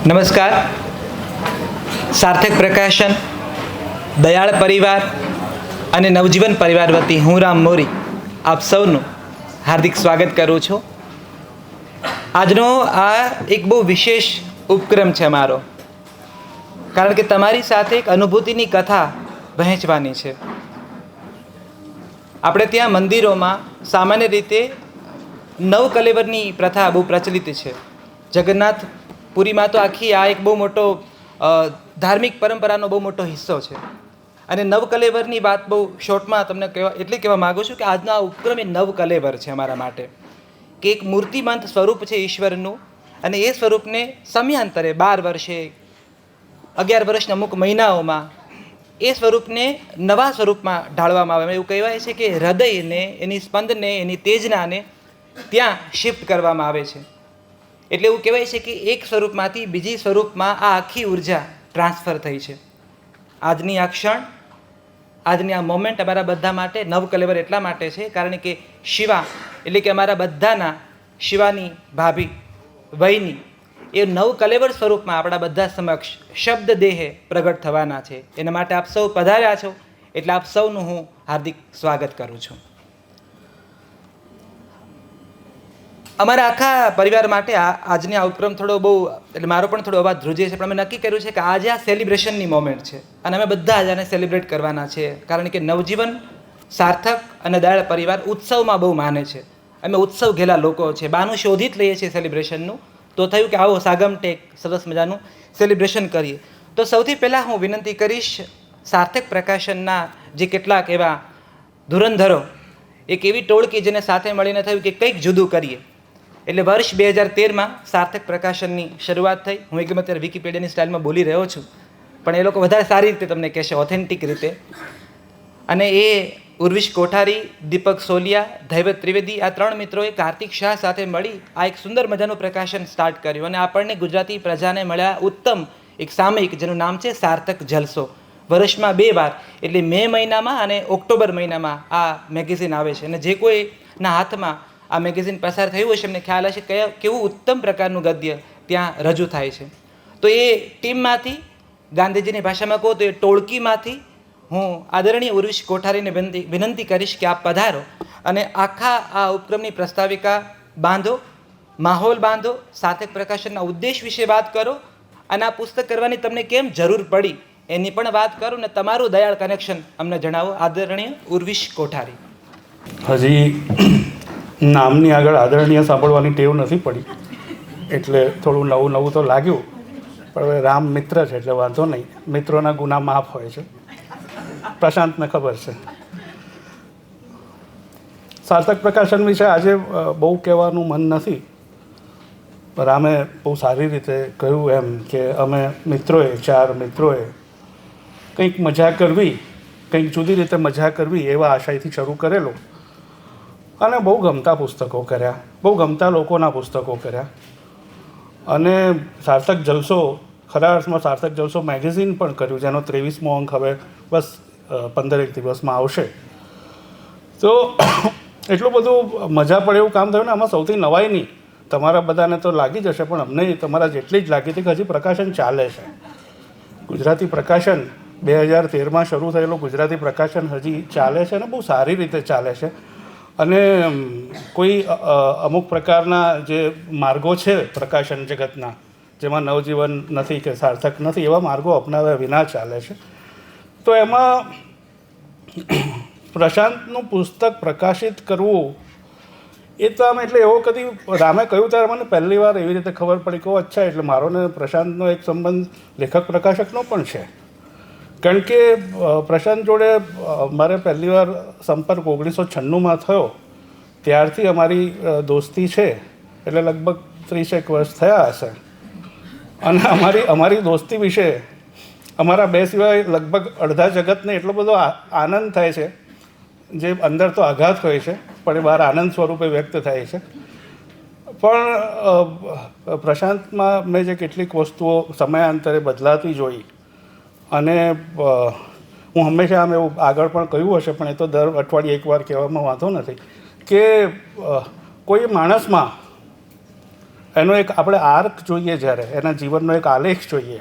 નમસ્કાર. સાર્થક પ્રકાશન, દયાળ પરિવાર અને નવજીવન પરિવાર વતી હું રામ મોરી આપ સૌનું હાર્દિક સ્વાગત કરું છું. આજનો આ એક બહુ વિશેષ ઉપક્રમ છે મારો, કારણ કે તમારી સાથે એક અનુભૂતિની કથા વહેંચવાની છે. આપણે ત્યાં મંદિરોમાં સામાન્ય રીતે નવ કલેવરની પ્રથા બહુ પ્રચલિત છે. જગન્નાથ પુરીમાં તો આખી આ એક બહુ મોટો ધાર્મિક પરંપરાનો બહુ મોટો હિસ્સો છે. અને નવ કલેવરની વાત બહુ શોર્ટમાં તમને કહેવા માગું છું કે આજનો આ ઉપક્રમ એ નવ કલેવર છે અમારા માટે, કે એક મૂર્તિમંત સ્વરૂપ છે ઈશ્વરનું, અને એ સ્વરૂપને સમયાંતરે 12 વર્ષે 11 વર્ષના અમુક મહિનાઓમાં એ સ્વરૂપને નવા સ્વરૂપમાં ઢાળવામાં આવે. એવું કહેવાય છે કે હૃદયને, એની સ્પંદને, એની તેજનાને ત્યાં શિફ્ટ કરવામાં આવે છે. એટલે એવું કહેવાય છે કે એક સ્વરૂપમાંથી બીજી સ્વરૂપમાં આ આખી ઉર્જા ટ્રાન્સફર થઈ છે. આજની આ ક્ષણ, આજની આ મોમેન્ટ અમારા બધા માટે નવ કલેવર એટલા માટે છે કારણ કે શિવા એટલે કે અમારા બધાના શિવાની ભાભી વયની એ નવ કલેવર સ્વરૂપમાં આપણા બધા સમક્ષ શબ્દ દેહે પ્રગટ થવાના છે. એના માટે આપ સૌ પધાર્યા છો, એટલે આપ સૌનું હું હાર્દિક સ્વાગત કરું છું. અમારા આખા પરિવાર માટે આજની આ ઉપક્રમ થોડો બહુ, એટલે મારો પણ થોડો અવાજ ધ્રુજે છે, પણ અમે નક્કી કર્યું છે કે આજે આ સેલિબ્રેશનની મોમેન્ટ છે અને અમે બધા જ આને સેલિબ્રેટ કરવાના છે. કારણ કે નવજીવન, સાર્થક અને દયાળ પરિવાર ઉત્સવમાં બહુ માને છે. અમે ઉત્સવ ઘેલા લોકો છે, બાનું શોધી જ લઈએ છીએ સેલિબ્રેશનનું. તો થયું કે આવો સાગમટેક સરસ મજાનું સેલિબ્રેશન કરીએ. તો સૌથી પહેલાં હું વિનંતી કરીશ, સાર્થક પ્રકાશનના જે કેટલાક એવા ધુરંધરો, એક એવી ટોળકી જેને સાથે મળીને થયું કે કંઈક જુદું કરીએ. એટલે વર્ષ 2013માં સાર્થક પ્રકાશનની શરૂઆત થઈ. હું એકદમ અત્યારે વિકીપીડિયાની સ્ટાઇલમાં બોલી રહ્યો છું, પણ એ લોકો વધારે સારી રીતે તમને કહેશે, ઓથેન્ટિક રીતે. અને એ ઉર્વિશ કોઠારી, દીપક સોલિયા, ધૈવત ત્રિવેદી, આ 3 મિત્રોએ કાર્તિક શાહ સાથે મળી આ એક સુંદર મજાનું પ્રકાશન સ્ટાર્ટ કર્યું. અને આપણને ગુજરાતી પ્રજાને મળ્યા ઉત્તમ એક સામયિક જેનું નામ છે સાર્થક જલસો. વર્ષમાં 2 વાર, એટલે મે મહિનામાં અને ઓક્ટોબર મહિનામાં આ મેગેઝિન આવે છે. અને જે કોઈના હાથમાં આ મેગેઝિન પસાર થયું હશે એમને ખ્યાલ હશે કેવું ઉત્તમ પ્રકારનું ગદ્ય ત્યાં રજૂ થાય છે. તો એ ટીમમાંથી, ગાંધીજીની ભાષામાં કહું તો એ ટોળકીમાંથી હું આદરણીય ઉર્વિશ કોઠારીને વિનંતી કરીશ કે આપ પધારો અને આખા આ ઉપક્રમની પ્રસ્તાવિકા બાંધો, માહોલ બાંધો, સાર્થક પ્રકાશનના ઉદ્દેશ વિશે વાત કરો, અને આ પુસ્તક કરવાની તમને કેમ જરૂર પડી એની પણ વાત કરો, ને તમારું દયાળ કનેક્શન અમને જણાવો. આદરણીય ઉર્વિશ કોઠારી. હજી નામની આગળ આદરણીય સાંભળવાની ટેવ નથી પડી, એટલે થોડું નવું નવું તો લાગ્યું, પણ હવે રામ મિત્ર છે એટલે વાંધો નહીં. મિત્રોના ગુના માફ હોય છે, પ્રશાંતને ખબર છે. સાર્થક પ્રકાશન વિશે આજે બહુ કહેવાનું મન નથી. રામે બહુ સારી રીતે કહ્યું એમ કે અમે મિત્રોએ, 4 મિત્રોએ કંઈક મજા કરવી, કંઈક જુદી રીતે મજા કરવી એવા આશયથી શરૂ કરેલો. અને બહુ ગમતા પુસ્તકો કર્યા, બહુ ગમતા લોકોના પુસ્તકો કર્યા. અને સાર્થક જલસો, ખરા અર્થમાં સાર્થક જલસો મેગેઝિન પણ કર્યું, જેનો 23મો અંક હવે બસ 15 દિવસમાં આવશે. તો એટલું બધું મજા પડે એવું કામ થયું ને. આમાં સૌથી નવાઈ નહીં, તમારા બધાને તો લાગી જશે, પણ અમને તમારા જેટલી જ લાગી હતી કે હજી પ્રકાશન ચાલે છે. ગુજરાતી પ્રકાશન 2013માં શરૂ થયેલું ગુજરાતી પ્રકાશન હજી ચાલે છે, અને બહુ સારી રીતે ચાલે છે. અને કોઈ અમુક પ્રકારના જે માર્ગો છે પ્રકાશન જગતના, જેમાં નવજીવન નથી કે સાર્થક નથી, એવા માર્ગો અપનાવ્યા વિના ચાલે છે. તો એમાં પ્રશાંતનું પુસ્તક પ્રકાશિત કરવું એ તો આમ, એટલે એવો કદી રામે કહ્યું ત્યારે મને પહેલી વાર એવી રીતે ખબર પડી કે અચ્છા, એટલે મારો ને પ્રશાંતનો એક સંબંધ લેખક પ્રકાશકનો પણ છે. કારણ કે પ્રશાંત જોડે મારે પહેલી વાર સંપર્ક 1996માં થયો. ત્યારથી અમારી દોસ્તી છે, એટલે લગભગ 30 વર્ષ થયા હશે. અને અમારી દોસ્તી વિશે અમારા 2 સિવાય લગભગ અડધા જગતને એટલો બધો આનંદ થાય છે, જે અંદર તો આઘાત હોય છે પણ એ બહાર આનંદ સ્વરૂપે વ્યક્ત થાય છે. પણ પ્રશાંતમાં મેં જે કેટલીક વસ્તુઓ સમયાંતરે બદલાતી જોઈ, અને હું હંમેશા આમ એવું આગળ પણ કહ્યું હશે, પણ એ તો દર અઠવાડિયે એકવાર કહેવામાં વાંધો નથી, કે કોઈ માણસમાં એનો એક આપણે આર્ક જોઈએ, જ્યારે એના જીવનનો એક આલેખ જોઈએ,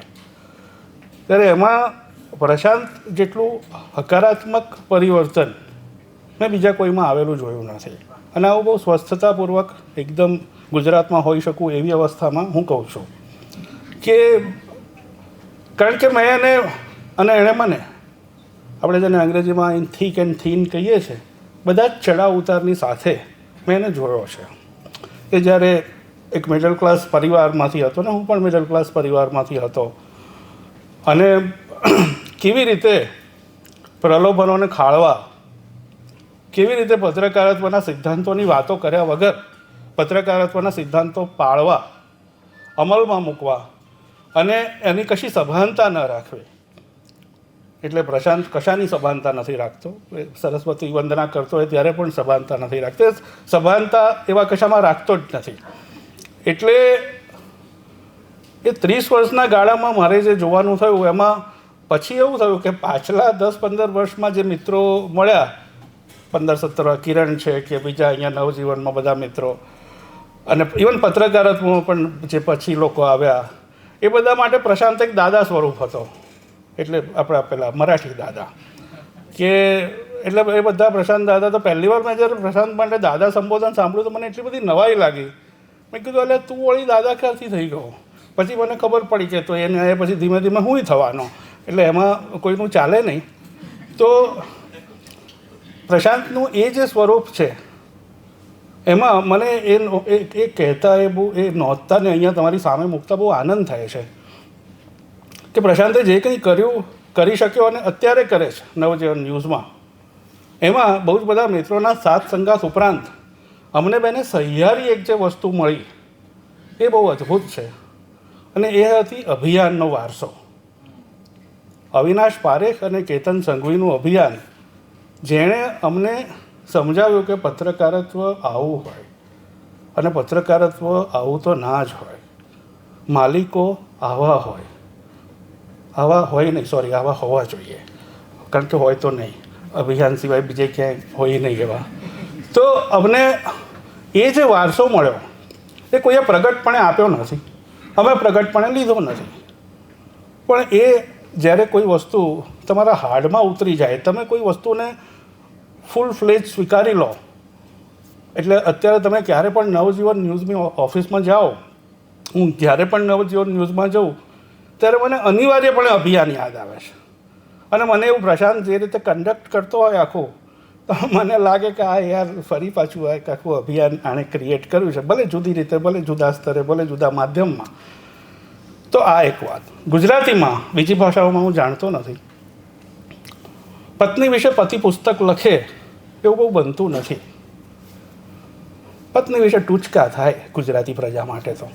ત્યારે એમાં પ્રશાંત જેટલું હકારાત્મક પરિવર્તન મેં બીજા કોઈમાં આવેલું જોયું નથી. અને આવું બહુ સ્વસ્થતાપૂર્વક એકદમ ગુજરાતમાં હોઈ શકું એવી અવસ્થામાં હું કહું છું કે કારણ કે મેં એને અને એણે મને, આપણે જેને અંગ્રેજીમાં ઇન થીક એન્ડ થીન કહીએ છીએ, બધા જ ચડાવ ઉતારની સાથે મેં એને જોયો છે. કે જ્યારે એક મિડલ ક્લાસ પરિવારમાંથી હતો ને, હું પણ મિડલ ક્લાસ પરિવારમાંથી હતો, અને કેવી રીતે પ્રલોભનોને ખાળવા, કેવી રીતે પત્રકારત્વના સિદ્ધાંતોની વાતો કર્યા વગર પત્રકારત્વના સિદ્ધાંતો પાળવા, અમલમાં મૂકવા, અને એની કશી સભાનતા ન રાખવી. એટલે પ્રશાંત કશાની સભાનતા નથી રાખતો. સરસ્વતી વંદના કરતો હોય ત્યારે પણ સભાનતા નથી રાખતો. સભાનતા એવા કશામાં રાખતો જ નથી. એટલે એ 30 વર્ષના ગાળામાં મારે જે જોવાનું થયું, એમાં પછી એવું થયું કે પાછલા 10-15 વર્ષમાં જે મિત્રો મળ્યા, 15-17 કિરણ છે કે બીજા અહીંયા નવજીવનમાં બધા મિત્રો, અને ઇવન પત્રકારત્વમાં પણ જે પછી લોકો આવ્યા, એ બધા માટે પ્રશાંત એક દાદા સ્વરૂપ હતો. એટલે આપણા પેલા મરાઠી દાદા કે, એટલે એ બધા પ્રશાંત દાદા. તો પહેલી વાર મેં જ્યારે પ્રશાંત માટે દાદા સંબોધન સાંભળ્યું તો મને એટલી બધી નવાઈ લાગી. મેં કીધું એટલે તું વળી દાદા ક્યાંથી થઈ ગયો? પછી મને ખબર પડી કે તો એને પછી ધીમે ધીમે હું થવાનો, એટલે એમાં કોઈનું ચાલે નહીં. તો પ્રશાંતનું એ જે સ્વરૂપ છે એમાં મને એ કહેતા, એ બહુ એ નોંધતાને અહીંયા તમારી સામે મૂકતા બહુ આનંદ થાય છે કે પ્રશાંતે જે કંઈ કર્યું, કરી શક્યો અને અત્યારે કરે છે નવજીવન ન્યૂઝમાં, એમાં બહુ જ બધા મિત્રોના સાથ સંગાથ ઉપરાંત અમને બેને સહિયારી એક જે વસ્તુ મળી એ બહુ અદ્ભુત છે. અને એ હતી અભિયાનનો વારસો. અવિનાશ પારેખ અને કેતન સંઘવીનું અભિયાન, જેણે અમને સમજાવ્યું કે પત્રકારત્વ આવું હોય, અને પત્રકારત્વ આવું તો ના જ હોય. માલિકો આવા હોય, આવા હોય નહીં, સોરી, આવા હોવા જોઈએ, કારણ કે હોય તો નહીં, અભિયાન સિવાય બીજે ક્યાંય હોય નહીં એવા. તો અમને એ જે વારસો મળ્યો એ કોઈએ પ્રગટપણે આપ્યો નથી, અમે પ્રગટપણે લીધો નથી. પણ એ જ્યારે કોઈ વસ્તુ તમારા હાર્ડમાં ઉતરી જાય, તમે કોઈ વસ્તુને ફૂલ ફ્લેજ સ્વીકારી લો, એટલે અત્યારે તમે ક્યારે પણ નવજીવન ન્યૂઝની ઓફિસમાં જાઓ, હું જ્યારે પણ નવજીવન ન્યૂઝમાં જાઉં ત્યારે મને અનિવાર્યપણે અભિયાન યાદ આવે છે. અને મને એવું પ્રશાંત જે રીતે કન્ડક્ટ કરતો હોય આખું, તો મને લાગે કે આ યાર ફરી પાછું આ આખું અભિયાન આણે ક્રિએટ કર્યું છે, ભલે જુદી રીતે, ભલે જુદા સ્તરે, ભલે જુદા માધ્યમમાં. તો આ એક વાત. ગુજરાતીમાં, બીજી ભાષાઓમાં હું જાણતો નથી, પત્ની વિશે પતિ પુસ્તક લખે એવું બહુ બનતું નથી. પત્ની વિશે ટૂચકા થાય ગુજરાતી પ્રજા માટે, તો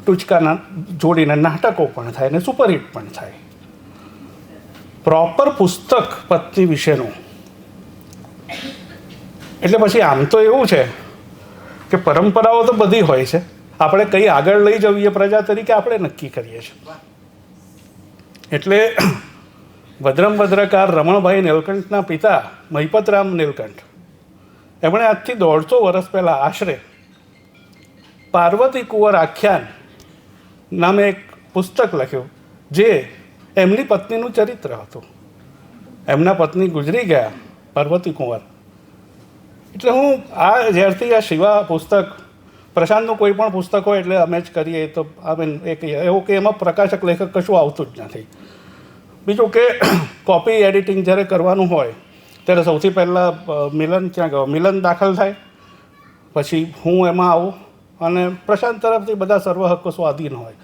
ટૂચકાના જોડીને નાટકો પણ થાય ને સુપરહિટ પણ થાય. પ્રોપર પુસ્તક પત્ની વિશેનું, એટલે પછી આમ તો એવું છે કે પરંપરાઓ તો બધી હોય છે, આપણે કઈ આગળ લઈ જવીએ પ્રજા તરીકે આપણે નક્કી કરીએ છીએ. એટલે ભદ્રમ ભદ્રકાર રમણભાઈ નીલકંઠના પિતા મહિપતરામ નીલકંઠ, એમણે આજથી 150 વર્ષ પહેલાં આશરે પાર્વતી કુંવર આખ્યાન નામે એક પુસ્તક લખ્યું, જે એમની પત્નીનું ચરિત્ર હતું. એમના પત્ની ગુજરી ગયા, પાર્વતી કુંવર. એટલે હું જ્યારથી આ શિવા પુસ્તક, પ્રશાંતનું કોઈ પણ પુસ્તક હોય એટલે અમે જ કરીએ, તો એક એવું કે એમાં પ્રકાશક લેખક કશું આવતું જ નથી. બીજું કે કોપી એડિટિંગ જ્યારે કરવાનું હોય ત્યારે સૌથી પહેલાં મિલન ક્યાં ગયો, મિલન દાખલ થાય, પછી હું એમાં આવું, અને પ્રશાંત તરફથી બધા સર્વ હક્કો સ્વાધીન હોય.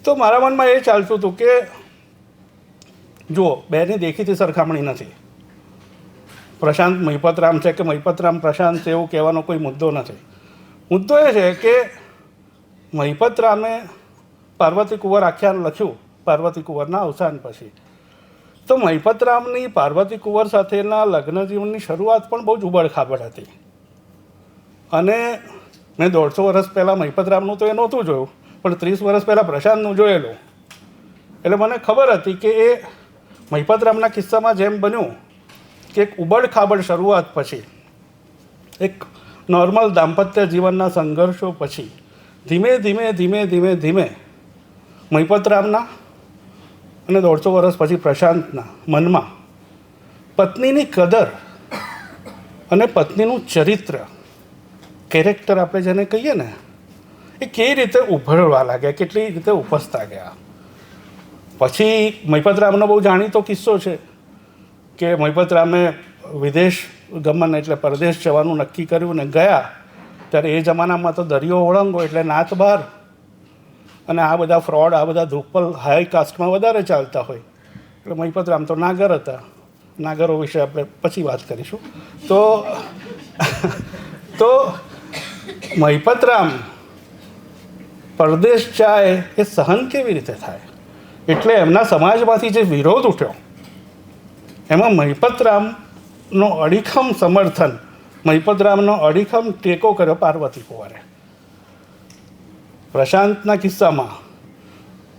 તો મારા મનમાં એ ચાલતું હતું કે જુઓ, બેની દેખીતી સરખામણી નથી. પ્રશાંત મહિપતરામ છે કે મહિપતરામ પ્રશાંત છે એવું કહેવાનો કોઈ મુદ્દો નથી. મુદ્દો એ છે કે મહિપતરામે પાર્વતી કુંવર આખ્યાન લખ્યું પાર્વતી કુંવરના અવસાન પછી. તો મહિપતરામની પાર્વતી કુંવર સાથેના લગ્ન જીવનની શરૂઆત પણ બહુ જ ઉબડખાબડ હતી. અને મેં 150 વર્ષ પહેલાં મહિપતરામનું તો એ નહોતું જોયું, પણ 30 વર્ષ પહેલાં પ્રશાંતનું જોયેલું. એટલે મને ખબર હતી કે એ મહિપતરામના કિસ્સામાં જેમ બન્યું કે એક ઉબડખાબડ શરૂઆત પછી, એક નોર્મલ દાંપત્ય જીવનના સંઘર્ષો પછી ધીમે ધીમે ધીમે ધીમે ધીમે મહિપતરામના અને 150 વર્ષ પછી પ્રશાંતના મનમાં પત્નીની કદર અને પત્નીનું ચરિત્ર, કેરેક્ટર આપણે જેને કહીએ ને, એ કેવી રીતે ઉભરવા લાગ્યા, કેટલી રીતે ઉપસતા ગયા. પછી મહિપતરામનો બહુ જાણીતો કિસ્સો છે કે મહિપતરામે વિદેશ ગમન એટલે પરદેશ જવાનું નક્કી કર્યું ને ગયા. ત્યારે એ જમાનામાં તો દરિયો ઓળંગો એટલે નાત બહાર, અને આ બધા ફ્રોડ, આ બધા ધ્રુપલ હાઈ કાસ્ટમાં વધારે ચાલતા હોય. એટલે મહિપતરામ તો નાગર હતા. નાગરો વિશે આપણે પછી વાત કરીશું. તો મહિપતરામ પરદેશ જાય એ સહન કેવી રીતે થાય? એટલે એમના સમાજમાંથી જે વિરોધ ઉઠ્યો એમાં મહિપતરામનો અડીખમ સમર્થન, મહિપતરામનો અડીખમ ટેકો કર્યો પાર્વતી કુંવરે. પ્રશાંતના કિસ્સામાં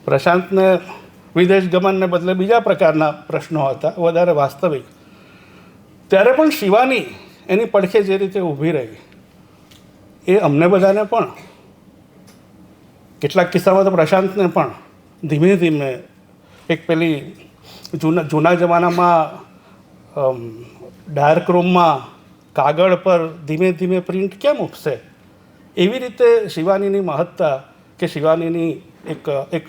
પ્રશાંતને વિદેશ ગમનને બદલે બીજા પ્રકારના પ્રશ્નો હતા, વધારે વાસ્તવિક. ત્યારે પણ શિવાની એની પડખે જે રીતે ઊભી રહી એ અમને બધાને પણ, કેટલાક કિસ્સામાં તો પ્રશાંતને પણ ધીમે ધીમે એક પેલી જૂના જમાનામાં ડાર્ક રૂમમાં કાગળ પર ધીમે ધીમે પ્રિન્ટ કેમ ઉઠશે, એવી રીતે શિવાનીની મહત્તા કે શિવાનીની એક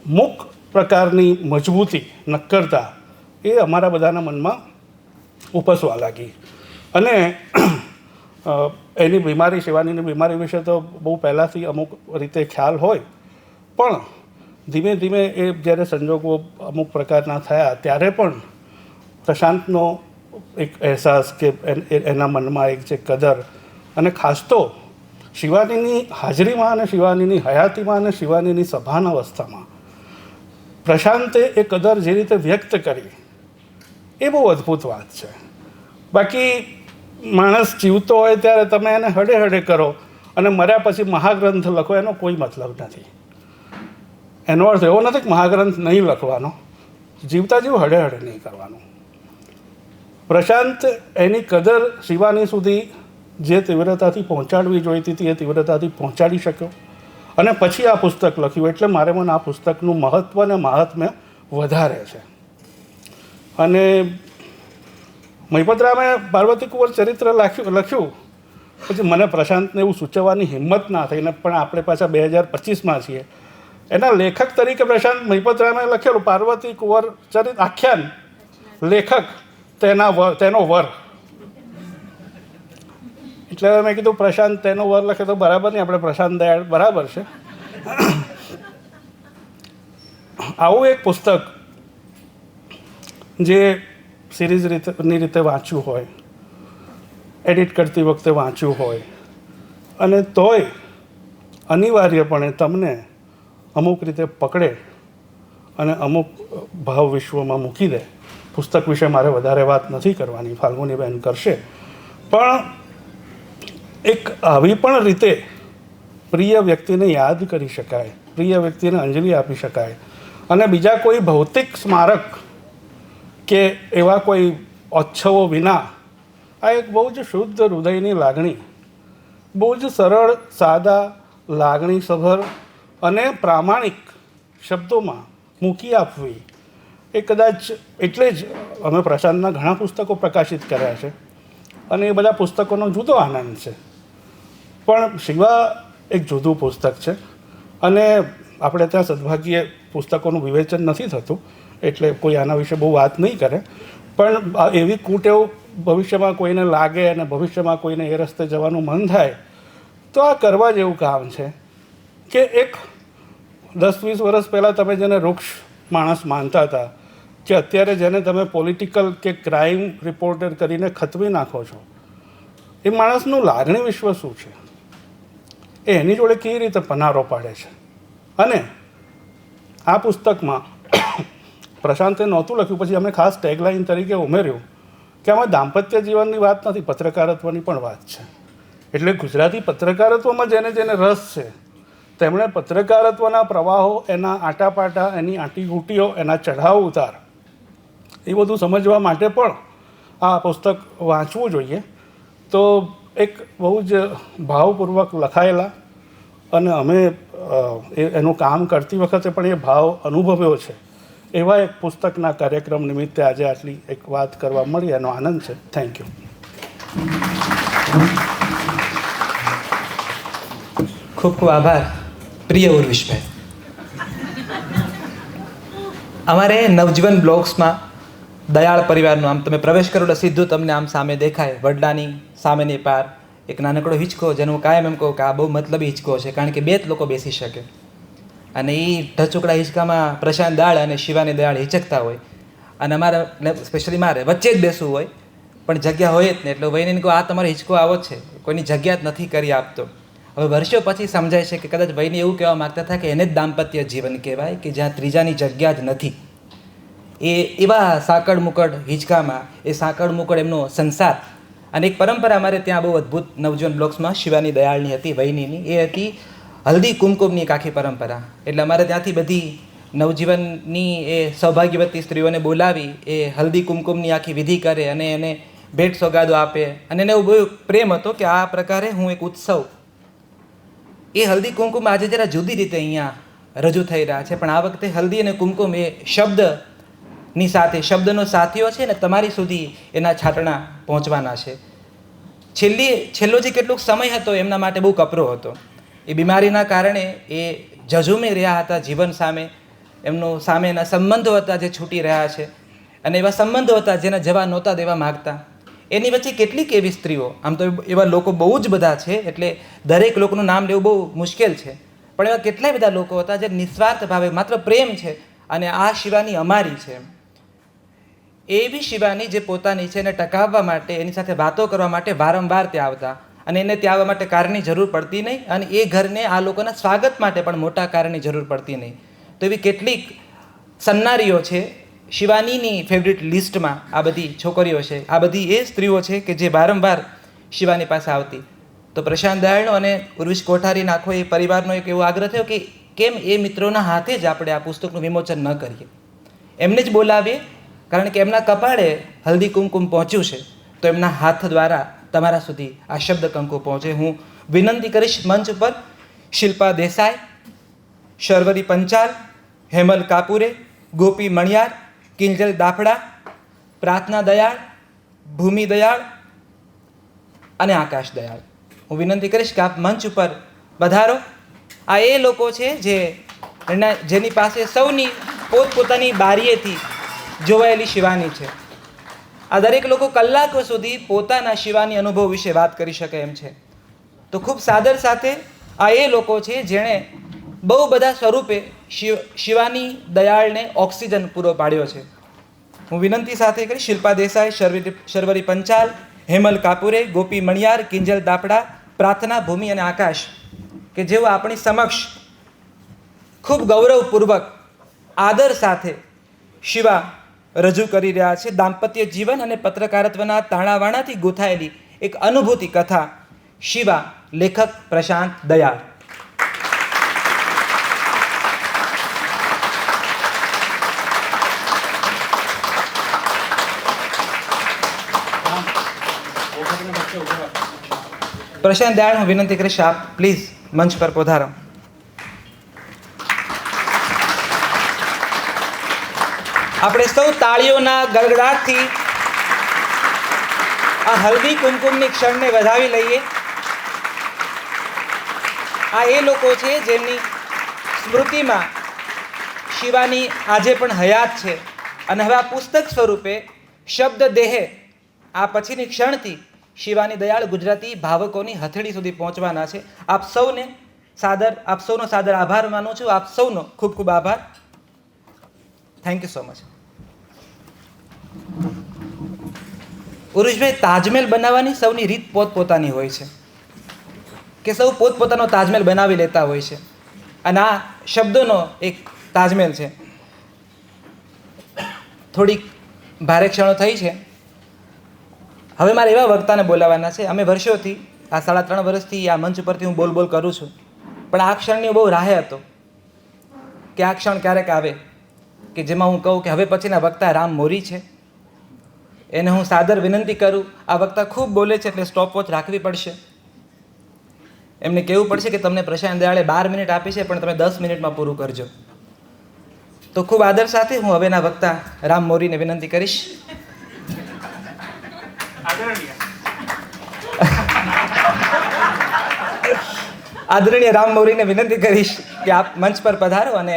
મુક પ્રકારની મજબૂતી, નક્કરતા એ અમારા બધાના મનમાં ઉપસવા લાગી. અને એની બીમારી, શિવાનીની બીમારી વિશે તો બહુ પહેલાંથી અમુક રીતે ખ્યાલ હોય, પણ ધીમે ધીમે એ જ્યારે સંજોગો અમુક પ્રકારના થયા ત્યારે પણ પ્રશાંતનો એક અહેસાસ કે એના મનમાં એક જે કદર, અને ખાસ તો શિવાનીની હાજરીમાં અને શિવાનીની હયાતીમાં અને શિવાનીની સભાન અવસ્થામાં પ્રશાંતે એ કદર જે રીતે વ્યક્ત કરી એ બહુ અદ્ભુત વાત છે. બાકી માણસ જીવતો હોય ત્યારે તમે એને હડે હડે કરો અને મર્યા પછી મહાગ્રંથ લખો, એનો કોઈ મતલબ નથી. એનો અર્થ એવો નથી કે મહાગ્રંથ નહીં લખવાનો, જીવતા જીવ હડે હડે નહીં કરવાનું. પ્રશાંત એની કદર શિવાની સુધી જે તીવ્રતાથી પહોંચાડવી જોઈતી હતી એ તીવ્રતાથી પહોંચાડી શક્યો, અને પછી આ પુસ્તક લખ્યું. એટલે મારે મને આ પુસ્તકનું મહત્ત્વ અને મહાત્મ્ય વધારે છે. અને મહિપતરામે પાર્વતી કુંવર ચરિત્ર લખ્યું પછી મને પ્રશાંતને એવું સૂચવવાની હિંમત ના થઈને, પણ આપણે પાછા 2025માં છીએ. એના લેખક તરીકે પ્રશાંત મહિપતરામે લખેલું પાર્વતી કુંવર ચરિત્ર આખ્યાન, લેખક તેનો વર. એટલે મેં કીધું પ્રશાંત તેનો વર લખે તો બરાબર નહીં, આપણે પ્રશાંત દયાળ બરાબર છે. આવું એક પુસ્તક જે સિરીઝ રીતે વાંચ્યું હોય, એડિટ કરતી વખતે વાંચ્યું હોય, અને તોય અનિવાર્યપણે તમને અમુક રીતે પકડે અને અમુક ભાવ વિશ્વમાં મૂકી દે. પુસ્તક વિશે મારે વધારે વાત નથી કરવાની, ફાલ્ગુનીબેન કરશે. પણ એક આવી પણ રીતે પ્રિય વ્યક્તિને યાદ કરી શકાય, પ્રિય વ્યક્તિને અંજલિ આપી શકાય, અને બીજા કોઈ ભૌતિક સ્મારક કે એવા કોઈ ઓચ્છવો વિના આ એક બહુ જ શુદ્ધ હૃદયની લાગણી, બહુ જ સરળ, સાદા, લાગણીસભર અને પ્રામાણિક શબ્દોમાં મૂકી આપવી, એ કદાચ એટલે જ અમે પ્રશાંતના ઘણા પુસ્તકો પ્રકાશિત કર્યા છે અને એ બધા પુસ્તકોનો જુદો આનંદ છે. પણ શિવા એક જુદું પુસ્તક છે, અને આપણે ત્યાં સદભાગ્યે પુસ્તકોનું વિવેચન નથી થતું, એટલે કોઈ આના વિશે બહુ વાત નહીં કરે. પણ એવી કૂટેવ ભવિષ્યમાં કોઈને લાગે અને ભવિષ્યમાં કોઈને એ રસ્તે જવાનું મન થાય તો આ કરવા જેવું કામ છે કે એક 10-20 વર્ષ પહેલાં તમે જેને વૃક્ષ માણસ માનતા હતા, કે અત્યારે જેને તમે પોલિટિકલ કે ક્રાઇમ રિપોર્ટર કરીને ખતવી નાખો છો, એ માણસનું લાગણી વિશ્વ શું છે, એ એની જોડે કેવી રીતે પનારો પાડે છે. અને આ પુસ્તકમાં પ્રશાંતે નહોતું લખ્યું, પછી અમે ખાસ ટેગલાઇન તરીકે ઉમેર્યું કે આમાં દાંપત્ય જીવનની વાત નથી, પત્રકારત્વની પણ વાત છે. એટલે ગુજરાતી પત્રકારત્વમાં જેને રસ છે તેમણે પત્રકારત્વના પ્રવાહો, એના આટાપાટા, એની આંટીઘૂંટીઓ, એના ચઢાવ ઉતાર, એ બધું સમજવા માટે પણ આ પુસ્તક વાંચવું જોઈએ. તો એક બહુ જ ભાવપૂર્વક લખાયેલા અને અમે એનું કામ કરતી વખતે પણ એ ભાવ અનુભવ્યો છે. એવા એક પુસ્તકના કાર્યક્રમ નિમિત્તે આજે આટલી એક વાત કરવા મળી, એનો આનંદ છે. Thank you. ખૂબ ખૂબ આભાર પ્રિય ઉર્વિશભાઈ. અમારે નવજીવન બ્લોગ્સમાં દયાળ પરિવારનું આમ તમે પ્રવેશ કરો એટલે સીધું તમને આમ સામે દેખાય વડલાની સામેની પાર એક નાનકડો હિંચકો, જેનું હું કાયમ એમ કહું કે આ બહુ મતલબી હિંચકો છે, કારણ કે બે જ લોકો બેસી શકે. અને એ ઢચુકડા હિંચકામાં પ્રશાંત દયાળ અને શિવાની દયાળ હિંચકતા હોય, અને અમારે સ્પેશિયલી મારે વચ્ચે જ બેસવું હોય, પણ જગ્યા હોય જ નહીં. એટલે વહીને કહું આ તમારો હિંચકો આવો જ છે, કોઈની જગ્યા જ નથી કરી આપતો. હવે વર્ષો પછી સમજાય છે કે કદાચ વહીને એવું કહેવા માગતા હતા કે એને જ દાંપત્ય જીવન કહેવાય કે જ્યાં ત્રીજાની જગ્યા જ નથી. એ એવા સાંકળ મુકડ હિંચકામાં એ સાંકળ મુકડ એમનો સંસાર. અને એક પરંપરા અમારે ત્યાં બહુ અદ્ભુત નવજીવન બ્લોક્સમાં શિવાની દયાળની હતી, વૈનીની, એ હતી હલ્દી કુમકુમની એક આખી પરંપરા. એટલે અમારે ત્યાંથી બધી નવજીવનની એ સૌભાગ્યવતી સ્ત્રીઓને બોલાવી એ હલ્દી કુમકુમની આખી વિધિ કરે અને એને ભેટ સોગાદો આપે. અને એને એવું બહુ પ્રેમ હતો કે આ પ્રકારે હું એક ઉત્સવ, એ હલ્દી કુમકુમ આજે જરા જુદી રીતે અહીંયા રજૂ થઈ રહ્યા છે, પણ આ વખતે હલ્દી અને કુમકુમ એ શબ્દની સાથે, શબ્દનો સાથીઓ છે ને તમારી સુધી એના છાંટણા પહોંચવાના છે. છેલ્લો જે કેટલોક સમય હતો એમના માટે બહુ કપરો હતો. એ બીમારીના કારણે એ ઝઝૂમી રહ્યા હતા જીવન સામે. એમનો સામેના સંબંધો હતા જે છૂટી રહ્યા છે, અને એવા સંબંધો હતા જેને જવા નહોતા દેવા માગતા. એની વચ્ચે કેટલીક એવી સ્ત્રીઓ, આમ તો એવા લોકો બહુ જ બધા છે, એટલે દરેક લોકોનું નામ લેવું બહુ મુશ્કેલ છે, પણ એવા કેટલાય બધા લોકો હતા જે નિસ્વાર્થ ભાવે માત્ર પ્રેમ છે અને આ શિવાની અમારી છે, એવી શિવાની જે પોતાની છે એને ટકાવવા માટે, એની સાથે વાતો કરવા માટે વારંવાર ત્યાં આવતા. અને એને ત્યાં આવવા માટે કારની જરૂર પડતી નહીં, અને એ ઘરને આ લોકોના સ્વાગત માટે પણ મોટા કારની જરૂર પડતી નહીં. તો એવી કેટલીક સન્નારીઓ છે શિવાનીની ફેવરિટ લિસ્ટમાં. આ બધી છોકરીઓ છે, આ બધી એ સ્ત્રીઓ છે કે જે વારંવાર શિવાની પાસે આવતી. તો પ્રશાંત દયાળનો અને ઉર્વિશ કોઠારીના આખો એ પરિવારનો એક એવો આગ્રહ થયો કે કેમ એ મિત્રોના હાથે જ આપણે આ પુસ્તકનું વિમોચન ન કરીએ, એમને જ બોલાવીએ, કારણ કે એમના કપાળે હલ્દી કુમકુમ પહોંચ્યું છે, તો એમના હાથ દ્વારા તમારા સુધી આ શબ્દ કંકુ પહોંચે. હું વિનંતી કરીશ મંચ ઉપર શિલ્પા દેસાઈ, શર્વરી પંચાલ, હેમલ કાપુરે, ગોપી મણિયાર, કિંજલ દાફડા, પ્રાર્થના દયાળ, ભૂમિ દયાળ અને આકાશ દયાળ. હું વિનંતી કરીશ કે આપ મંચ ઉપર પધારો. આ એ લોકો છે જેની પાસે સૌની પોતપોતાની બારીએથી જોવાયેલી શિવાની છે. આ દરેક લોકો કલાકો સુધી પોતાના શિવાની અનુભવ વિશે વાત કરી શકે એમ છે. તો ખૂબ સાદર સાથે આ એ લોકો છે જેણે બહુ બધા સ્વરૂપે શિવાની દયાળને ઓક્સિજન પૂરો પાડ્યો છે. હું વિનંતી સાથે કરી શિલ્પા દેસાઈ, શર્વરી પંચાલ, હેમલ કાપુરે, ગોપી મણિયાર, કિંજલ દાપડા, પ્રાર્થના, ભૂમિ અને આકાશ, કે જેઓ આપણી સમક્ષ ખૂબ ગૌરવપૂર્વક આદર સાથે શિવા રજૂ કરી રહ્યા છે. દાંપત્ય જીવન અને પત્રકારત્વના તાણાવાણાથી ગૂંથાયેલી એક અનુભૂતિ કથા શિવા, લેખક પ્રશાંત દયાળ. પ્રશાંત દયાળ, હું વિનંતી કરીશ આપ પ્લીઝ મંચ પર પધારો. આપણે સૌ તાળીઓના ગડગડાટથી આ હલ્દી કુમકુમની ક્ષણને વધાવી લઈએ. આ એ લોકો છે જેમની સ્મૃતિમાં શિવાની આજે પણ હયાત છે, અને હવે આ પુસ્તક સ્વરૂપે શબ્દ દેહે આ પછીની ક્ષણથી શિવાની દયાળ ગુજરાતી ભાવકોની હથેળી સુધી પહોંચવાના છે. આપ સૌનો સાદર આભાર માનું છું. આપ સૌનો ખૂબ ખૂબ આભાર. Thank you so much. ઉર્વિશભાઈ, તાજમહેલ બનાવવાની સૌની રીત પોતપોતાની હોય છે, કે સૌ પોતપોતાનો તાજમહેલ બનાવી લેતા હોય છે, અને આ શબ્દોનો એક તાજમહેલ છે. થોડીક ભારે ક્ષણો થઈ છે. હવે મારે એવા વક્તાને બોલાવવાના છે. અમે વર્ષોથી આ 3.5 વર્ષથી આ મંચ ઉપરથી હું બોલ કરું છું, પણ આ ક્ષણની બહુ રાહે હતો કે આ ક્ષણ ક્યારેક આવે કે જેમાં હું કહું કે હવે પછીના વક્તા રામ મોરી છે. એને હું સાદર વિનંતી કરું. આ વક્તા ખૂબ બોલે છે એટલે સ્ટોપવોચ રાખવી પડશે. એમને કહેવું પડશે કે તમને પ્રશાંત દયાળે 12 મિનિટ આપી છે, પણ તમે 10 મિનિટમાં પૂરું કરજો. તો ખૂબ આદર સાથે હું હવેના વક્તા રામ મોરીને વિનંતી કરીશ. આદરણીય રામ મોરીને વિનંતી કરીશ કે આપ મંચ પર પધારો અને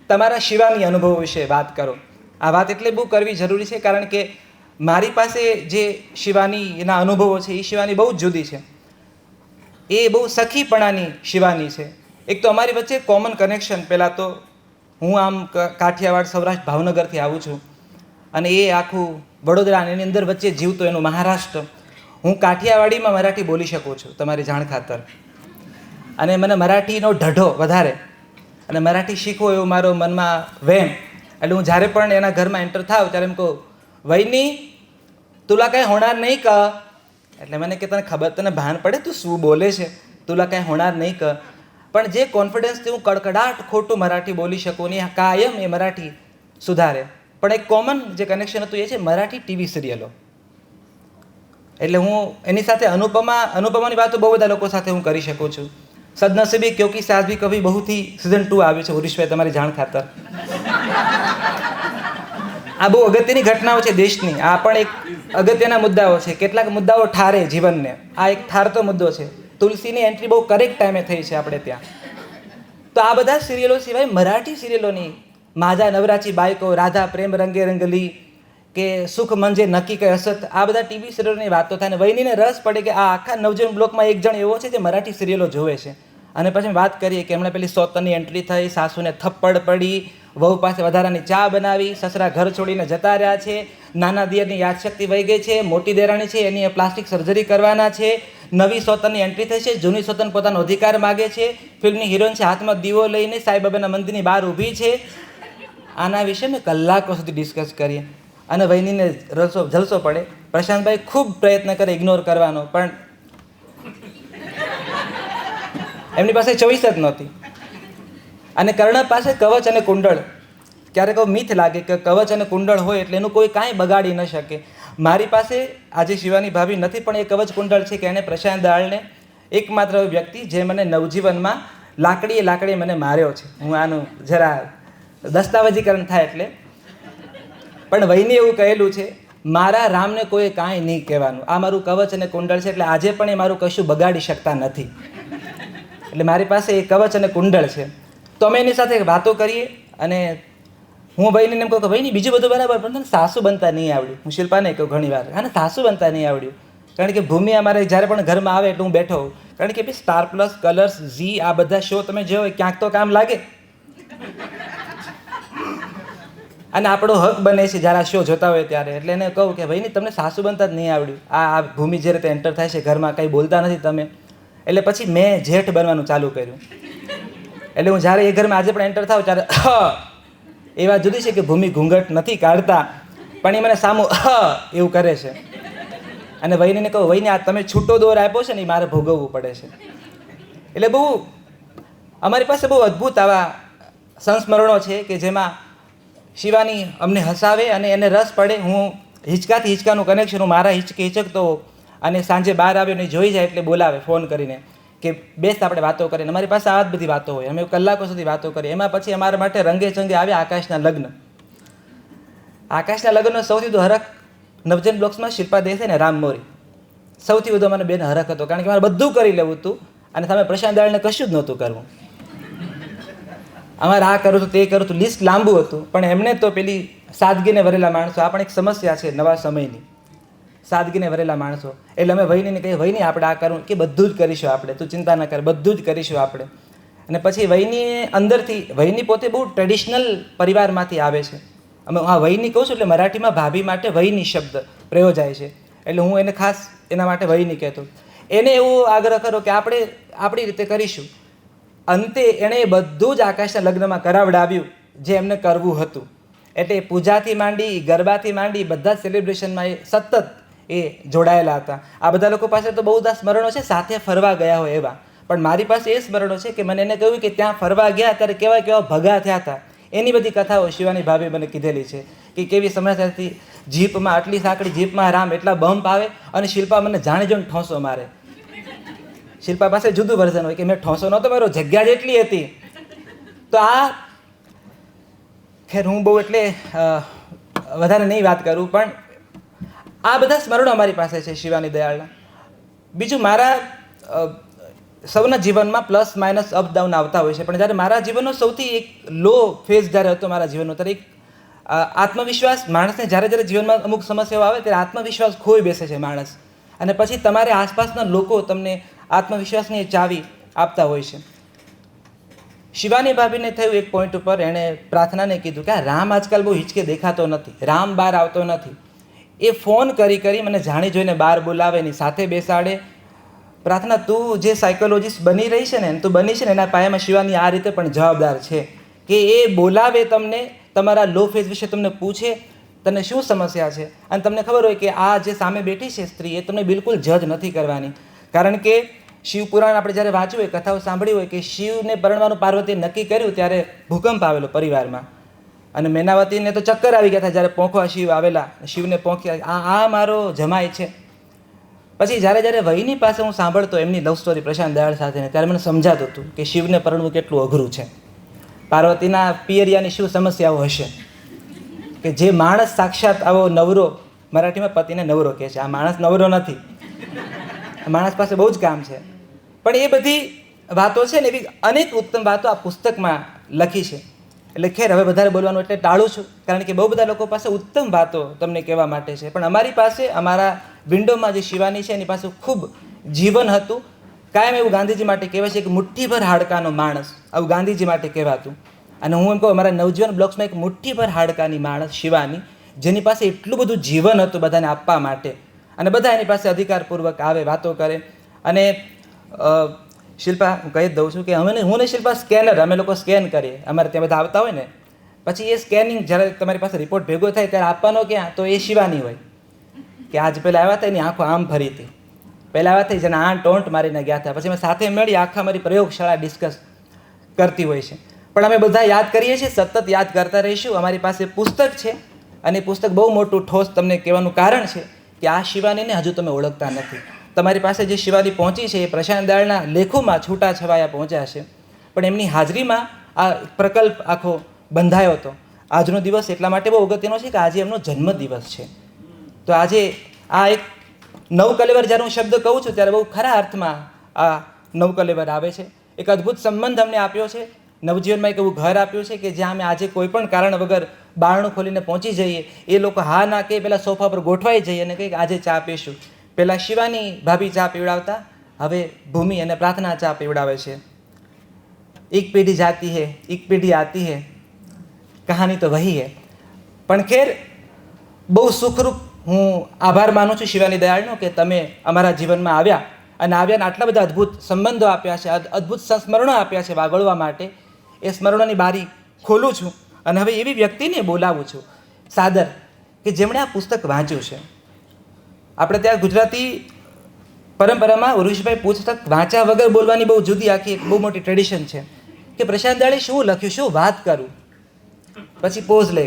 તમારા શિવાની અનુભવો વિશે વાત કરો. આ વાત એટલે બહુ કરવી જરૂરી છે, કારણ કે મારી પાસે જે શિવાનીના અનુભવો છે એ શિવાની બહુ જ જુદી છે. એ બહુ સખીપણાની શિવાની છે. એક તો અમારી વચ્ચે કોમન કનેક્શન, પહેલાં તો હું આમ કાઠિયાવાડ સૌરાષ્ટ્ર ભાવનગરથી આવું છું અને એ આખું વડોદરા એની અંદર વચ્ચે જીવતો એનું મહારાષ્ટ્ર. હું કાઠિયાવાડીમાં મરાઠી બોલી શકું છું તમારી જાણ ખાતર, અને મને મરાઠીનો ઢઢો વધારે, અને મરાઠી શીખવો એવો મારો મનમાં વેમ. એટલે હું જ્યારે પણ એના ઘરમાં એન્ટર થાવ ત્યારે એમ કહું, વૈની તુલા કાંઈ હોનાર નહીં ક. એટલે મને કે તને ખબર, તને ભાન પડે તું શું બોલે છે, તુલા કાંઈ હોનાર નહીં ક. પણ જે કોન્ફિડન્સથી હું કડકડાટ ખોટું મરાઠી બોલી શકું ને કાયમ એ મરાઠી સુધારે. પણ એક કોમન જે કનેક્શન હતું એ છે મરાઠી ટીવી સિરિયલો. એટલે હું એની સાથે અનુપમાની વાતો બહુ બધા લોકો સાથે હું કરી શકું છું. સદનસીબી ક્યોંકિ સાધ્વી કભી બહુથી સિઝન 2 આવ્યું છે હરીશભાઈ તમારી જાણ ખાતર. આ બહુ અગત્યની ઘટનાઓ છે દેશની. આ પણ એક અગત્યના મુદ્દાઓ છે. કેટલાક મુદ્દાઓ ઠારે જીવનને. આ એક ઠારતો મુદ્દો છે. તુલસીની એન્ટ્રી બહુ કરેક્ટ ટાઈમે થઈ છે આપણે ત્યાં. તો આ બધા સિરિયલો સિવાય મરાઠી સિરિયલોની માજા નવરાચી બાઈકો, રાધા પ્રેમ રંગે રંગલી કે સુખ મંજે નક્કી કે હસત, આ બધા ટીવી સિરિયલોની વાતો થાય. અને વૈનીને રસ પડે કે આ આખા નવજીવન બ્લોકમાં એક જણ એવો છે જે મરાઠી સિરિયલો જોવે છે. અને પછી વાત કરીએ કે એમણે પેલી સોતનની એન્ટ્રી થઈ, સાસુને થપ્પડ પડી, વહુ પાસે વધારાની ચા બનાવી, સસરા ઘર છોડીને જતા રહ્યા છે, નાના દિયરની યાદશક્તિ વહી ગઈ છે, મોટી દેરાણી છે એની પ્લાસ્ટિક સર્જરી કરવાના છે, નવી સોતનની એન્ટ્રી થઈ છે, જૂની સોતન પોતાનો અધિકાર માગે છે, ફિલ્મની હિરોઈન છે હાથમાં દીવો લઈને સાંઈબાબાના મંદિરની બહાર ઊભી છે. આના વિશે મેં કલાકો સુધી ડિસ્કસ કરીએ અને વૈનીને જલસો પડે. પ્રશાંતભાઈ ખૂબ પ્રયત્ન કરે ઇગ્નોર કરવાનો, પણ એમની પાસે ચોઈસ જ નહોતી. અને કર્ણ પાસે કવચ અને કુંડળ, ક્યારેક મિથ લાગે કે કવચ અને કુંડળ હોય એટલે એનું કોઈ કાંઈ બગાડી ન શકે. મારી પાસે આજે શિવાની ભાભી નથી, પણ એ કવચ કુંડળ છે કે એણે પ્રશાંત દયાળને એકમાત્ર વ્યક્તિ જે મને નવજીવનમાં લાકડીએ મને માર્યો છે. હું આનું જરા દસ્તાવેજીકરણ થાય એટલે. પણ વૈની એવું કહેલું છે, મારા રામને કોઈ કાંઈ નહીં કહેવાનું, આ મારું કવચ અને કુંડળ છે, એટલે આજે પણ એ મારું કશું બગાડી શકતા નથી. એટલે મારી પાસે એ કવચ અને કુંડળ છે. તો અમે એની સાથે વાતો કરીએ અને હું વૈનીને એમ કહું કે વૈની બીજું બધું બરાબર, પણ તને સાસુ બનતા નહીં આવડ્યું. હું શિલ્પાને કહું ઘણી વાર, હા સાસુ બનતા નહીં આવડ્યું. કારણ કે ભૂમિ અમારે જ્યારે પણ ઘરમાં આવે એટલે હું બેઠો હોઉં. કારણ કે ભાઈ સ્ટાર પ્લસ, કલર્સ, ઝી, આ બધા શો તમે જોવો ક્યાંક તો કામ લાગે. અને આપણો હક બને છે જ્યારે આ શો જોતા હોય ત્યારે. એટલે એને કહું કે ભાઈ તમને સાસુ બનતા જ નહીં આવડ્યું. આ ભૂમિ જે રીતે એન્ટર થાય છે ઘરમાં, કંઈ બોલતા નથી તમે. એટલે પછી મેં જેઠ બનવાનું ચાલુ કર્યું. એટલે હું જ્યારે એ ઘરમાં આજે પણ એન્ટર થાઉં ત્યારે એ વાત જુદી છે કે ભૂમિ ઘૂંઘટ નથી કાઢતા, પણ એ મને સામું એવું કરે છે. અને વૈનીને કહું, વૈની આ તમે છૂટો દોર આપ્યો છે ને એ મારે ભોગવવું પડે છે. એટલે બહુ અમારી પાસે બહુ અદ્ભુત આવા સંસ્મરણો છે કે જેમાં શિવાની અમને હસાવે અને એને રસ પડે. હું હિંચકાથી હિંચકાનું કનેક્શન, હું મારા હિંચકતો અને સાંજે બહાર આવે ને જોઈ જાય એટલે બોલાવે ફોન કરીને કે બેસ આપણે વાતો કરીએ. અમારી પાસે આ જ બધી વાતો હોય, અમે કલાકો સુધી વાતો કરીએ. એમાં પછી અમારા માટે રંગે ચંગે આવ્યા આકાશના લગ્ન. આકાશના લગ્નનો સૌથી વધુ હરખ નવજન બ્લોક્સમાં શિલ્પા દેસાઈ ને રામ મોરી. સૌથી વધુ મને બેન હરખ હતો, કારણ કે મારે બધું કરી લેવું હતું અને તમે પ્રશાંત દયાળને કશું જ નહોતું કરવું. અમારે આ કરું હતું, તે કરું હતું, લિસ્ટ લાંબુ હતું. પણ એમને તો પેલી સાદગીને ભરેલા માણસો, આ પણ એક સમસ્યા છે નવા સમયની, સાદગીને ભરેલા માણસો. એટલે અમે વૈનીને કહીએ, વૈની આપણે આ કરવું, કે બધું જ કરીશું આપણે, તું ચિંતા ન કર, બધું જ કરીશું આપણે. અને પછી વૈની અંદરથી, વૈની પોતે બહુ ટ્રેડિશનલ પરિવારમાંથી આવે છે. અમે હા વૈની કહું છું એટલે મરાઠીમાં ભાભી માટે વૈની શબ્દ પ્રયોજાય છે. એટલે હું એને ખાસ એના માટે વૈની કહેતો. એને એવો આગ્રહ કર્યો કે આપણે આપણી રીતે કરીશું. અંતે એણે બધું જ આકાશના લગ્નમાં કરાવડાવ્યું જે એમને કરવું હતું. એટલે પૂજાથી માંડી, ગરબાથી માંડી, બધા જ સેલિબ્રેશનમાં એ સતત એ જોડાયેલા હતા. આ બધા લોકો પાસે તો બહુ બધા સ્મરણો છે સાથે ફરવા ગયા હોય એવા, પણ મારી પાસે એ સ્મરણો છે કે મને એને કહ્યું કે ત્યાં ફરવા ગયા ત્યારે કેવા કેવા ભગા થયા હતા. એની બધી કથાઓ શિવાની ભાભી મને કીધેલી છે કે કેવી સમસ્યાથી જીપમાં, આટલી સાંકડી જીપમાં રામ એટલા બમ્પ આવે અને શિલ્પા મને જાણે જોઈને ઠોંસો મારે. શિલ્પા પાસે જુદું વર્ઝન હોય કે મેં ઠોસો નહોતો મારો જગ્યા જેટલી હતી. તો આ ખેર હું બહુ એટલે વધારે નહીં વાત કરું, પણ આ બધા સ્મરણો અમારી પાસે છે શિવાની દયાળના. બીજું મારા સૌના જીવનમાં પ્લસ માઇનસ અપ ડાઉન આવતા હોય છે, પણ જ્યારે મારા જીવનનો સૌથી એક લો ફેઝ જ્યારે હતો મારા જીવનનો, ત્યારે એક આત્મવિશ્વાસ માણસને જ્યારે જીવનમાં અમુક સમસ્યાઓ આવે ત્યારે આત્મવિશ્વાસ ખોઈ બેસે છે માણસ, અને પછી તમારે આસપાસના લોકો તમને આત્મવિશ્વાસની ચાવી આપતા હોય છે. શિવાની ભાભીને થયું એક પોઈન્ટ ઉપર, એણે પ્રાર્થનાને કીધું કે આ રામ આજકાલ બહુ હિંચકે દેખાતો નથી, રામ બહાર આવતો નથી. એ ફોન કરી મને જાણી જોઈને બહાર બોલાવે, એની સાથે બેસાડે. પ્રાર્થના, તું જે સાયકોલોજીસ્ટ બની રહી છે ને, તું બની છે ને, એના પાયામાં શિવાની આ રીતે પણ જવાબદાર છે કે એ બોલાવે તમને, તમારા લો ફેઝ વિશે તમને પૂછે, તને શું સમસ્યા છે, અને તમને ખબર હોય કે આ જે સામે બેઠી છે સ્ત્રી, એ તમને બિલકુલ જજ નથી કરવાની. કારણ કે શિવપુરાણ આપણે જ્યારે વાંચ્યું હોય, કથાઓ સાંભળી હોય કે શિવને પરણવાનું પાર્વતીએ નક્કી કર્યું ત્યારે ભૂકંપ આવેલો પરિવારમાં, અને મેનાવતીને તો ચક્કર આવી ગયા હતા જ્યારે પોંખવા શિવ આવેલા, શિવને પોંખ્યા, આ મારો જમાઈ છે. પછી જ્યારે વહીની પાસે હું સાંભળતો એમની લવ સ્ટોરી પ્રશાંત દયાળ સાથે, ત્યારે મને સમજાતું હતું કે શિવને પરણવું કેટલું અઘરું છે. પાર્વતીના પિયરિયાની શું સમસ્યાઓ હશે કે જે માણસ સાક્ષાત આવો નવરો, મરાઠીમાં પતિને નવરો કહે છે, આ માણસ નવરો નથી, માણસ પાસે બહુ જ કામ છે. પણ એ બધી વાતો છે ને, એવી અનેક ઉત્તમ વાતો આ પુસ્તકમાં લખી છે. એટલે ખેર હવે વધારે બોલવાનું એટલે ટાળું છું, કારણ કે બહુ બધા લોકો પાસે ઉત્તમ વાતો તમને કહેવા માટે છે, પણ અમારી પાસે, અમારા વિન્ડોમાં જે શિવાની છે એની પાસે ખૂબ જીવન હતું. કાયમ એવું ગાંધીજી માટે કહેવાય છે કે મુઠ્ઠીભર હાડકાનો માણસ, આવું ગાંધીજી માટે કહેવાતું. અને હું એમ કહું, અમારા નવજીવન બ્લોક્સમાં એક મુઠ્ઠીભર હાડકાની માણસ શિવાની, જેની પાસે એટલું બધું જીવન હતું બધાને આપવા માટે, અને બધા એની પાસે અધિકારપૂર્વક આવે, વાતો કરે. અને શિલ્પા, હું કહી જ દઉં છું કે હું ને શિલ્પા સ્કેનર, અમે લોકો સ્કેન કરીએ, અમારે ત્યાં બધા આવતા હોય ને, પછી એ સ્કેનિંગ જ્યારે તમારી પાસે રિપોર્ટ ભેગો થાય ત્યારે આપવાનો ક્યાં, તો એ શિવાની હોય કે આજ પહેલાં આવ્યા હતા એની આંખો આમ ફરી હતી, પહેલાં આવ્યા હતા જેના ટોન્ટ મારીને ગયા હતા, પછી અમે સાથે મળી આખા મારી પ્રયોગશાળા ડિસ્કસ કરતી હોય છે. પણ અમે બધા યાદ કરીએ છીએ, સતત યાદ કરતા રહીશું. અમારી પાસે પુસ્તક છે, અને પુસ્તક બહુ મોટું ઠોસ તમને કહેવાનું કારણ છે કે આ શિવાનીને હજુ તમે ઓળખતા નથી. તમારી પાસે જે શિવાની પહોંચી છે એ પ્રશાંત દયાળના લેખોમાં છૂટા છવાયા પહોંચ્યા છે, પણ એમની હાજરીમાં આ પ્રકલ્પ આખો બંધાયો હતો. આજનો દિવસ એટલા માટે બહુ અગત્યનો છે કે આજે એમનો જન્મદિવસ છે. તો આજે આ એક નવકલેવર, જ્યારે હું શબ્દ કહું છું ત્યારે બહુ ખરા અર્થમાં આ નવકલેવર આવે છે. એક અદ્ભુત સંબંધ અમને આપ્યો છે, નવજીવનમાં એક એવું ઘર આપ્યું છે કે જ્યાં અમે આજે કોઈ પણ કારણ વગર બારણું ખોલીને પહોંચી જઈએ. એ લોકો હા ના કે પહેલાં સોફા પર ગોઠવાઈ જઈએ અને કંઈક આજે ચા પીશું. પહેલાં શિવાની ભાભી ચા પીવડાવતા, હવે ભૂમિ અને પ્રાર્થના ચા પીવડાવે છે. એક પેઢી જાતી હે, એક પેઢી આતી હે, કહાની તો વહી હે. પણ ખેર, બહુ સુખરૂપ હું આભાર માનું છું શિવાની દયાળનો કે તમે અમારા જીવનમાં આવ્યા, અને આવ્યાને આટલા બધા અદ્ભુત સંબંધો આપ્યા છે, અદ્ભુત સંસ્મરણો આપ્યા છે વાગળવા માટે. એ સ્મરણોની બારી ખોલું છું, અને હવે એવી વ્યક્તિને બોલાવું છું સાદર, કે જેમણે આ પુસ્તક વાંચ્યું છે. આપણે ત્યાં ગુજરાતી પરંપરામાં ઉર્વિશભાઈ પુસ્તક વાંચ્યા વગર બોલવાની બહુ જુદી આખી એક બહુ મોટી ટ્રેડિશન છે કે પ્રશાંત દયાળે શું લખ્યું, શું વાત કરું, પછી પોઝ લે.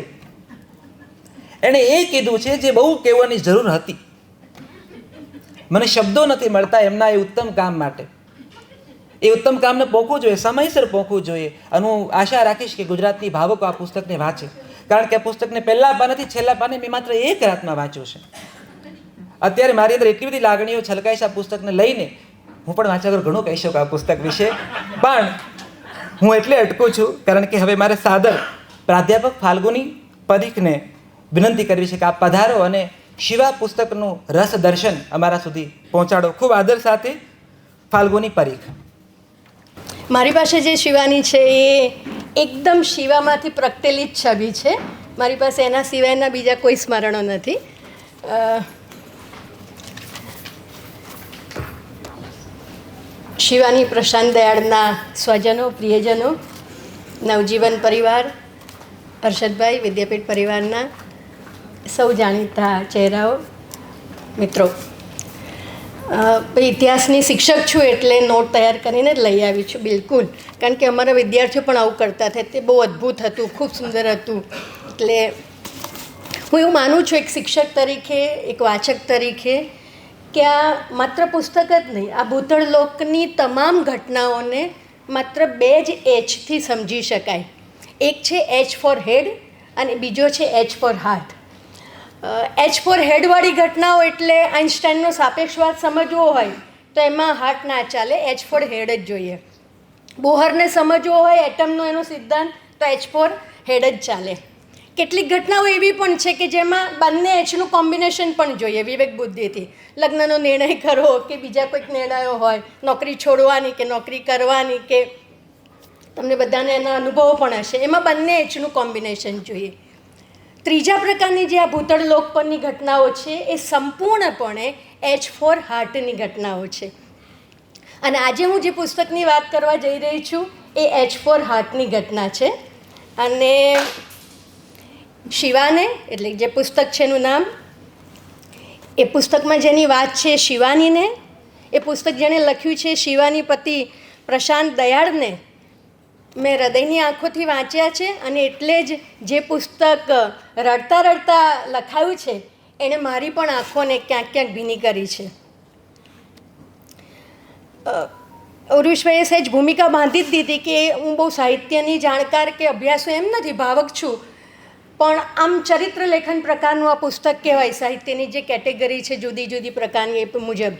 એણે એ કીધું છે જે બહુ કહેવાની જરૂર હતી. મને શબ્દો નથી મળતા એમના એ ઉત્તમ કામ માટે. એ ઉત્તમ કામને પોખવું જોઈએ, સમયસર પોખવું જોઈએ. અને હું આશા રાખીશ કે ગુજરાતની ભાવકો આ પુસ્તકને વાંચે, કારણ કે આ પુસ્તકને પહેલા પાનેથી છેલ્લા પાને મેં માત્ર એક રાતમાં વાંચ્યું છે. અત્યારે મારી અંદર એટલી બધી લાગણીઓ છલકાય છે આ પુસ્તકને લઈને, હું પણ વાંચ્યા વગર ઘણું કહી શકું આ પુસ્તક વિશે, પણ હું એટલે અટકું છું કારણ કે હવે મારે સાદર પ્રાધ્યાપક ફાલ્ગુની પરીખને વિનંતી કરવી છે કે આપ પધારો અને શિવા પુસ્તકનું રસ દર્શન અમારા સુધી પહોંચાડો. ખૂબ આદર સાથે ફાલ્ગુની પરીખ. મારી પાસે જે શિવાની છે એ એકદમ શિવામાંથી પ્રગટેલી જ છબી છે. મારી પાસે એના સિવાયના બીજા કોઈ સ્મરણો નથી. શિવાની પ્રશાંત દયાળના સ્વજનો, પ્રિયજનો, નવજીવન પરિવાર, હર્ષદભાઈ વિદ્યાપીઠ પરિવારના સૌ જાણીતા ચહેરાઓ, મિત્રો. ઇતિહાસની શિક્ષક છું એટલે નોટ તૈયાર કરીને જ લઈ આવી છું, બિલકુલ. કારણ કે અમારા વિદ્યાર્થીઓ પણ આવું કરતા હતા, તે બહુ અદ્ભુત હતું, ખૂબ સુંદર હતું. એટલે હું એવું માનું છું એક શિક્ષક તરીકે, એક વાચક તરીકે કે આ માત્ર પુસ્તક જ નહીં, આ ભૂતળ લોકની તમામ ઘટનાઓને માત્ર 2 જ એચથી સમજી શકાય. એક છે એચ ફોર હેડ અને બીજો છે H for heart. H for હેડવાળી ઘટનાઓ એટલે આઇન્સ્ટાઈનનો સાપેક્ષવાદ સમજવો હોય તો એમાં હાર્ટ ના ચાલે, એચ ફોર હેડ જ જોઈએ. બોહરને સમજવો હોય એટમનો એનો સિદ્ધાંત તો એચ ફોર હેડ જ ચાલે. કેટલીક ઘટનાઓ એવી પણ છે કે જેમાં બંને એચનું કોમ્બિનેશન પણ જોઈએ વિવેક બુદ્ધિથી. લગ્નનો નિર્ણય કરો કે બીજા કોઈક નિર્ણયો હોય, નોકરી છોડવાની કે નોકરી કરવાની, કે તમને બધાને એના અનુભવો પણ હશે, એમાં બંને એચનું કોમ્બિનેશન જોઈએ. ત્રીજા પ્રકારની જે આ ભૂતળ લોક પરની ઘટનાઓ છે એ સંપૂર્ણપણે એચ ફોર હાર્ટની ઘટનાઓ છે. અને આજે હું જે પુસ્તકની વાત કરવા જઈ રહી છું એ એચ ફોર હાર્ટની ઘટના છે. અને શિવાને, એટલે જે પુસ્તક છે એનું નામ, એ પુસ્તકમાં જેની વાત છે શિવાનીને, એ પુસ્તક જેણે લખ્યું છે શિવાની પતિ પ્રશાંત દયાળને મેં હૃદયની આંખોથી વાંચ્યા છે. અને એટલે જ જે પુસ્તક રડતા રડતા લખાયું છે એણે મારી પણ આંખોને ક્યાંક ક્યાંક ભીની કરી છે. ઉરુષભાઈએ સહેજ ભૂમિકા બાંધી જ દીધી કે હું બહુ સાહિત્યની જાણકાર કે અભ્યાસો એમ નથી, ભાવક છું, પણ આમ ચરિત્ર લેખન પ્રકારનું આ પુસ્તક કહેવાય. સાહિત્યની જે કેટેગરી છે જુદી જુદી પ્રકારની એ મુજબ.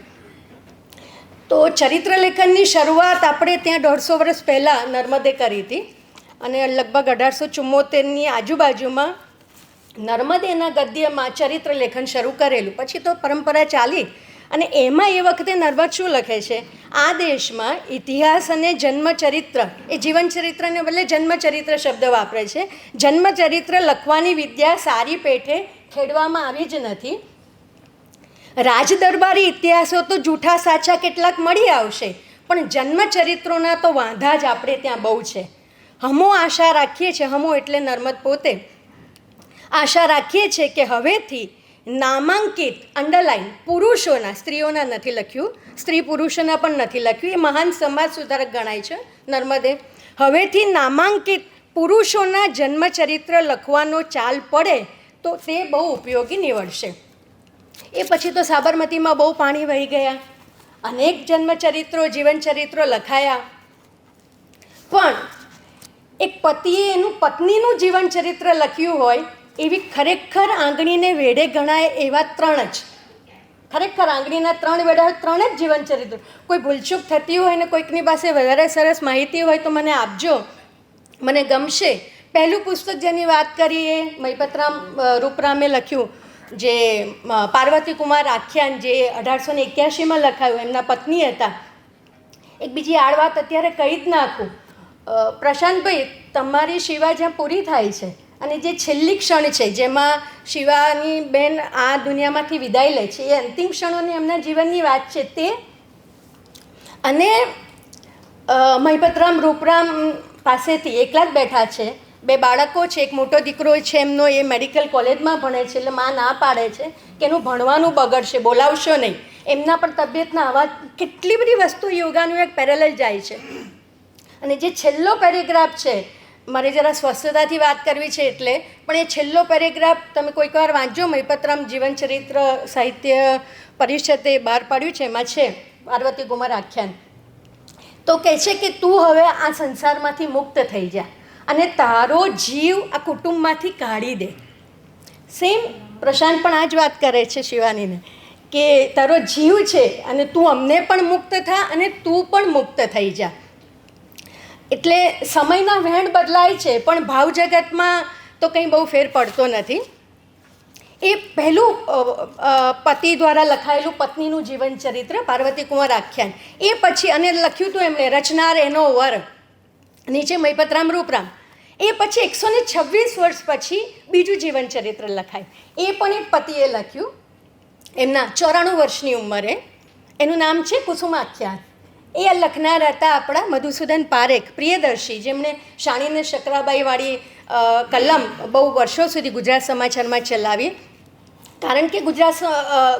તો ચરિત્ર લેખનની શરૂઆત આપણે ત્યાં 150 વર્ષ પહેલાં નર્મદે કરી હતી. અને લગભગ 1874ની આજુબાજુમાં નર્મદેના ગદ્યમાં ચરિત્ર લેખન શરૂ કરેલું. પછી તો પરંપરા ચાલી. અને એમાં એ વખતે નર્મદ શું લખે છે, આ દેશમાં ઇતિહાસ અને જન્મચરિત્ર, એ જીવનચરિત્રને બદલે જન્મચરિત્ર શબ્દ વાપરે છે. જન્મચરિત્ર લખવાની વિદ્યા સારી પેઠે ખેડવામાં આવી જ નથી. રાજદરબારી ઇતિહાસો તો જૂઠા સાચા કેટલાક મળી આવશે, પણ જન્મચરિત્રોના તો વાંધા જ આપણે ત્યાં બહુ છે. હમો આશા રાખીએ છીએ, હમો એટલે નર્મદ પોતે, આશા રાખીએ છીએ કે હવેથી નામાંકિત અંડરલાઈન પુરુષોના, સ્ત્રીઓના નથી લખ્યું, સ્ત્રી પુરુષોના પણ નથી લખ્યું, એ મહાન સમાજ સુધારક ગણાય છે નર્મદે. હવેથી નામાંકિત પુરુષોના જન્મચરિત્ર લખવાનો ચાલ પડે તો તે બહુ ઉપયોગી નીવડશે. એ પછી તો સાબરમતીમાં બહુ પાણી વહી ગયા, અનેક જન્મચરિત્રો જીવનચરિત્રો લખાયા, પણ એક પતિએ એનું પત્નીનું જીવનચરિત્ર લખ્યું હોય એવી ખરેખર આંગળીને વેઢે ગણાય એવા 3 જ, ખરેખર આંગળીના 3 વેઢા 3 જ જીવનચરિત્રો. કોઈ ભૂલચૂક થતી હોય ને કોઈકની પાસે વધારે સરસ માહિતી હોય તો મને આપજો, મને ગમશે. પહેલું પુસ્તક જેની વાત કરી એ મહિપતરામ રૂપરામે લખ્યું, જે પાર્વતી કુમાર આખ્યાન, જે 1881માં લખાયું, એમના પત્ની હતા. એક બીજી આડ વાત અત્યારે કહી જ નાખું, પ્રશાંતભાઈ, તમારી શિવા જ્યાં પૂરી થાય છે અને જે છેલ્લી ક્ષણ છે જેમાં શિવાની બેન આ દુનિયામાંથી વિદાય લે છે, એ અંતિમ ક્ષણોની એમના જીવનની વાત છે તે. અને મહિપતરામ રૂપરામ પાસેથી એકલા જ બેઠા છે, 2 બાળકો છે, એક મોટો દીકરો છે એમનો, એ મેડિકલ કોલેજમાં ભણે છે, એટલે માં ના પાડે છે કે એનું ભણવાનું બગડશે, બોલાવશો નહીં. એમના પણ તબિયતના આવા કેટલી બધી વસ્તુ યોગાનું એક પેરેલલ જાય છે. અને જે છેલ્લો પેરેગ્રાફ છે, મારે જરા સ્વસ્થતાથી વાત કરવી છે એટલે, પણ એ છેલ્લો પેરેગ્રાફ તમે કોઈક વાર વાંચજો, મહિપતરામ જીવનચરિત્ર સાહિત્ય પરિષદે બહાર પાડ્યું છે, એમાં છે પાર્વતી કુમાર આખ્યાન. તો કહે છે કે તું હવે આ સંસારમાંથી મુક્ત થઈ જા અને તારો જીવ આ કુટુંબમાંથી કાઢી દે. સેમ પ્રશાંત પણ આ જ વાત કરે છે શિવાનીને કે તારો જીવ છે અને તું અમને પણ મુક્ત થા અને તું પણ મુક્ત થઈ જા. એટલે સમયના વહેણ બદલાય છે પણ ભાવ જગતમાં તો કંઈ બહુ ફેર પડતો નથી. એ પહેલું પતિ દ્વારા લખાયેલું પત્નીનું જીવનચરિત્ર પાર્વતી કુમાર આખ્યાન. એ પછી, અને લખ્યું હતું એમણે રચનાર એનો વર, નીચે મહિપતરામ રૂપરામ. એ પછી 126 વર્ષ પછી બીજું જીવનચરિત્ર લખાય, એ પણ એક પતિએ લખ્યું એમના 94 વર્ષની ઉંમરે. એનું નામ છે કુસુમાખ્યાન. એ લખનાર હતા આપણા મધુસૂદન પારેખ, પ્રિયદર્શી, જેમણે શાણીને શકરાબાઈવાળી કલમ બહુ વર્ષો સુધી ગુજરાત સમાચારમાં ચલાવી. કારણ કે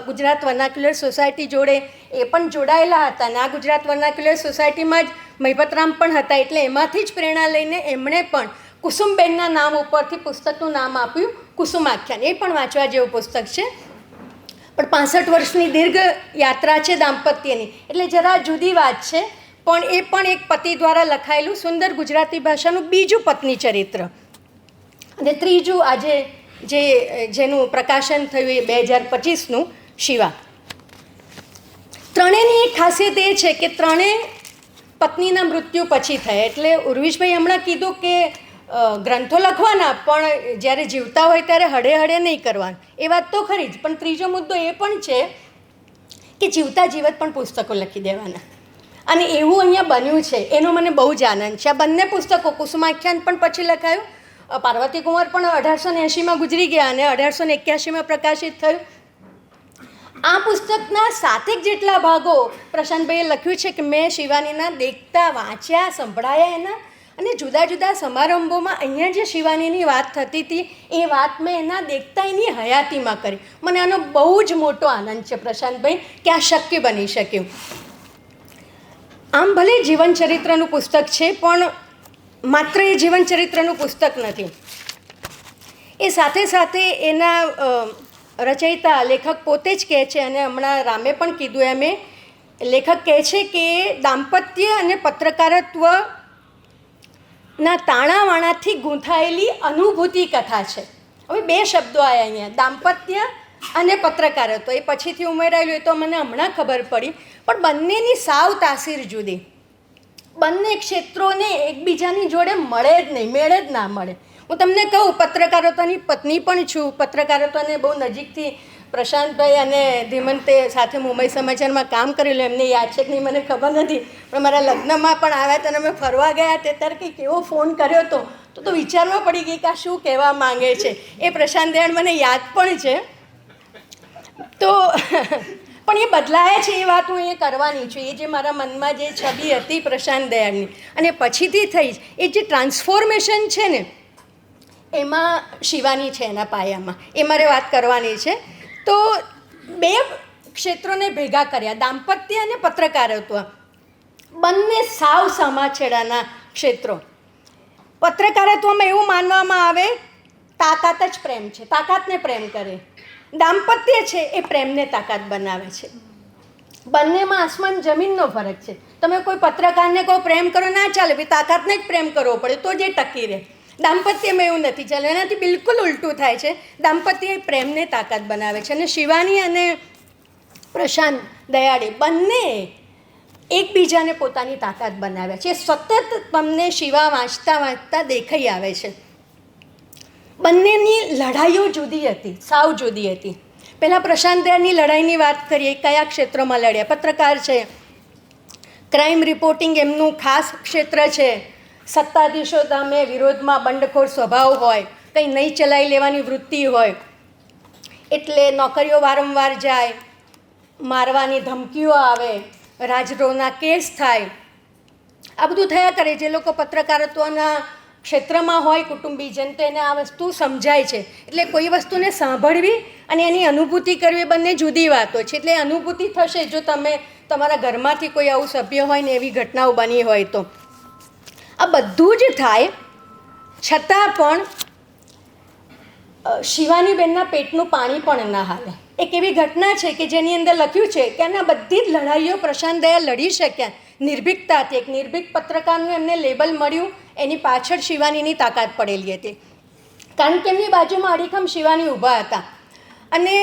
ગુજરાત વર્નાક્યુલર સોસાયટી જોડે એ પણ જોડાયેલા હતા અને આ ગુજરાત વર્નાક્યુલર સોસાયટીમાં જ મહિપતરામ પણ હતા, એટલે એમાંથી જ પ્રેરણા લઈને એમણે પણ કુસુમબેનના નામ ઉપરથી પુસ્તકનું નામ આપ્યું કુસુમાખ્યાન. એ પણ વાંચવા જેવું પુસ્તક છે. પણ 65 વર્ષની દીર્ઘ યાત્રા છે દાંપત્યની, એટલે જરા જુદી વાત છે. પણ એ પણ એક પતિ દ્વારા લખાયેલું સુંદર ગુજરાતી ભાષાનું બીજું પત્ની ચરિત્ર. અને ત્રીજું આજે જેનું પ્રકાશન થયું એ 2025નું શિવા. ત્રણેયની એક ખાસિયત એ છે કે ત્રણેય પત્નીના મૃત્યુ પછી થયા. એટલે ઉર્વિશભાઈ હમણાં કીધું કે ગ્રંથો લખવાના, પણ જ્યારે જીવતા હોય ત્યારે હળે હળે નહીં કરવાનું, એ વાત તો ખરી જ. પણ ત્રીજો મુદ્દો એ પણ છે કે જીવતા જીવત પણ પુસ્તકો લખી દેવાના. અને એવું અહીંયા બન્યું છે, એનો મને બહુ જ આનંદ છે. આ બંને પુસ્તકો, કુસુમાખ્યાન પણ પછી લખાયું, પાર્વતી કુંવર પણ 1880માં ગુજરી ગયા અને 1881માં પ્રકાશિત થયું. આ પુસ્તકના 7 જેટલા ભાગો પ્રશાંતભાઈએ લખ્યું છે કે મેં શિવાનીના દેખતા, વાંચ્યા, સંભળાયા એના, અને જુદા જુદા સમારંભોમાં અહીંયા જે શિવાનીની વાત થતી હતી એ વાત મેં એના દેખતા એની હયાતીમાં કરી. મને આનો બહુ જ મોટો આનંદ છે પ્રશાંતભાઈ કે આ શક્ય બની શક્યું. આમ ભલે જીવનચરિત્રનું પુસ્તક છે, પણ માત્ર એ જીવનચરિત્રનું પુસ્તક નથી. એ સાથે સાથે એના રચયિતા લેખક પોતે જ કહે છે, અને હમણાં રામે પણ કીધું એમ, લેખક કહે છે કે દાંપત્ય અને પત્રકારત્વના તાણાવાણાથી ગૂંથાયેલી અનુભૂતિ કથા છે. હવે 2 શબ્દો આવ્યા અહીંયા, દાંપત્ય અને પત્રકારત્વ. એ પછીથી ઉમેરાયેલું, એ તો મને હમણાં ખબર પડી. પણ બંનેની સાવ તાસીર જુદી. બંને ક્ષેત્રોને એકબીજાની જોડે મળે જ નહીં, મેળે જ ના મળે. હું તમને કહું, પત્રકારત્વની પત્ની પણ છું. પત્રકારત્વને બહુ નજીકથી પ્રશાંતભાઈ અને ધીમંતે સાથે મુંબઈ સમાચારમાં કામ કરેલું. એમને યાદ છે કે નહીં મને ખબર નથી, પણ મારા લગ્નમાં પણ આવ્યા હતા અને અમે ફરવા ગયા તે ત્યારે કંઈક એવો ફોન કર્યો હતો તો વિચારમાં પડી ગઈ કે આ શું કહેવા માંગે છે. એ પ્રશાંત દયાળ મને યાદ પણ છે. તો પણ એ બદલાયા છે, એ વાત હું એ કરવાની છું. એ જે મારા મનમાં જે છબી હતી પ્રશાંત દયાળની અને પછીથી થઈ, એ જે ટ્રાન્સફોર્મેશન છે ને, એમાં શિવાની છે એના પાયામાં, એ મારે વાત કરવાની છે. તો 2 ક્ષેત્રોને ભેગા કર્યા, દાંપત્ય અને પત્રકારત્વ, બંને સાવ સમાછેડાના ક્ષેત્રો. પત્રકારત્વમાં એવું માનવામાં આવે તાકાત જ પ્રેમ છે, તાકાતને પ્રેમ કરે. દાંપત્ય છે એ પ્રેમને તાકાત બનાવે છે. બંનેમાં આસમાન જમીનનો ફરક છે. તમે કોઈ પત્રકારને કહો પ્રેમ કરો, ના ચાલે, ભાઈ તાકાતને જ પ્રેમ કરવો પડે તો જે ટકી રહે. દાંપત્યમાં એવું નથી ચાલે, એનાથી બિલકુલ ઉલટું થાય છે. દાંપત્ય એ પ્રેમને તાકાત બનાવે છે. અને શિવાની અને પ્રશાંત દયાળે બંને એકબીજાને પોતાની તાકાત બનાવે છે. સતત તમને શિવા વાંચતા વાંચતા દેખાઈ આવે છે. બંનેની લડાઈઓ જુદી હતી, સાવ જુદી હતી. પહેલાં પ્રશાંત દયાળની લડાઈની વાત કરીએ. કયા ક્ષેત્રોમાં લડ્યા? પત્રકાર છે, ક્રાઇમ રિપોર્ટિંગ એમનું ખાસ ક્ષેત્ર છે. સત્તાધીશો સામે વિરોધમાં બંડખોર સ્વભાવ હોય, કંઈ નહીં ચલાવી લેવાની વૃત્તિ હોય, એટલે નોકરીઓ વારંવાર જાય, મારવાની ધમકીઓ આવે, રાજદ્રોહના કેસ થાય, આ બધું થયા કરે. જે લોકો પત્રકારત્વના ક્ષેત્રમાં હોય કુટુંબીજન, તો એને આ વસ્તુ સમજાય છે. એટલે કોઈ વસ્તુને સાંભળવી અને એની અનુભૂતિ કરવી બંને જુદી વાતો છે. એટલે અનુભૂતિ થશે જો તમે તમારા ઘરમાંથી કોઈ આવું સભ્ય હોય ને એવી ઘટનાઓ બની હોય તો. આ બધું જ થાય છતાં પણ શિવાનીબેનના પેટનું પાણી પણ ના હાલે. એક એવી ઘટના છે કે જેની અંદર લખ્યું છે કે આના બધી જ લડાઈઓ પ્રશાંત દયાળ લડી શક્યા નિર્ભીકતાથી. એક નિર્ભીક પત્રકારનું એમને લેબલ મળ્યું, એની પાછળ શિવાનીની તાકાત પડેલી હતી. કારણ કે એમની બાજુમાં અડીખમ શિવાની ઊભા હતા. અને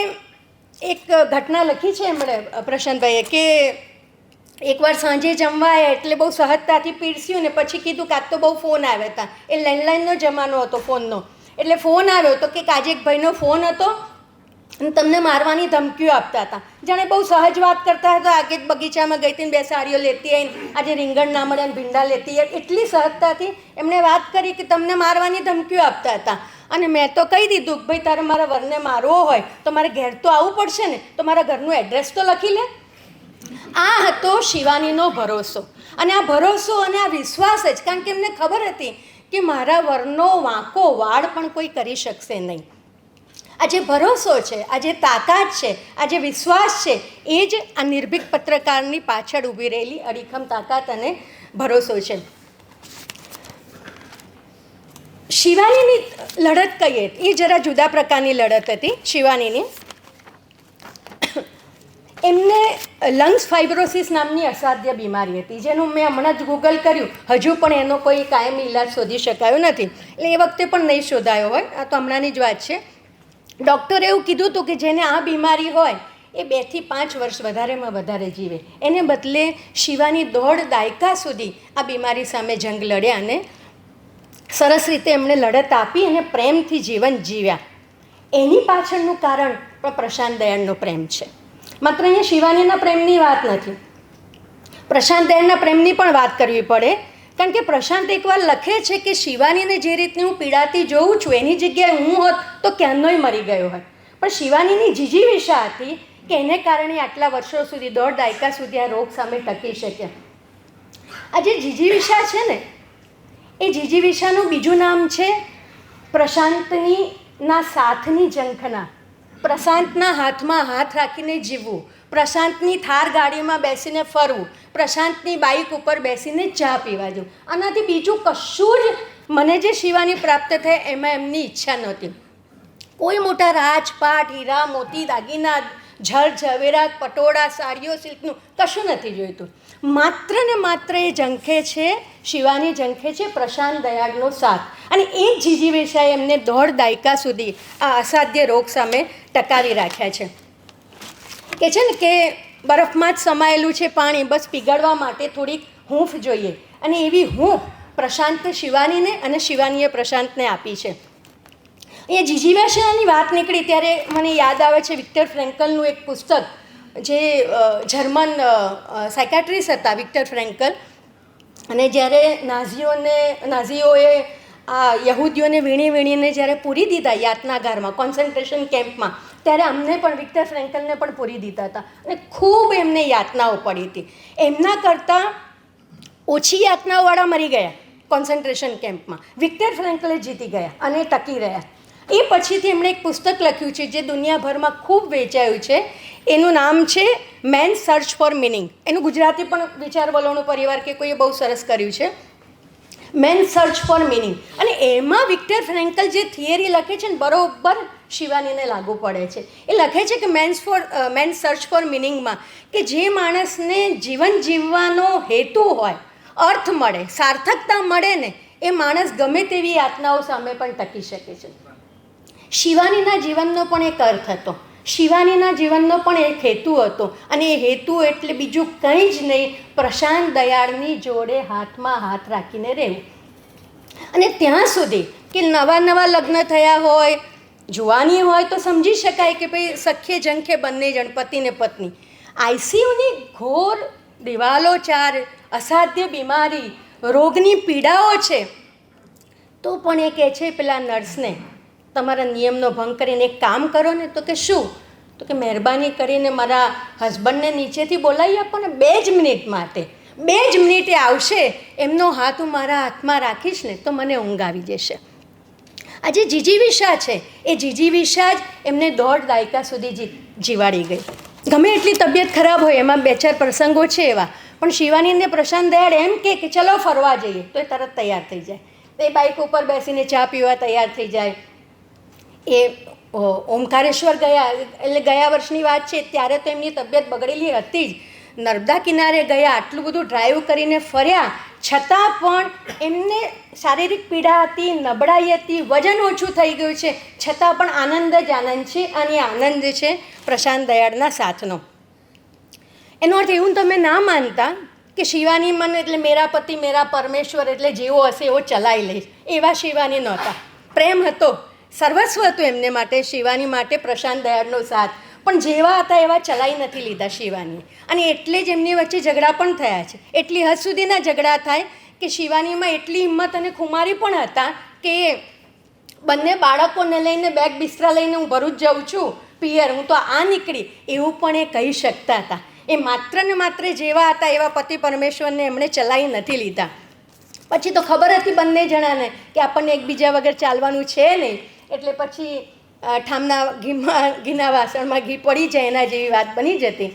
એક ઘટના લખી છે એમણે પ્રશાંતભાઈએ કે એકવાર સાંજે જમવા આવ્યા એટલે બહુ સહજતાથી પીરસ્યું ને પછી કીધું કે આજ તો બહુ ફોન આવ્યા હતા. એ લેન્ડલાઇનનો જમાનો હતો ફોનનો. એટલે ફોન આવ્યો તો કે આજે એક ભાઈનો ફોન હતો અને તમને મારવાની ધમકીઓ આપતા હતા. જાણે બહુ સહજ વાત કરતા હતા. આગે જ બગીચામાં ગઈ હતી ને 2 સાડીઓ લેતી આવીને આજે રીંગણ ના મળે ને ભીંડા લેતી આવી. એટલી સહજતાથી એમણે વાત કરી કે તમને મારવાની ધમકીઓ આપતા હતા. અને મેં તો કહી દીધું કે ભાઈ તારે મારા વરને મારવો હોય તો મારે ઘેર તો આવવું પડશે ને, તો મારા ઘરનું એડ્રેસ તો લખી લે. આ હતો શિવાનીનો ભરોસો. અને આ ભરોસો અને આ વિશ્વાસ જ, કારણ કે એમને ખબર હતી કે મારા વરનો વાંકો વાળ પણ કોઈ કરી શકશે નહીં. આ જે ભરોસો છે, આ જે તાકાત છે, આ જે વિશ્વાસ છે, એ જ આ નિર્ભીક પત્રકારની પાછળ ઊભી રહેલી અડીખમ તાકાત અને ભરોસો છે. શિવાનીની લડત કહીએ એ જરા જુદા પ્રકારની લડત હતી શિવાનીની. એમને લંગ્સ ફાઇબ્રોસિસ નામની અસાધ્ય બીમારી હતી, જેનું મેં હમણાં જ ગૂગલ કર્યું, હજુ પણ એનો કોઈ કાયમી ઇલાજ શોધી શકાયો નથી. એટલે એ વખતે પણ નહીં શોધાયો હોય, આ તો હમણાંની જ વાત છે. ડૉક્ટરે એવું કીધું હતું કે જેને આ બીમારી હોય એ 2 થી 5 વર્ષ વધારેમાં વધારે જીવે. એને બદલે શિવાની 1.5 દાયકા સુધી આ બીમારી સામે જંગ લડ્યા અને સરસ રીતે એમણે લડત આપી અને પ્રેમથી જીવન જીવ્યા. એની પાછળનું કારણ પણ પ્રશાંત દયાળનો પ્રેમ છે. માત્ર અહીંયા શિવાનીના પ્રેમની વાત નથી, પ્રશાંત દયાળના પ્રેમની પણ વાત કરવી પડે. કારણ કે પ્રશાંત એકવાર લખે છે કે શિવાનીને જે રીતની હું પીડાતી જોઉં છું એની જગ્યાએ હું હોત તો ક્યારનોય મરી ગયો હોત. પણ શિવાનીની જીજીવિષા હતી કે એને કારણે આટલા વર્ષો સુધી 1.5 દાયકા સુધી આ રોગ સામે ટકી શક્યા. આ જે જીજીવિષા છે ને, એ જીજીવિષાનું બીજું નામ છે પ્રશાંતના સાથની ઝંખના. પ્રશાંતના હાથમાં હાથ રાખીને જીવવું, પ્રશાંતની થાર ગાડીમાં બેસીને ફરવું, પ્રશાંતની બાઇક ઉપર બેસીને ચા પીવા જવું. આનાથી બીજું કશું જ મને જે શિવાની પ્રાપ્ત થાય એમાં એમની ઈચ્છા નહોતી. કોઈ મોટા રાજપાટ, હીરા મોતી, દાગીના, જળ ઝવેરાત, પટોળા, સાડીઓ, સિલ્કનું કશું નથી જોઈતું. માત્ર ને માત્ર એ ઝંખે છે, શિવાની ઝંખે છે પ્રશાંત દયાળનો સાથ. અને એ જ જીજીવિષાએ એમને 1.5 દાયકા સુધી આ અસાધ્ય રોગ સામે ટકાવી રાખ્યા છે. કે છે ને કે બરફમાં જ સમાયેલું છે પાણી, બસ પીગળવા માટે થોડીક હૂંફ જોઈએ. અને એવી હૂંફ પ્રશાંતે શિવાનીને અને શિવાનીએ પ્રશાંતને આપી છે. એ જીજીવિષાની વાત નીકળી ત્યારે મને યાદ આવે છે વિક્ટર ફ્રેન્કલનું એક પુસ્તક, જે જર્મન સાયકાટ્રિસ્ટ હતા વિક્ટર ફ્રેન્કલ. અને જ્યારે નાઝીઓએ આ યહૂદીઓને વીણીને જ્યારે પૂરી દીધા યાતનાગારમાં, કોન્સન્ટ્રેશન કેમ્પમાં, ત્યારે અમને પણ વિક્ટર ફ્રેન્કલને પણ પૂરી દીધા હતા. અને ખૂબ એમને યાતનાઓ પડી હતી. એમના કરતાં ઓછી યાતનાઓવાળા મરી ગયા કોન્સન્ટ્રેશન કેમ્પમાં. વિક્ટર ફ્રેન્કલ જીતી ગયા અને ટકી રહ્યા. એ પછીથી એમણે એક પુસ્તક લખ્યું છે જે દુનિયાભરમાં ખૂબ વેચાયું છે. એનું નામ છે મેન સર્ચ ફોર મિનિંગ. એનું ગુજરાતી પણ વિચાર વલોણું પરિવાર કે કોઈએ બહુ સરસ કર્યું છે, મેન સર્ચ ફોર મિનિંગ. અને એમાં વિક્ટર ફ્રેન્કલ જે થિયરી લખે છે ને બરોબર શિવાનીને લાગુ પડે છે. એ લખે છે કે મેન સર્ચ ફોર મિનિંગમાં કે જે માણસને જીવન જીવવાનો હેતુ હોય, અર્થ મળે, સાર્થકતા મળે ને, એ માણસ ગમે તેવી યાતનાઓ સામે પણ ટકી શકે છે. શિવાનીના જીવનનો પણ એક અર્થ હતો, શિવાનીના જીવનનો પણ એક હેતુ હતો. અને એ હેતુ એટલે બીજું કંઈ જ નહીં, પ્રશાંત દયાળની જોડે હાથમાં હાથ રાખીને રહેવું. અને ત્યાં સુધી કે નવા લગ્ન થયા હોય, જુવાની હોય તો સમજી શકાય કે ભાઈ સખ્ય ઝંખે બંને જણ પતિ ને પત્ની. આઈસીયુની ઘોર દિવાલો ચાર, અસાધ્ય બીમારી, રોગની પીડાઓ છે, તો પણ એ કહે છે પેલા નર્સને, તમારા નિયમનો ભંગ કરીને એક કામ કરો ને. તો કે શું? તો કે મહેરબાની કરીને મારા હસબન્ડને નીચેથી બોલાવી આપો ને 2 જ મિનિટ માટે. 2 જ મિનિટે આવશે, એમનો હાથ હું મારા હાથમાં રાખીશ ને તો મને ઊંઘ આવી જશે. આ જે જીજીવિષા છે એ જીજીવિષા જ એમને 1.5 દાયકા સુધી જીવાડી ગઈ. ગમે એટલી તબિયત ખરાબ હોય, એમાં 2-4 પ્રસંગો છે એવા, પણ શિવાનીને પ્રશાંત દયાળ એમ કે ચલો ફરવા જઈએ તો એ તરત તૈયાર થઈ જાય. એ બાઇક ઉપર બેસીને ચા પીવા તૈયાર થઈ જાય. એ ઓમકારેશ્વર ગયા, એટલે ગયા વર્ષની વાત છે, ત્યારે તો એમની તબિયત બગડેલી હતી જ. નર્મદા કિનારે ગયા, આટલું બધું ડ્રાઈવ કરીને ફર્યા, છતાં પણ એમને શારીરિક પીડા હતી, નબળાઈ હતી, વજન ઓછું થઈ ગયું છે, છતાં પણ આનંદ જ આનંદ છે. અને આનંદ છે પ્રશાંત દયાળના સાથનો. એનો અર્થ એવું તમે ના માનતા કે શિવાની મન એટલે મેરા પતિ મેરા પરમેશ્વર, એટલે જેવો હશે એવો ચલાવી લઈશ, એવા શિવાની નહોતા. પ્રેમ હતો, સર્વસ્વ હતું એમને માટે, શિવાની માટે પ્રશાંત દયાળનો સાથ. પણ જેવા હતા એવા ચલાવી નથી લીધા શિવાનીએ. અને એટલે જ એમની વચ્ચે ઝઘડા પણ થયા છે. એટલી હદ સુધીના ઝઘડા થાય કે શિવાનીમાં એટલી હિંમત અને ખુમારી પણ હતા કે બંને બાળકોને લઈને બેગ બિસ્તરા લઈને હું ભરૂચ જાઉં છું પિયર, હું તો આ નીકળી, એવું પણ એ કહી શકતા હતા. એ માત્ર ને માત્ર જેવા હતા એવા પતિ પરમેશ્વરને એમણે ચલાવી નથી લીધા. પછી તો ખબર હતી બંને જણાને કે આપણને એકબીજા વગર ચાલવાનું છે નહીં, એટલે પછી ઠામના ઘીના વાસણમાં ઘી પડી જાય એના જેવી વાત બની જતી.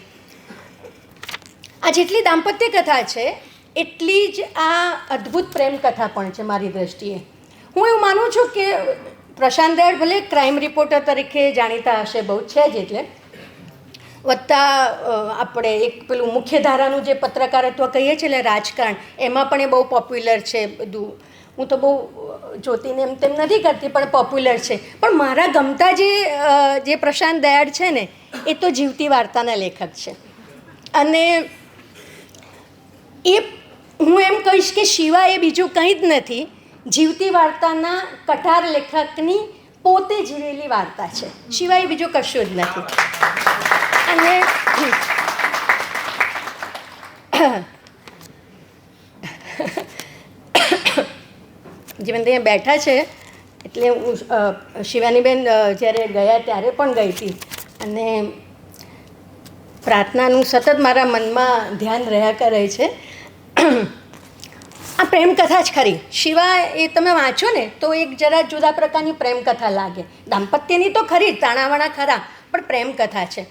આ જેટલી દાંપત્ય કથા છે એટલી જ આ અદ્ભુત પ્રેમ કથા પણ છે મારી દૃષ્ટિએ. હું એવું માનું છું કે પ્રશાંત દયાળ ભલે ક્રાઇમ રિપોર્ટર તરીકે જાણીતા હશે, બહુ છે જ, એટલે વત્તા આપણે એક પેલું મુખ્ય ધારાનું જે પત્રકારત્વ કહીએ છીએ એટલે રાજકારણ, એમાં પણ એ બહુ પોપ્યુલર છે બધું. હું તો બહુ જોતીને એમ તેમ નથી કરતી, પણ પોપ્યુલર છે. પણ મારા ગમતા જે પ્રશાંત દયાળ છે ને, એ તો જીવતી વાર્તાના લેખક છે. અને એ હું એમ કહીશ કે શિવા એ બીજું કંઈ જ નથી, જીવતી વાર્તાના કટાર લેખકની પોતે જીવેલી વાર્તા છે. શિવા એ બીજું કશું જ નથી. અને જીવન અહીંયા બેઠા છે એટલે હું શિવાનીબેન જ્યારે ગયા ત્યારે પણ ગઈ હતી, અને પ્રાર્થનાનું સતત મારા મનમાં ધ્યાન રહ્યા કરે છે. આ પ્રેમકથા જ ખરી. શિવા એ તમે વાંચો ને તો એક જરા જુદા પ્રકારની પ્રેમકથા લાગે. દાંપત્યની તો ખરી, તાણાવાણા ખરા, પણ પ્રેમકથા છે.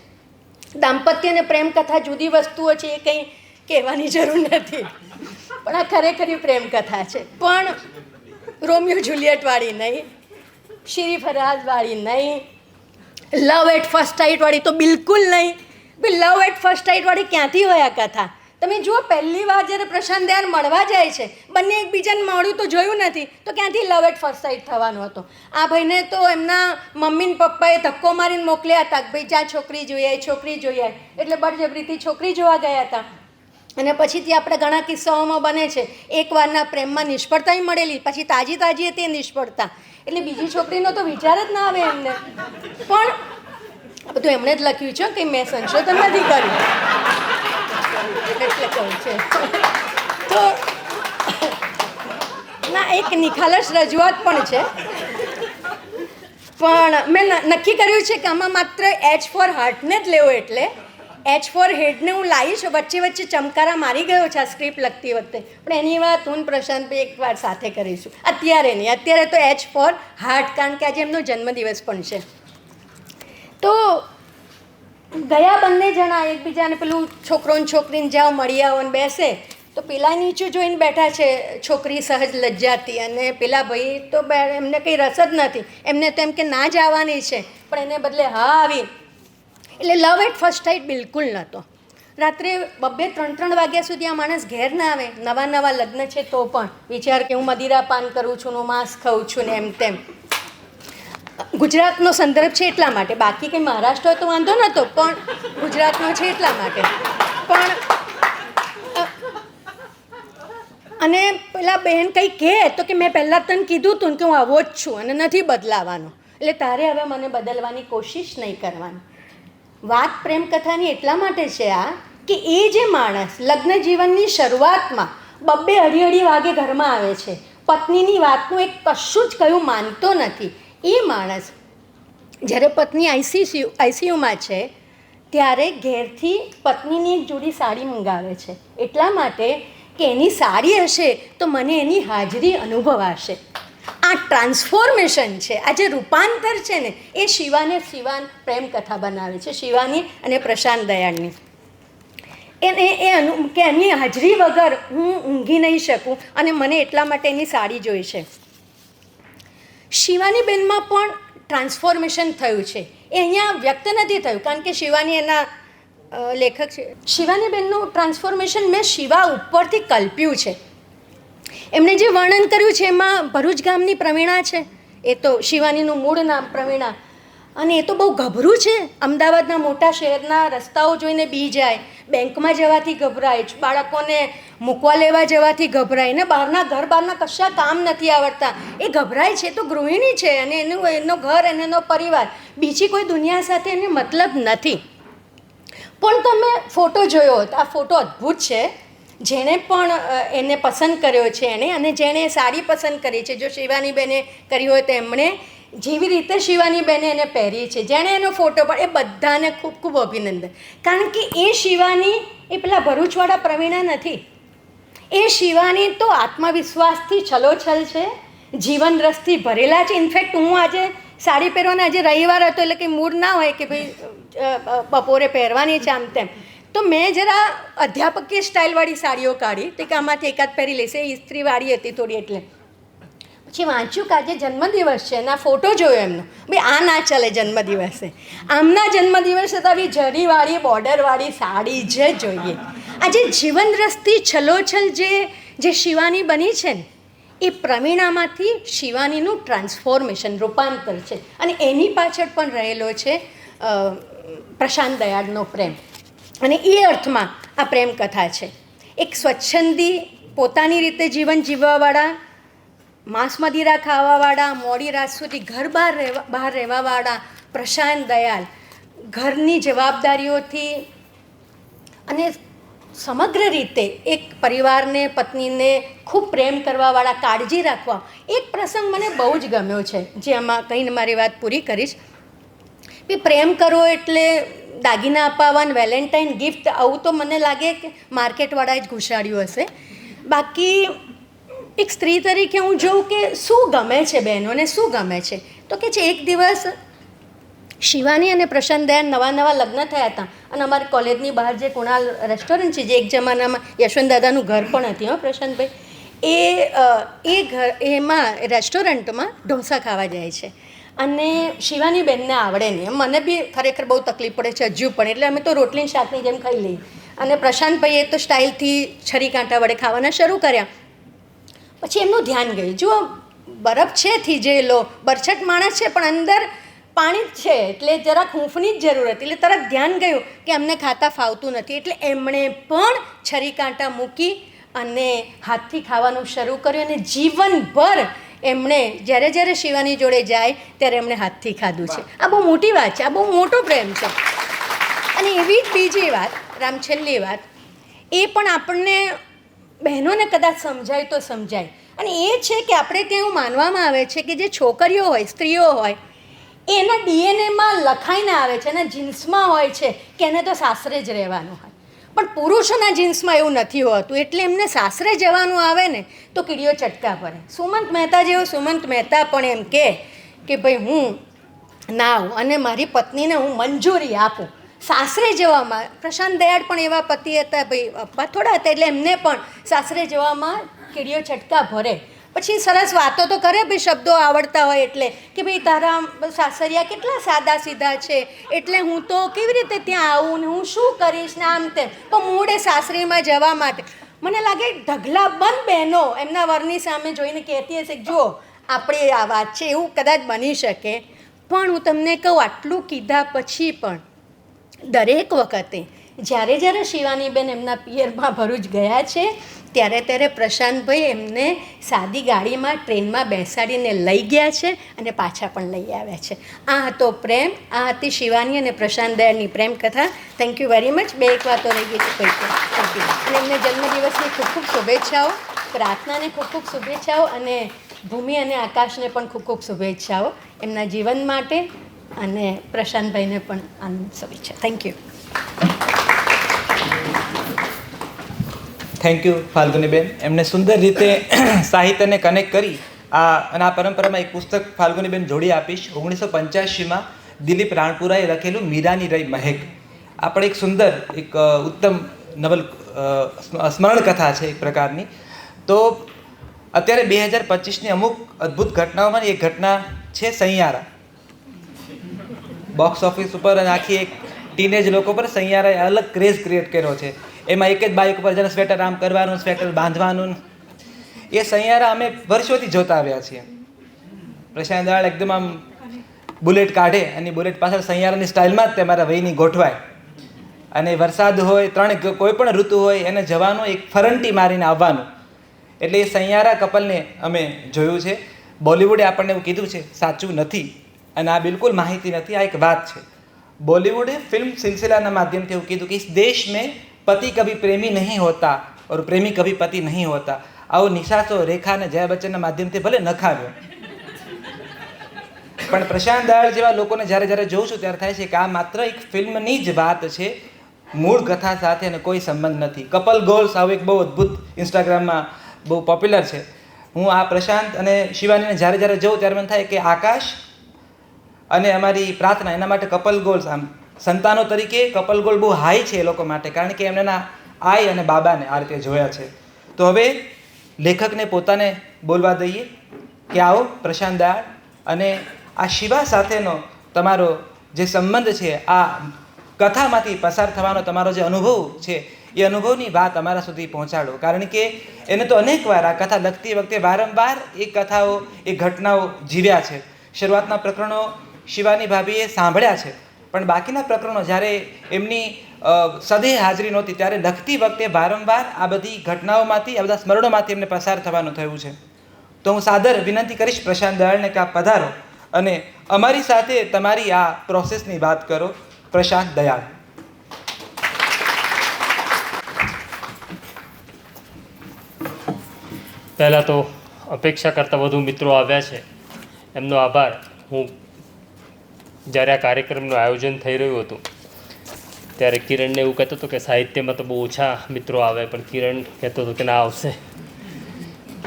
દાંપત્ય અને પ્રેમકથા જુદી વસ્તુઓ છે, એ કંઈ કહેવાની જરૂર નથી. પણ આ ખરેખરી પ્રેમકથા છે. પણ રોમિયો જુલિયટવાળી નહીં, શિરી ફરહાદવાળી નહીં, લવ એટ ફર્સ્ટ સાઇટવાળી તો બિલકુલ નહીં. લવ એટ ફર્સ્ટ સાઇટવાળી ક્યાંથી હોય આ કથા? તમે જુઓ, પહેલી વાર જ્યારે પ્રશાંત દયાળ મળવા જાય છે, બંને એકબીજાને મળ્યું તો જોયું નથી, તો ક્યાંથી લવ એટ ફર્સ્ટ સાઇટ થવાનો હતો? આ ભાઈને તો એમના મમ્મી ને પપ્પાએ ધક્કો મારીને મોકલ્યા હતા કે ભાઈ જા છોકરી જોઈ આય, છોકરી જોઈ આય. એટલે બળજબરીથી છોકરી જોવા ગયા હતા. અને પછીથી આપણે ઘણા કિસ્સાઓમાં બને છે, એકવારના પ્રેમમાં નિષ્ફળતા મળેલી, પછી તાજી તાજી તે નિષ્ફળતા, એટલે બીજી છોકરીનો તો વિચાર જ ના આવે એમને. પણ આ બધું એમણે જ લખ્યું છે, કંઈ મેં સંશોધન નથી કર્યું, એટલે કહું છે. તો ના, એક નિખાલસ રજૂઆત પણ છે. પણ મેં નક્કી કર્યું છે કે આમાં માત્ર એચ ફોર હાર્ટને જ લેવો, એટલે એચ ફોર હેડને હું લાવીશ. વચ્ચે વચ્ચે ચમકારા મારી ગયો છે આ સ્ક્રિપ્ટ લખતી વખતે, પણ એની વાત હું પ્રશાંતભાઈ એકવાર સાથે કરીશું. અત્યારે નહીં, અત્યારે તો એચ ફોર હાર્ટ, કારણ કે આજે એમનો જન્મદિવસ પણ છે. તો ગયા બંને જણા એકબીજાને પેલું છોકરો ને છોકરીને જ્યાં મળી આવો ને બેસે, તો પેલા નીચું જોઈને બેઠા છે, છોકરી સહજ લજ્જાતી, અને પેલા ભાઈ તો એમને કંઈ રસ જ નથી, એમને તો એમ કે ના જ આવવાની છે, પણ એને બદલે હા આવી. એટલે લવ એટ ફર્સ્ટ સાઇટ બિલકુલ નહોતો. રાત્રે 2-3 વાગ્યા સુધી આ માણસ ઘેર ના આવે, નવા લગ્ન છે તો પણ વિચાર કે હું મદિરા પાન કરું છું, હું માંસ ખાઉં છું ને એમ તેમ. ગુજરાતનો સંદર્ભ છે એટલા માટે, બાકી કંઈ મહારાષ્ટ્ર હોય તો વાંધો નહોતો, પણ ગુજરાતનો છે એટલા માટે. પણ અને પેલા બહેન કંઈ કહે તો કે મેં પહેલાં તને કીધું હતું કે હું આવો જ છું અને નથી બદલાવાનો, એટલે તારે હવે મને બદલવાની કોશિશ નહીં કરવાની. વાત પ્રેમકથાની એટલા માટે છે આ, કે એ જે માણસ લગ્ન જીવનની શરૂઆતમાં 2-2 વાગે ઘરમાં આવે છે, પત્નીની વાતનું એક કશું જ કયું માનતો નથી, એ માણસ જ્યારે પત્ની આઈસીયુમાં છે ત્યારે ઘેરથી પત્નીની એક જોડી સાડી મંગાવે છે, એટલા માટે કે એની સાડી હશે તો મને એની હાજરી અનુભવાશે. આ ટ્રાન્સફોર્મેશન છે, આ જે રૂપાંતર છે ને, એ શિવાને પ્રેમકથા બનાવે છે, શિવાની અને પ્રશાંત દયાળની. કે એની હાજરી વગર હું ઊંઘી નહીં શકું, અને મને એટલા માટે એની સાડી જોઈ છે. શિવાની બેનમાં પણ ટ્રાન્સફોર્મેશન થયું છે, એ અહીંયા વ્યક્ત નથી થયું, કારણ કે શિવાની એના લેખક છે. શિવાની બેનનું ટ્રાન્સફોર્મેશન મેં શિવા ઉપરથી કલ્પ્યું છે. એમણે જે વર્ણન કર્યું છે એમાં ભરૂચ ગામની પ્રવીણા છે, એ તો શિવાનીનું મૂળ નામ પ્રવીણા, અને એ તો બહુ ગભરું છે. અમદાવાદના મોટા શહેરના રસ્તાઓ જોઈને બી જાય, બેંકમાં જવાથી ગભરાય, બાળકોને મૂકવા લેવા જવાથી ગભરાય, ને ઘર બહારના કશા કામ નથી આવડતા, એ ગભરાય છે. તો ગૃહિણી છે, અને એનો ઘર અને એનો પરિવાર, બીજી કોઈ દુનિયા સાથે એને મતલબ નથી. પણ તમે ફોટો જોયો હોત, આ ફોટો અદ્ભુત છે. જેણે પણ એને પસંદ કર્યો છે એણે, અને જેણે સાડી પસંદ કરી છે, જો શિવાનીબેને કરી હોય તો એમણે જેવી રીતે શિવાનીબેને એને પહેરી છે, જેણે એનો ફોટો પણ, એ બધાને ખૂબ ખૂબ અભિનંદન. કારણ કે એ શિવાની એ પેલા ભરૂચવાળા પ્રવીણા નથી, એ શિવાની તો આત્મવિશ્વાસથી છલોછલ છે, જીવન રસથી ભરેલા છે. ઇનફેક્ટ હું આજે સાડી પહેરવાને, આજે રવિવાર હતો એટલે કંઈ મૂડ ના હોય કે ભાઈ બપોરે પહેરવાની છે આમ તેમ, તો મેં જરા અધ્યાપકીય સ્ટાઇલવાળી સાડીઓ કાઢી, તો કે આમાંથી એકાદ પહેરી લઈશ. એ ઇસ્ત્રીવાળી હતી થોડી, એટલે પછી વાંચ્યું કે આજે જન્મદિવસ છે એના ફોટો જોયો એમનો, ભાઈ આ ના ચાલે જન્મદિવસે, આમના જન્મદિવસે તો આવી જરીવાળી બોર્ડરવાળી સાડી જ જોઈએ. આજે જીવન રસથી છલોછલ જે શિવાની બની છે ને એ પ્રવીણામાંથી શિવાનીનું ટ્રાન્સફોર્મેશન, રૂપાંતર છે. અને એની પાછળ પણ રહેલો છે પ્રશાંત દયાળનો પ્રેમ. અને એ અર્થમાં આ પ્રેમ કથા છે. એક સ્વચ્છંદી પોતાની રીતે જીવન જીવવાવાળા, માંસ મદિરા ખાવાવાળા, મોડી રાત સુધી ઘર બહાર રહેવાવાળા પ્રશાંત દયાળ, ઘરની જવાબદારીઓથી અને સમગ્ર રીતે એક પરિવારને, પત્નીને ખૂબ પ્રેમ કરવાવાળા, કાળજી રાખવા. એક પ્રસંગ મને બહુ જ ગમ્યો છે, જે આમાં કહીને મારી વાત પૂરી કરીશ. કે પ્રેમ કરવો એટલે દાગીના અપાવવા, વેલેન્ટાઇન ગિફ્ટ, આવું તો મને લાગે કે માર્કેટવાળાએ જ ઘુસાડ્યું હશે. બાકી એક સ્ત્રી તરીકે હું જોઉં કે શું ગમે છે બહેનોને, શું ગમે છે. તો કે છે એક દિવસ શિવાની અને પ્રશાંત દયાળ નવા લગ્ન થયા હતા અને અમારી કોલેજની બહાર જે કુણાલ રેસ્ટોરન્ટ છે, જે એક જમાનામાં યશવંત દાદાનું ઘર પણ હતી પ્રશાંતભાઈ, એ ઘર એમાં રેસ્ટોરન્ટમાં ઢોસા ખાવા જાય છે. અને શિવાની બેનને આવડે નહીં, મને બી ખરેખર બહુ તકલીફ પડે છે હજુ પણ, એટલે અમે તો રોટલી શાકની જેમ ખાઈ લઈએ. અને પ્રશાંતભાઈએ તો સ્ટાઇલથી છરી કાંટા વડે ખાવાના શરૂ કર્યા. પછી એમનું ધ્યાન ગયું, જુઓ બરફ છે થીજેલો, બરછટ માણસ છે પણ અંદર પાણી જ છે, એટલે જરાક હૂંફની જ જરૂર હતી. એટલે તરત ધ્યાન ગયું કે અમને ખાતા ફાવતું નથી, એટલે એમણે પણ છરી કાંટા મૂકી અને હાથથી ખાવાનું શરૂ કર્યું. અને જીવનભર એમણે જ્યારે શિવાની જોડે જાય ત્યારે એમણે હાથથી ખાધું છે. આ બહુ મોટી વાત છે, આ બહુ મોટો પ્રેમ છે. અને એવી જ બીજી વાત, છેલ્લી વાત, એ પણ આપણને બહેનોને કદાચ સમજાય તો સમજાય. અને એ છે કે આપણે ત્યાં એવું માનવામાં આવે છે કે જે છોકરીઓ હોય, સ્ત્રીઓ હોય, એના ડીએનએમાં લખાઈને આવે છે, એના જીન્સમાં હોય છે કે એને તો સાસરે જ રહેવાનું હોય. પણ પુરુષોના જીન્સમાં એવું નથી હોતું, એટલે એમને સાસરે જવાનું આવે ને તો કીડીઓ ચટકા પડે. સુમંત મહેતા જેવો સુમંત મહેતા પણ એમ કે ભાઈ હું ના આવું અને મારી પત્નીને હું મંજૂરી આપું સાસરે જવામાં. પ્રશાંત દયાળ પણ એવા પતિ હતા, ભાઈ અપ્પા થોડા હતા, એટલે એમને પણ સાસરે જવામાં કીડીઓ ચટકા ભરે. પછી સરસ વાતો તો કરે, ભાઈ શબ્દો આવડતા હોય એટલે કે ભાઈ તારા સાસરિયા કેટલા સાદા સીધા છે, એટલે હું તો કેવી રીતે ત્યાં આવું ને હું શું કરીશ ને આમ તેમ. પણ મૂળે સાસરીમાં જવા માટે મને લાગે ઢગલાબંધ બહેનો એમના વરની સામે જોઈને કહેતી હશે કે જુઓ આપણી આ વાત છે, એવું કદાચ બની શકે. પણ હું તમને કહું, આટલું કીધા પછી પણ દરેક વખતે જ્યારે શિવાનીબેન એમના પિયરમાં ભરૂચ ગયા છે ત્યારે પ્રશાંતભાઈ એમને સાદી ગાડીમાં, ટ્રેનમાં બેસાડીને લઈ ગયા છે અને પાછા પણ લઈ આવ્યા છે. આ હતો પ્રેમ, આ હતી શિવાની અને પ્રશાંત દયાળની પ્રેમ કથા. Thank you very much. બે એક વાતો રહી ગઈ છે અને એમને જન્મદિવસની ખૂબ ખૂબ શુભેચ્છાઓ, પ્રાર્થનાને ખૂબ ખૂબ શુભેચ્છાઓ અને ભૂમિ અને આકાશને પણ ખૂબ ખૂબ શુભેચ્છાઓ એમના જીવન માટે અને પ્રશાંતભાઈને પણ આનંદ શુભેચ્છા. Thank you. થેન્ક યુ ફાલ્ગુનીબેન. એમને સુંદર રીતે સાહિત્યને કનેક્ટ કરી અને આ પરંપરામાં એક પુસ્તક ફાલ્ગુનીબેન જોડી આપીશ. 1985માં દિલીપ રાણપુરાએ લખેલું મીરાની રહી મહેક. આપણે એક સુંદર, એક ઉત્તમ નવલ સ્મરણ કથા છે એક પ્રકારની. તો અત્યારે 2025ની અમુક અદ્ભુત ઘટનાઓમાં એક ઘટના છે સૈયારા. બોક્સ ઓફિસ ઉપર અને આખી એક ટીનેજ લોકો પર સૈયારાએ અલગ ક્રેઝ ક્રિએટ કર્યો છે. એમાં એક જ બાઇક ઉપર જેને સ્વેટર આમ કરવાનું, સ્વેટર બાંધવાનું, એ સૈયારા અમે વર્ષોથી જોતા આવ્યા છીએ. પ્રશાંત દયાળ એકદમ આમ બુલેટ કાઢે અને બુલેટ પાછળ સૈયારાની સ્ટાઇલમાં જ તે મારા વહીની ગોઠવાય. અને વરસાદ હોય, કોઈ પણ ઋતુ હોય, એને જવાનું એક ફરંટી મારીને આવવાનું. એટલે એ સૈયારા કપલને અમે જોયું છે. બોલિવૂડે આપણને એવું કીધું છે, સાચું નથી અને આ બિલકુલ માહિતી નથી, આ એક વાત છે. बॉलीवुड फिल्म सिलसिलाના માધ્યમથી એવું કીધું કે इस देश में पति कभी प्रेमी नहीं होता और प्रेमी कभी पति नहीं होता. આવો નિશાસો રેખા અને જયા બચ્ચનના માધ્યમથી ભલે નખાવ્યો, પણ પ્રશાંત દયાળ જેવા લોકોને જ્યારે જોઉં છું ત્યારે થાય છે કે આ માત્ર એક ફિલ્મની જ વાત છે, મૂળ કથા સાથે અને કોઈ સંબંધ નથી. કપલ ગોલ્સ આવું એક બહુ અદ્ભુત ઇન્સ્ટાગ્રામમાં બહુ પોપ્યુલર છે. હું આ પ્રશાંત અને શિવાનીને જ્યારે જોઉં ત્યારે મને થાય કે આકાશ અને અમારી પ્રાર્થના એના માટે કપલ ગોલ્સ, આમ સંતાનો તરીકે કપલ ગોલ બહુ હાઈ છે એ લોકો માટે, કારણ કે એમના આઈ અને બાબાને આ રીતે જોયા છે. તો હવે લેખકને પોતાને બોલવા દઈએ. કે આવો પ્રશાંત દયાળ, અને આ શિવા સાથેનો તમારો જે સંબંધ છે, આ કથામાંથી પસાર થવાનો તમારો જે અનુભવ છે, એ અનુભવની વાત અમારા સુધી પહોંચાડો. કારણ કે એને તો અનેકવાર આ કથા લખતી વખતે વારંવાર એ કથાઓ, એ ઘટનાઓ જીવ્યા છે. શરૂઆતના પ્રકરણો શિવાની ભાભીએ સાંભળ્યા છે, પણ બાકીના પ્રકરણો જ્યારે એમની સદેહ હાજરી નહોતી ત્યારે લખતી વખતે વારંવાર આ બધી ઘટનાઓમાંથી, આ બધા સ્મરણોમાંથી એમને પસાર થવાનું થયું છે. તો હું સાદર વિનંતી કરીશ પ્રશાંત દયાળને કે આપ પધારો અને અમારી સાથે તમારી આ પ્રોસેસની વાત કરો. પ્રશાંત દયાળ. પહેલાં તો અપેક્ષા કરતાં વધુ મિત્રો આવ્યા છે, એમનો આભાર. હું જ્યારે આ કાર્યક્રમનું આયોજન થઈ રહ્યું હતું ત્યારે કિરણને એવું કહેતો હતો કે સાહિત્યમાં તો બહુ ઓછા મિત્રો આવે, પણ કિરણ કહેતો હતો કે ના આવશે.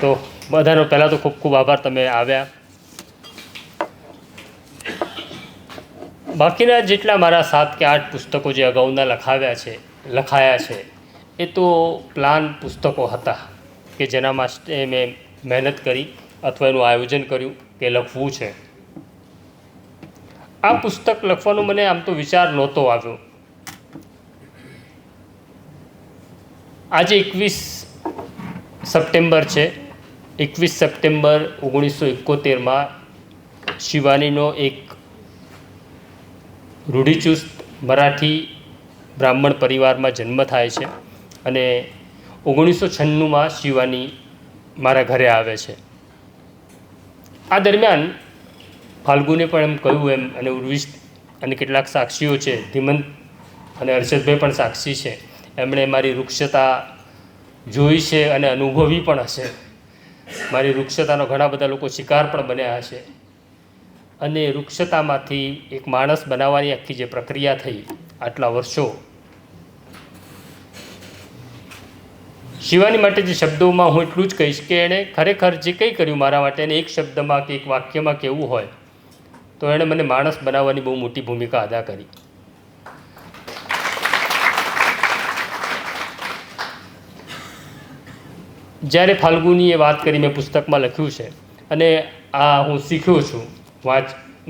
તો બધાનો પહેલાં તો ખૂબ ખૂબ આભાર, તમે આવ્યા. બાકીના જેટલા મારા 7 કે 8 પુસ્તકો જે અગાઉના લખાયા છે એ તો પ્લાન પુસ્તકો હતા કે જેના માટે મેં મહેનત કરી અથવા એનું આયોજન કર્યું કે લખવું છે. આ પુસ્તક લખવાનો મને આમ તો વિચાર નહોતો આવ્યો. આજે 21 સપ્ટેમ્બર છે. 21 સપ્ટેમ્બર 1971માં શિવાનીનો એક રૂઢિચુસ્ત મરાઠી બ્રાહ્મણ પરિવારમાં જન્મ થાય છે અને 1996માં શિવાની મારા ઘરે આવે છે. આ દરમિયાન ફાલ્ગુને પણ એમ કહ્યું એમ, અને ઉર્વિશ અને કેટલાક સાક્ષીઓ છે, ધીમંત અને હર્ષદભાઈ પણ સાક્ષી છે, એમણે મારી વૃક્ષતા જોઈ છે અને અનુભવી પણ હશે. મારી વૃક્ષતાનો ઘણા બધા લોકો શિકાર પણ બન્યા હશે. અને વૃક્ષતામાંથી એક માણસ બનાવવાની આખી જે પ્રક્રિયા થઈ આટલા વર્ષો, શિવાની માટે જે શબ્દોમાં હું એટલું જ કહીશ કે એણે ખરેખર જે કંઈ કર્યું મારા માટે, એને એક શબ્દમાં કે એક વાક્યમાં કહેવું હોય તો એણે મને માણસ બનાવવાની બહુ મોટી ભૂમિકા અદા કરી. જ્યારે ફાલ્ગુનીએ વાત કરી, મેં પુસ્તકમાં લખ્યું છે અને આ હું શીખ્યો છું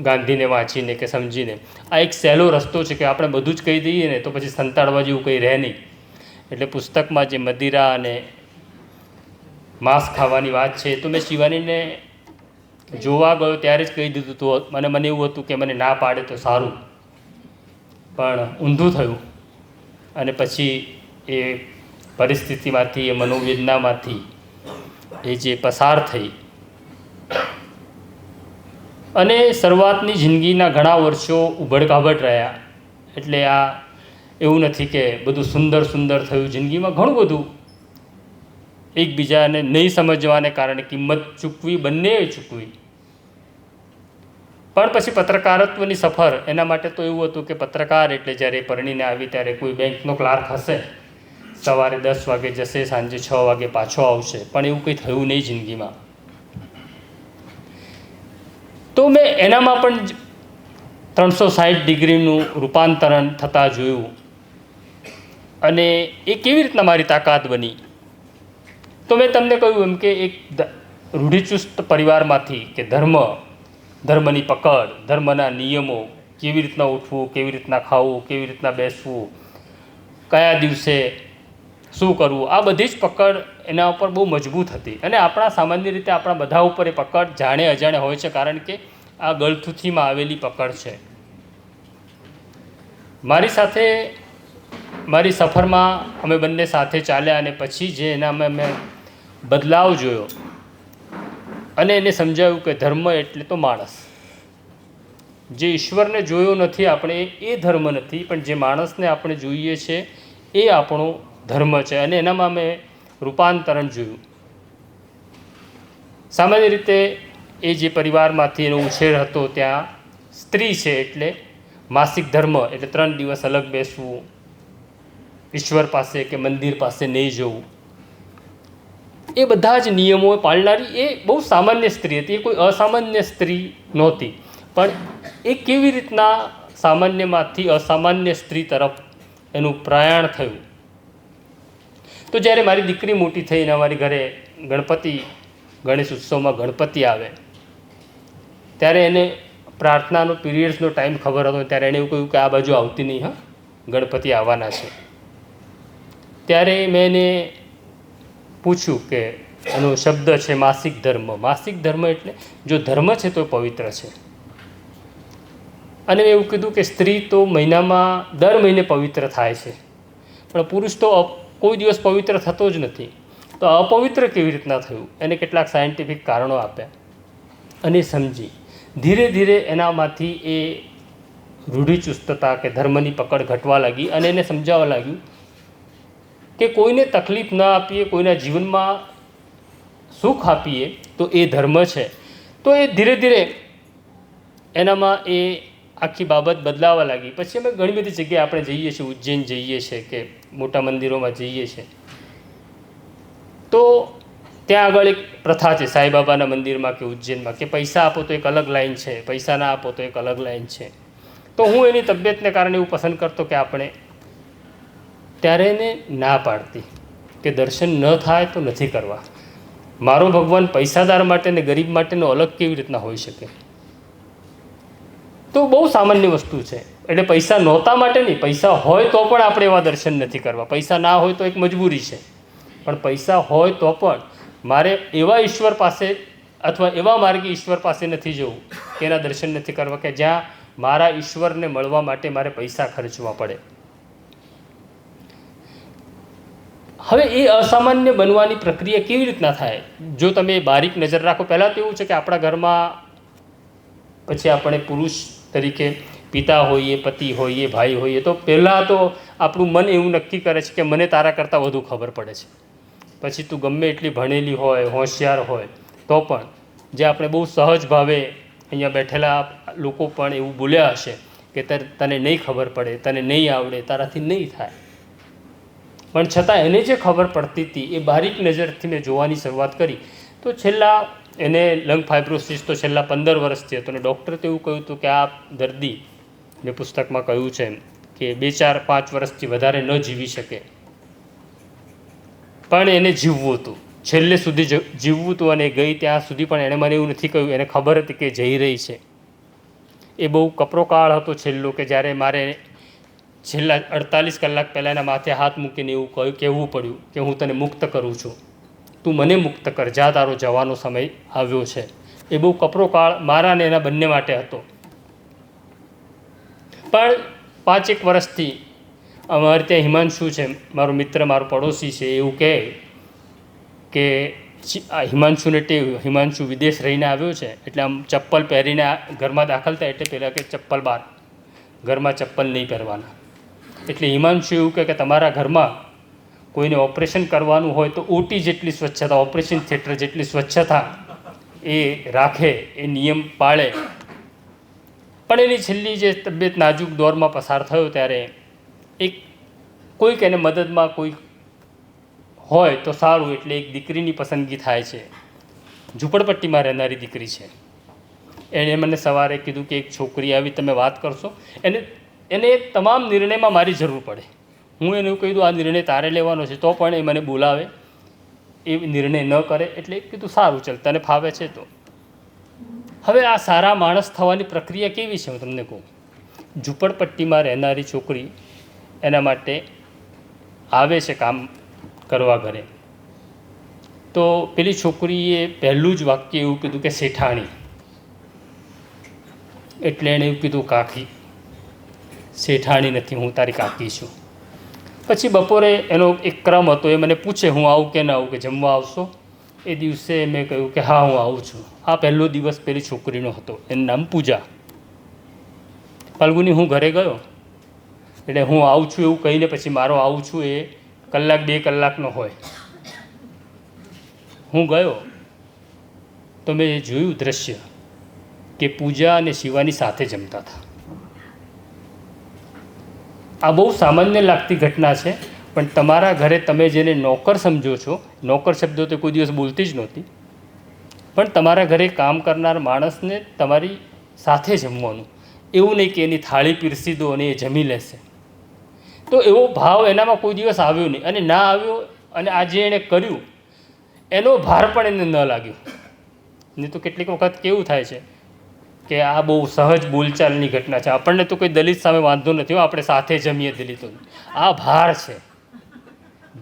ગાંધીને વાંચીને કે સમજીને. આ એક સહેલો રસ્તો છે કે આપણે બધું જ કહી દઈએ ને તો પછી સંતાડવા જેવું કંઈ રહે નહીં. એટલે પુસ્તકમાં જે મદિરા અને માંસ ખાવાની વાત છે તો મેં શિવાનીને જોવા ગયો ત્યારે જ કહી દીધું હતું. મને એવું હતું કે મને ના પાડે તો સારું, પણ ઊંધું થયું. અને પછી એ પરિસ્થિતિમાંથી, એ મનોવેદનામાંથી એ જે પસાર થઈ અને શરૂઆતની જિંદગીના ઘણા વર્ષો ઉબડખાબડ રહ્યા. એટલે આ એવું નથી કે બધું સુંદર થયું. જિંદગીમાં ઘણું બધું એકબીજાને નહીં સમજવાને કારણે કિંમત ચૂકવી, બંનેએ ચૂકવી. પણ પછી પત્રકારત્વની સફર, એના માટે તો એવું હતું કે પત્રકાર એટલે જ્યારે પરણીને આવી ત્યારે કોઈ બેંકનો ક્લાર્ક હશે, સવારે 10 વાગે જશે, સાંજે 6 વાગે પાછો આવશે. પણ એવું કંઈ થયું નહીં જિંદગીમાં. તો મેં એનામાં પણ 360 ડિગ્રીનું રૂપાંતરણ થતાં જોયું. અને એ કેવી રીતના મારી તાકાત બની, તો મેં તમને કહ્યું એમ કે એક રૂઢિચુસ્ત પરિવારમાંથી કે ધર્મની પકડ, ધર્મના નિયમો, કેવી રીતના ઉઠવું, કેવી રીતના ખાવું, કેવી રીતના બેસવું, કયા દિવસે શું કરવું, આ બધી જ પકડ એના ઉપર બહુ મજબૂત હતી. અને આપણા સામાન્ય રીતે આપણા બધા ઉપર એ પકડ જાણે અજાણે હોય છે, કારણ કે આ ગળથૂથીમાં આવેલી પકડ છે. મારી સાથે મારી સફરમાં અમે બંને સાથે ચાલ્યા અને પછી જે એનામાં મેં બદલાવ જોયો અને એને સમજાવ્યું કે ધર્મ એટલે તો માણસ. જે ઈશ્વરને જોયો નથી આપણે એ ધર્મ નથી, પણ જે માણસને આપણે જોઈએ છે એ આપણો ધર્મ છે. અને એનામાં મેં રૂપાંતરણ જોયું. સામાન્ય રીતે એ જે પરિવારમાંથી એનો ઉછેર હતો ત્યાં સ્ત્રી છે એટલે માસિક ધર્મ એટલે 3 દિવસ અલગ બેસવું, ઈશ્વર પાસે કે મંદિર પાસે નહીં જવું, એ બધા જ નિયમો પાળનારી એ બહુ સામાન્ય સ્ત્રી હતી. એ કોઈ અસામાન્ય સ્ત્રી નહોતી, પણ એ કેવી રીતના સામાન્યમાંથી અસામાન્ય સ્ત્રી તરફ એનું પ્રયાણ થયું. તો જ્યારે મારી દીકરી મોટી થઈને અમારી ઘરે ગણપતિ ગણેશ ઉત્સવમાં ગણપતિ આવે ત્યારે એને પ્રાર્થનાનો પીરિયડ્સનો ટાઈમ ખબર હતો ત્યારે એણે એવું કહ્યું કે આ બાજુ આવતી નહીં, હા, ગણપતિ આવવાના છે. ત્યારે મેં એને પૂછ્યું કે એનો શબ્દ છે માસિક ધર્મ. માસિક ધર્મ એટલે જો ધર્મ છે તો પવિત્ર છે. અને મેં એવું કીધું કે સ્ત્રી તો મહિનામાં દર મહિને પવિત્ર થાય છે, પણ પુરુષ તો કોઈ દિવસ પવિત્ર થતો જ નથી. તો અપવિત્ર કેવી રીતના થયું? એને કેટલાક સાયન્ટિફિક કારણો આપ્યા અને સમજી ધીરે ધીરે એનામાંથી એ રૂઢિચુસ્તતા કે ધર્મની પકડ ઘટવા લાગી અને એને સમજાવવા લાગ્યું કે કોઈને તકલીફ ન આપીએ, કોઈના જીવનમાં સુખ આપીએ તો એ ધર્મ છે. તો એ ધીરે ધીરે એનામાં એ આખી બાબત બદલાવા લાગી. પછી અમે ઘણી બધી જગ્યાએ આપણે જઈએ છીએ, ઉજ્જૈન જઈએ છીએ કે મોટા મંદિરોમાં જઈએ છીએ, તો ત્યાં આગળ એક પ્રથા છે સાંઈબાબાના મંદિરમાં કે ઉજ્જૈનમાં કે પૈસા આપો તો એક અલગ લાઈન છે, પૈસા ના આપો તો એક અલગ લાઈન છે. તો હું એની તબિયતને કારણે એવું પસંદ કરતો કે આપણે ત્યારે એને ના પાડતી કે દર્શન ન થાય તો નથી કરવા. મારો ભગવાન પૈસાદાર માટે ને ગરીબ માટેનો અલગ કેવી રીતના હોઈ શકે? તો બહુ સામાન્ય વસ્તુ છે. એટલે પૈસા નહોતા માટે નહીં, પૈસા હોય તો પણ આપણે એવા દર્શન નથી કરવા. પૈસા ના હોય તો એક મજબૂરી છે, પણ પૈસા હોય તો પણ મારે એવા ઈશ્વર પાસે અથવા એવા માર્ગે ઈશ્વર પાસે નથી જવું કે એના દર્શન નથી કરવા કે જ્યાં મારા ઈશ્વરને મળવા માટે મારે પૈસા ખર્ચવા પડે. હવે એ અસામાન્ય બનવાની પ્રક્રિયા કેવી રીતના થાય? જો તમે બારીક નજર રાખો, પહેલાં તો એવું છે કે આપણા ઘરમાં પછી આપણે પુરુષ તરીકે પિતા હોઈએ, પતિ હોઈએ, ભાઈ હોઈએ, તો પહેલાં તો આપણું મન એવું નક્કી કરે છે કે મને તારા કરતાં વધુ ખબર પડે છે. પછી તું ગમે એટલી ભણેલી હોય, હોશિયાર હોય, તો પણ જે આપણે બહુ સહજ ભાવે અહીંયા બેઠેલા લોકો પણ એવું બોલ્યા હશે કે તને નહીં ખબર પડે, તને નહીં આવડે, તારાથી નહીં થાય. પણ છતાં એને જે ખબર પડતી હતી એ બારીક નજરથી મેં જોવાની શરૂઆત કરી. તો છેલ્લા એને લંગ ફાઇબ્રોસિસ તો છેલ્લા 15 વર્ષથી હતો અને ડૉક્ટરે તો એવું કહ્યું હતું કે આ દર્દી, મેં પુસ્તકમાં કહ્યું છે કે 2, 4, 5 વર્ષથી વધારે ન જીવી શકે, પણ એને જીવવું હતું, છેલ્લે સુધી જીવવું હતું. અને ગઈ ત્યાં સુધી પણ એણે મને એવું નથી કહ્યું, એને ખબર હતી કે જઈ રહી છે. એ બહુ કપરો કાળ હતો છેલ્લો કે જ્યારે મારે છેલ્લા 48 કલાક પહેલાં એના માથે હાથ મૂકીને એવું કહેવું પડ્યું કે હું તને મુક્ત કરું છું, તું મને મુક્ત કર, જા, તારો જવાનો સમય આવ્યો છે. એ બહુ કપરો કાળ મારા ને એના બંને માટે હતો. પણ 5-1 વર્ષથી અમારે ત્યાં હિમાંશુ છે, મારો મિત્ર, મારો પડોશી છે, એવું કહે કે હિમાંશુને ટેવ, હિમાંશુ વિદેશ રહીને આવ્યો છે એટલે આમ ચપ્પલ પહેરીને ઘરમાં દાખલ થાય એટલે પહેલાં કે ચપ્પલ બહાર, ઘરમાં ચપ્પલ નહીં પહેરવાના. એટલે હિમાંશુ એવું કહે કે તમારા ઘરમાં કોઈને ઓપરેશન કરવાનું હોય તો ઓટી જેટલી સ્વચ્છતા, ઓપરેશન થિયેટર જેટલી સ્વચ્છતા એ રાખે, એ નિયમ પાળે. પણ એની છેલ્લી જે તબિયત નાજુક દોરમાં પસાર થયો ત્યારે કોઈક એને મદદમાં કોઈ હોય તો સારું, એટલે એક દીકરીની પસંદગી થાય છે. ઝૂંપડપટ્ટીમાં રહેનારી દીકરી છે. એણે મને સવારે કીધું કે એક છોકરી આવી, તમે વાત કરશો? એને તમામ નિર્ણયમાં મારી જરૂર પડે. હું એને એવું કીધું આ નિર્ણય તારે લેવાનો છે, તો પણ એ મને બોલાવે, એ નિર્ણય ન કરે. એટલે કીધું સારું, ચાલ, તને ફાવે છે તો. હવે આ સારા માણસ થવાની પ્રક્રિયા કેવી છે હું તમને કહું. ઝૂંપડપટ્ટીમાં રહેનારી છોકરી એના માટે આવે છે કામ કરવા ઘરે, તો પેલી છોકરીએ પહેલું જ વાક્ય એવું કીધું કે શેઠાણી. એટલે એણે એવું કીધું કાકી. શેઠાણી નથી, હું તારી કાકી છું. પછી બપોરે એનો એક ક્રમ હતો, એ મને પૂછે હું આવું કે ના આવું, કે જમવા આવશો? એ દિવસે મેં કહ્યું કે હા, હું આવું છું. આ પહેલો દિવસ પેલી છોકરીનો હતો, એનું નામ પૂજા. ફાલ્ગુની, હું ઘરે ગયો એટલે હું આવું છું એવું કહીને પછી મારો આવું છું એ 1-2 કલાકનો હોય. હું ગયો તો મેં જોયું દ્રશ્ય કે પૂજા અને શિવાની સાથે જમતા હતા. આ બહુ સામાન્ય લાગતી ઘટના છે, પણ તમારા ઘરે તમે જેને નોકર સમજો છો, નોકર શબ્દો તો કોઈ દિવસ બોલતી જ નહોતી, પણ તમારા ઘરે કામ કરનાર માણસને તમારી સાથે જમવાનું, એવું નહીં કે એની થાળી પીરસી દો અને એ જમી લેશે. તો એવો ભાવ એનામાં કોઈ દિવસ આવ્યો નહીં અને ના આવ્યો. અને આજે એણે કર્યું એનો ભાર પણ એને ન લાગ્યો. નહીં તો કેટલીક વખત કેવું થાય છે કે આ બહુ સહજ બોલચાલની ઘટના છે, આપણને તો કોઈ દલિત સામે વાંધો નથી હો, આપણે સાથે જમીએ દલિતો. આ ભાર છે,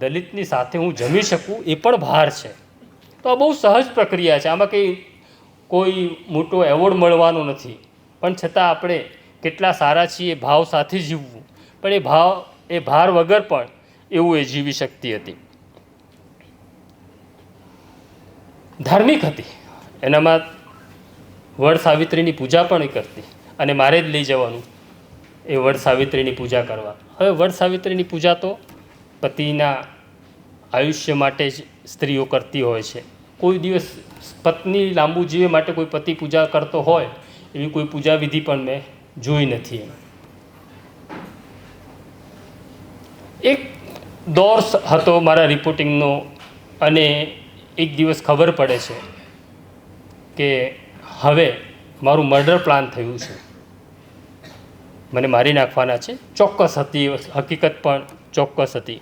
દલિતની સાથે હું જમી શકું એ પણ ભાર છે. તો આ બહુ સહજ પ્રક્રિયા છે, આમાં કંઈ કોઈ મોટો એવોર્ડ મળવાનો નથી, પણ છતાં આપણે કેટલા સારા છીએ એ ભાવ સાથે જીવવું. પણ એ ભાર વગર પણ એવું એ જીવી શકતી હતી. ધાર્મિક હતી, એનામાં વડ સાવિત્રીની પૂજા પણ એ કરતી, અને મારે જ લઈ જવાનું એ વડ સાવિત્રીની પૂજા કરવા. હવે વડ સાવિત્રીની પૂજા તો પતિના આયુષ્ય માટે જ સ્ત્રીઓ કરતી હોય છે. કોઈ દિવસ પત્ની લાંબુ જીવે માટે કોઈ પતિ પૂજા કરતો હોય એવી કોઈ પૂજા વિધિ પણ મેં જોઈ નથી. એક દોર હતો મારા રિપોર્ટિંગનો, અને એક દિવસ ખબર પડે છે કે હવે મારું મર્ડર પ્લાન થયું છે, મને મારી નાખવાના છે. ચોક્કસ હતી, હકીકત પણ ચોક્કસ હતી.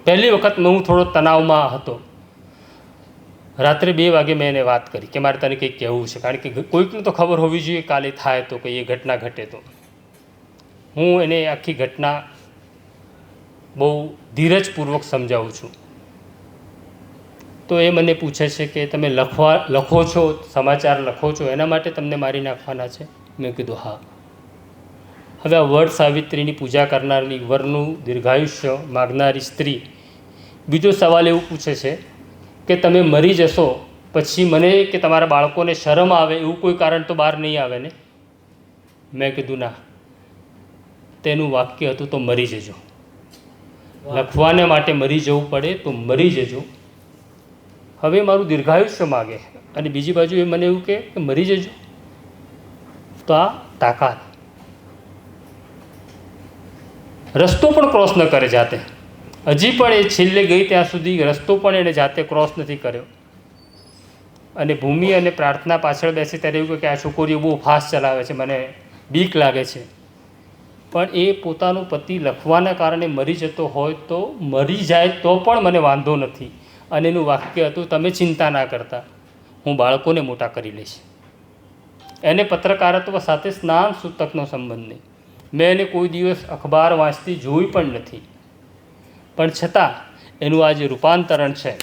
પહેલી વખત હું થોડો તણાવમાં હતો. રાત્રે 2 વાગે મેં એને વાત કરી કે મારે તને કંઈક કહેવું છે, કારણ કે કોઈકને તો ખબર હોવી જોઈએ કાલે થાય તો, કે એ ઘટના ઘટે તો. હું એને આખી ઘટના બહુ ધીરજપૂર્વક સમજાવું છું. તો એ મને પૂછે છે કે તમે લખો છો, સમાચાર લખો છો, એના માટે તમને મારી નાખવાના છે? મેં કીધું હા. હવે આ વડ સાવિત્રીની પૂજા કરનારની, વરનું દીર્ઘાયુષ્ય માગનારી સ્ત્રી બીજો સવાલ એવું પૂછે છે કે તમે મરી જશો પછી મને કે તમારા બાળકોને શરમ આવે એવું કોઈ કારણ તો બહાર નહીં આવે ને? મેં કીધું ના. તેનું વાક્ય હતું તો મરી જજો. લખવાને માટે મરી જવું પડે તો મરી જજો. હવે મારું દીર્ઘાયુષ્ય માગે, અને બીજી બાજુ એ મને એવું કે મરી જજો. તો આ તાકાત. રસ્તો પણ ક્રોસ ન કરે જાતે. હજી પણ એ છેલ્લે ગઈ ત્યાં સુધી રસ્તો પણ એને જાતે ક્રોસ નથી કર્યો. અને ભૂમિ અને પ્રાર્થના પાછળ બેસી ત્યારે એવું કે આ છોકરીઓ બહુ ફાસ્ટ ચલાવે છે, મને બીક લાગે છે. પણ એ પોતાનો પતિ લખવાના કારણે મરી જતો હોય તો મરી જાય તો પણ મને વાંધો નથી. અને એનું વાક્ય હતું તમે ચિંતા ના કરતા, હું બાળકોને મોટા કરી લઈશ. એને પત્રકારત્વ સાથે સ્નાન સૂતકનો સંબંધ નહીં. મેં એને કોઈ દિવસ અખબાર વાંચતી જોઈ પણ નથી. પણ છતાં એનું આ જે રૂપાંતરણ છે,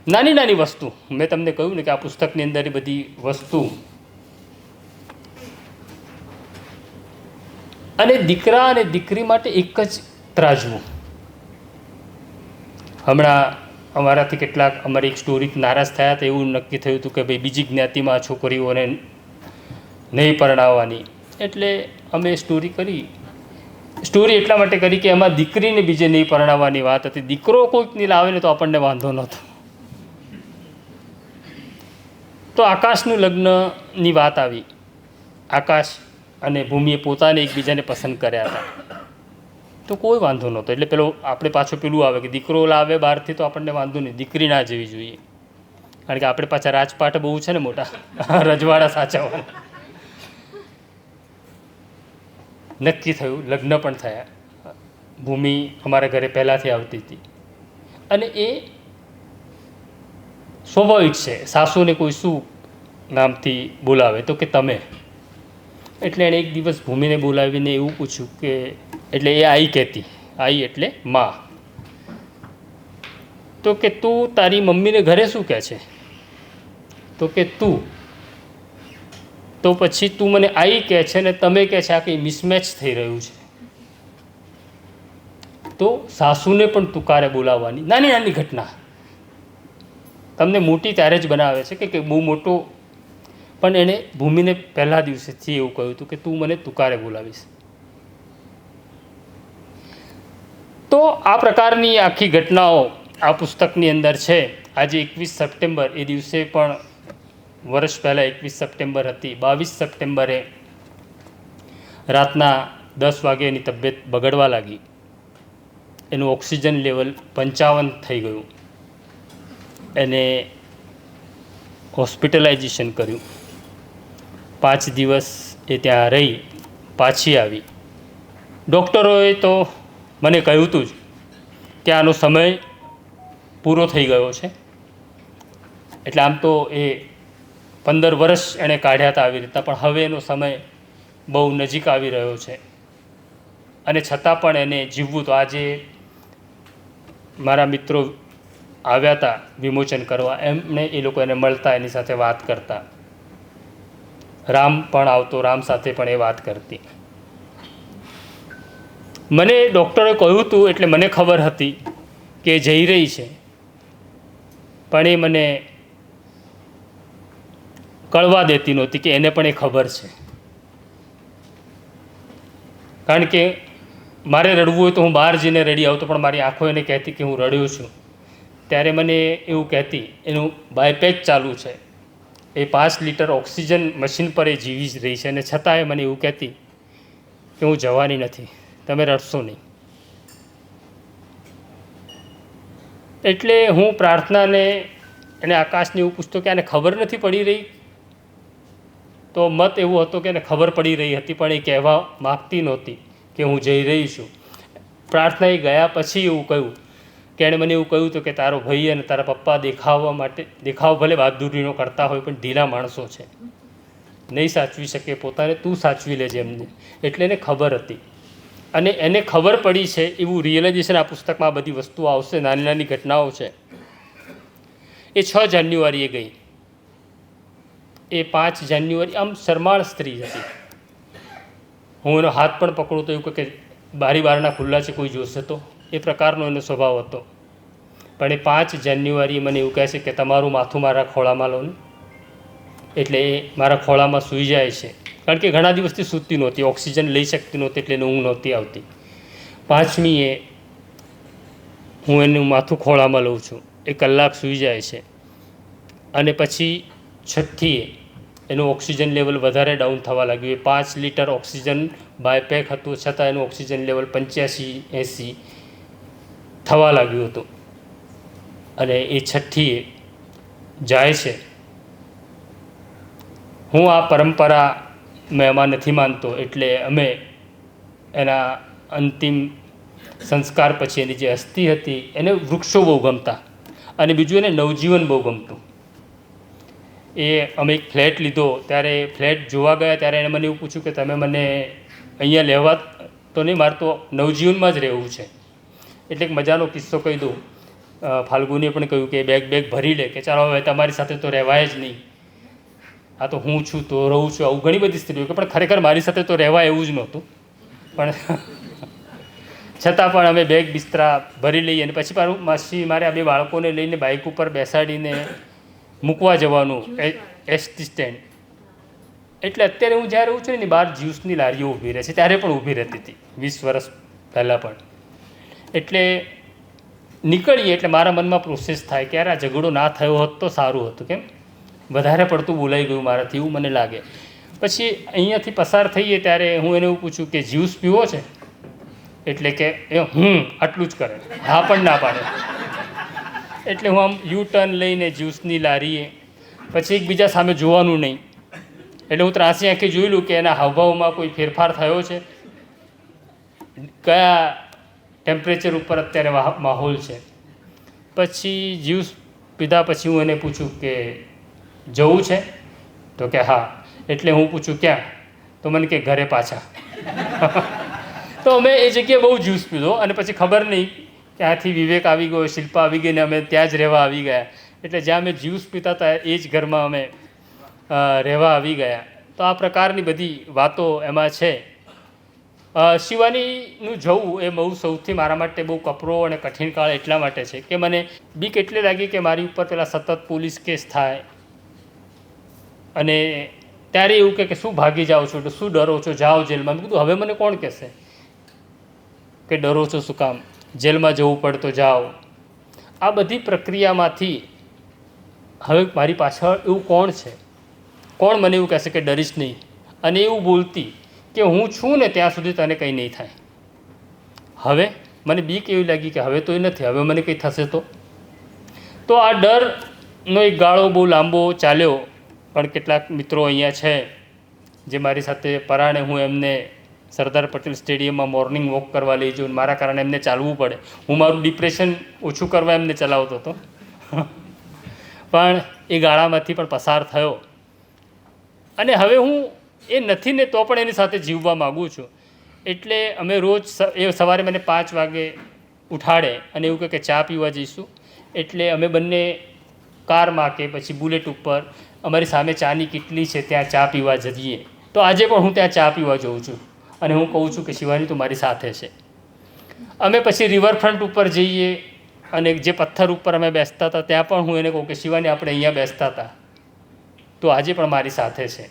નાની નાની વસ્તુ, મેં તમને કહ્યું ને કે આ પુસ્તકની અંદર એ બધી વસ્તુ, અને દીકરા અને દીકરી માટે એક જ ત્રાજવું. હમણાં અમારાથી કેટલાક અમારી એક સ્ટોરી નારાજ થયા હતા. એવું નક્કી થયું હતું કે ભાઈ બીજી જ્ઞાતિમાં છોકરીઓને નહીં પરણાવવાની. એટલે અમે સ્ટોરી કરી. સ્ટોરી એટલા માટે કરી કે એમાં દીકરીને બીજે નહીં પરણાવવાની વાત હતી. દીકરો કોઈકની લાવે ને તો આપણને વાંધો નહોતો. તો આકાશનું લગ્નની વાત આવી. આકાશ અને ભૂમિએ પોતાને એકબીજાને પસંદ કર્યા હતા, તો કોઈ વાંધો નહોતો. એટલે પેલો આપણે પાછું પેલું આવે કે દીકરો લાવે બહારથી તો આપણને વાંધો નહીં, દીકરી ના જવી જોઈએ. કારણ કે આપણે પાછા રાજપાટ બહુ છે ને મોટા, રજવાડા સાચવવાના. નક્કી થયું, લગ્ન પણ થયા. ભૂમિ અમારા ઘરે પહેલાંથી આવતી હતી, અને એ સ્વાભાવિક છે, સાસુને કોઈ શું નામથી બોલાવે તો કે તમે. એટલે એણે એક દિવસ ભૂમિને બોલાવીને એવું પૂછ્યું કે, એટલે એ આઈ કહેતી, આઈ એટલે માં, તો કે તું તારી મમ્મીને ઘરે શું કહે છે? તો કે તું. તો પછી તું મને આઈ કહે છે ને તમે કહે છે, આ કંઈ મિસમેચ થઈ રહ્યું છે. તો સાસુને પણ તુકારે બોલાવવાની નાની નાની ઘટના તમને મોટી ત્યારે જ બનાવે છે કે બહુ મોટો. પણ એણે ભૂમિને પહેલા દિવસેથી એવું કહ્યું હતું કે તું મને તુકારે બોલાવીશ. તો આ પ્રકારની આખી ઘટનાઓ આ પુસ્તકની અંદર છે. આજે 21 સપ્ટેમ્બર, એ દિવસે પણ વર્ષ પહેલાં 21 સપ્ટેમ્બર હતી. 22 સપ્ટેમ્બરે રાતના 10 વાગે એની તબિયત બગડવા લાગી. એનું ઓક્સિજન લેવલ 55 થઈ ગયું. એને હોસ્પિટલાઇઝેશન કર્યું. 5 દિવસ એ ત્યાં રહી, પાછી આવી. ડૉક્ટરોએ તો મને કહ્યું હતું જ કે આનો સમય પૂરો થઈ ગયો છે. એટલે આમ તો એ 15 વર્ષ એણે કાઢ્યા હતા આવી રીતના, પણ હવે એનો સમય બહુ નજીક આવી રહ્યો છે અને છતાં પણ એને જીવવું. તો આજે મારા મિત્રો આવ્યા હતા વિમોચન કરવા, એમણે એ લોકો એને મળતા, એની સાથે વાત કરતા. રામ પણ આવતો, રામ સાથે પણ એ વાત કરતી. મને ડૉક્ટરે કહ્યું હતું એટલે મને ખબર હતી કે એ જઈ રહી છે, પણ એ મને કળવા દેતી નહોતી કે એને પણ એ ખબર છે. કારણ કે મારે રડવું હોય તો હું બહાર જઈને રડી આવતો, પણ મારી આંખો એને કહેતી કે હું રડ્યો છું. ત્યારે મને એવું કહેતી, એનું બાયપેક ચાલુ છે, એ 5 લિટર ઓક્સિજન મશીન પર એ જીવી જ રહી છે, અને છતાંય મને એવું કહેતી કે હું જવાની નથી, તમે રડશો નહીં. એટલે હું પ્રાર્થનાને એને આકાશને એવું પૂછતો કે આને ખબર નથી પડી રહી, તો મત એવો હતો કે એને ખબર પડી રહી હતી, પણ એ કહેવા માગતી નહોતી કે હું જઈ રહી છું. પ્રાર્થના એ ગયા પછી એવું કહ્યું કે એણે મને એવું કહ્યું હતું કે તારો ભાઈ અને તારા પપ્પા દેખાવ ભલે બહાદુરીનો કરતા હોય, પણ ઢીલા માણસો છે, નહીં સાચવી શકે પોતાને, તું સાચવી લેજે એમને. એટલે એને ખબર હતી અને એને ખબર પડી છે એવું રિયલાઇઝેશન આ પુસ્તકમાં બધી વસ્તુઓ આવશે, નાની નાની ઘટનાઓ છે. એ 6 જાન્યુઆરીએ ગઈ, એ 5 જાન્યુઆરી આમ શરમાળ સ્ત્રી હતી. હું એનો હાથ પણ પકડું તો એવું કે બારી બારણા ખુલ્લા છે, કોઈ જોશે તો, એ પ્રકારનો એનો સ્વભાવ હતો. પણ એ 5 જાન્યુઆરીએ મને એવું કહે છે કે તમારું માથું મારા ખોળામાં લો ને. એટલે એ મારા ખોળામાં સૂઈ જાય છે, કારણ કે ઘણા દિવસથી સૂતી નહોતી, ઓક્સિજન લઈ શકતી નહોતી, એટલે એને ઊંઘ નહોતી આવતી. 5મીએ હું એનું માથું ખોળામાં લઉં છું, એ કલાક સૂઈ જાય છે. અને પછી 6મીએ એનું ઓક્સિજન લેવલ વધારે ડાઉન થવા લાગ્યું. એ 5 લિટર ઓક્સિજન બાયપેક હતું, છતાં એનું ઓક્સિજન લેવલ 85-80 થવા લાગ્યું હતું. અને એ 6મીએ જાય છે. હું આ પરંપરા મેં એમાં નથી માનતો, એટલે અમે એના અંતિમ સંસ્કાર પછી એની જે અસ્થિ હતી એને વૃક્ષો બહુ ગમતા, અને બીજું એને નવજીવન બહુ ગમતું. એ અમે એક ફ્લેટ લીધો, ત્યારે ફ્લેટ જોવા ગયા ત્યારે એણે મને એવું પૂછ્યું કે તમે મને અહીંયા લેવા તો નહીં, મારે તો નવજીવનમાં જ રહેવું છે. એટલે એક મજાનો કિસ્સો કહી દઉં. ફાલ્ગુનીએ પણ કહ્યું કે બેગ ભરી લે, કે ચાલો હવે તમારી સાથે તો રહેવાય જ નહીં, આ તો હું છું તો રહું છું. આવું ઘણી બધી સ્ત્રીઓ કે, પણ ખરેખર મારી સાથે તો રહેવાય એવું જ નહોતું. પણ છતાં પણ અમે બેગ બિસ્તરા ભરી લઈએ, અને પછી મારે આ 2 બાળકોને લઈને બાઇક ઉપર બેસાડીને મૂકવા જવાનું એસટી સ્ટેન્ડ. એટલે અત્યારે હું જ્યારે રહું છું ને, બહાર જ્યુસની લારીઓ ઊભી રહે છે, ત્યારે પણ ઊભી રહેતી હતી 20 વર્ષ પહેલાં પણ. એટલે નીકળીએ એટલે મારા મનમાં પ્રોસેસ થાય કે યાર આ ઝઘડો ના થયો હોત તો સારું હતું, કેમ વધારે પડતું બોલાઈ ગયું મારાથી એવું મને લાગે. પછી અહીંયાથી પસાર થઈએ ત્યારે હું એને એવું પૂછું કે જ્યુસ પીવો છે, એટલે કે એ આટલું જ કરે, હા પણ ના પાડે. એટલે હું આમ યુ ટર્ન લઈને જ્યુસની લારીએ, પછી એકબીજા સામે જોવાનું નહીં. એટલે હું ત્રાસી આંખે જોઈ લઉં કે એના હાવભાવમાં કોઈ ફેરફાર થયો છે, કયા ટેમ્પરેચર ઉપર અત્યારે માહોલ છે. પછી જ્યુસ પીધા પછી હું એને પૂછું કે જવું છે, તો કે હા. એટલે હું પૂછું ક્યાં, તો મને કે ઘરે પાછા. તો અમે એ જગ્યાએ બહુ જ્યુસ પીધો, અને પછી ખબર નહીં ત્યાંથી વિવેક આવી ગયો, શિલ્પા આવી ગઈ, ને અમે ત્યાં જ રહેવા આવી ગયા. એટલે જ્યાં અમે જ્યુસ પીતા હતા એ જ ઘરમાં અમે રહેવા આવી ગયા. તો આ પ્રકારની બધી વાતો એમાં છે. શિવાનીનું જવું એ બહુ સૌથી મારા માટે બહુ કપરો અને કઠિન કાળ એટલા માટે છે કે મને બીક એટલે લાગી કે મારી ઉપર પેલા સતત પોલીસ કેસ થાય, અને ત્યારે એવું કે શું ભાગી જાઓ છો, એટલે શું ડરો છો, જાઓ જેલમાં. મેં કીધું હવે મને કોણ કહેશે કે ડરો છો શું કામ, જેલમાં જવું પડે તો જાઓ. આ બધી પ્રક્રિયામાંથી હવે મારી પાછળ એવું કોણ છે, કોણ મને એવું કહેશે કે ડરીશ નહીં, અને એવું બોલતી કે હું છું ને ત્યાં સુધી તને કંઈ નહીં થાય. હવે મને બીક એવી લાગી કે હવે તો એ નથી, હવે મને કંઈ થશે તો આ ડરનો એક ગાળો બહુ લાંબો ચાલ્યો. પણ કેટલાક મિત્રો અહીંયા છે જે મારી સાથે પરાણે હું એમને સરદાર પટેલ સ્ટેડિયમમાં મોર્નિંગ વોક કરવા લઈ જાઉં, મારા કારણે એમને ચાલવું પડે. હું મારું ડિપ્રેશન ઓછું કરવા એમને ચલાવતો હતો. પણ એ ગાળામાંથી પણ પસાર થયો અને હવે હું એ નથી ને તો પણ એની સાથે જીવવા માગું છું. એટલે અમે રોજ એ સવારે મને 5 વાગે ઉઠાડે અને એવું કહે કે ચા પીવા જઈશું. એટલે અમે બંને કારમાં કે પછી બુલેટ ઉપર અમારી સામે ચાની કિટલી છે ત્યાં ચા પીવા જઈએ. તો આજે પણ હું ત્યાં ચા પીવા જાઉં છું અને હું કહું છું કે શિવાની તું મારી સાથે છે. અમે પછી રિવરફ્રન્ટ ઉપર જઈએ અને જે પથ્થર ઉપર અમે બેસતા હતા ત્યાં પણ હું એને કહું કે શિવાની આપણે અહીંયા બેસતા હતા, તો આજે પણ મારી સાથે છે.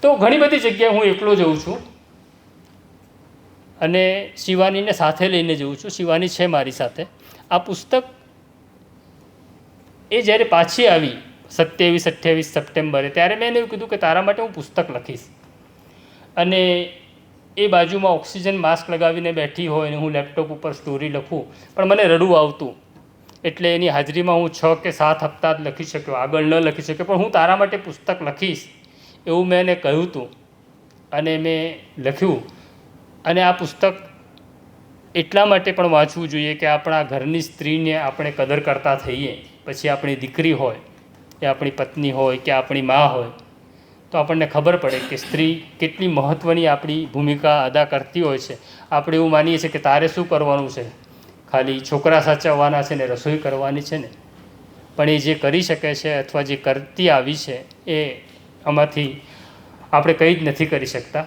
તો ઘણી બધી જગ્યાએ હું એકલો જઉં છું અને શિવાનીને સાથે લઈને જઉં છું. શિવાની છે મારી સાથે. આ પુસ્તક એ જ્યારે પાછી આવી 27-28 સપ્ટેમ્બરે, ત્યારે મેં એને એવું કીધું કે તારા માટે હું પુસ્તક લખીશ. અને એ બાજુમાં ઓક્સિજન માસ્ક લગાવીને બેઠી હોય અને હું લેપટોપ ઉપર સ્ટોરી લખું, પણ મને રડવું આવતું. એટલે એની હાજરીમાં હું 6 કે 7 હપ્તા જ લખી શક્યો, આગળ ન લખી શક્યો. પણ હું તારા માટે પુસ્તક લખીશ એવું મેં એને કહ્યું હતું અને મેં લખ્યું. અને આ પુસ્તક એટલા માટે પણ વાંચવું જોઈએ કે આપણા ઘરની સ્ત્રીને આપણે કદર કરતા થઈએ. પછી આપણી દીકરી હોય કે આપણી પત્ની હોય કે આપણી મા હોય, તો આપણને ખબર પડે કે સ્ત્રી કેટલી મહત્ત્વની આપણી ભૂમિકા અદા કરતી હોય છે. આપણે એવું માનીએ છીએ કે તારે શું કરવાનું છે, ખાલી છોકરા સાચવવાના છે ને રસોઈ કરવાની છે ને. પણ એ જે કરી શકે છે અથવા જે કરતી આવી છે એ આમાંથી આપણે કંઈ જ નથી કરી શકતા.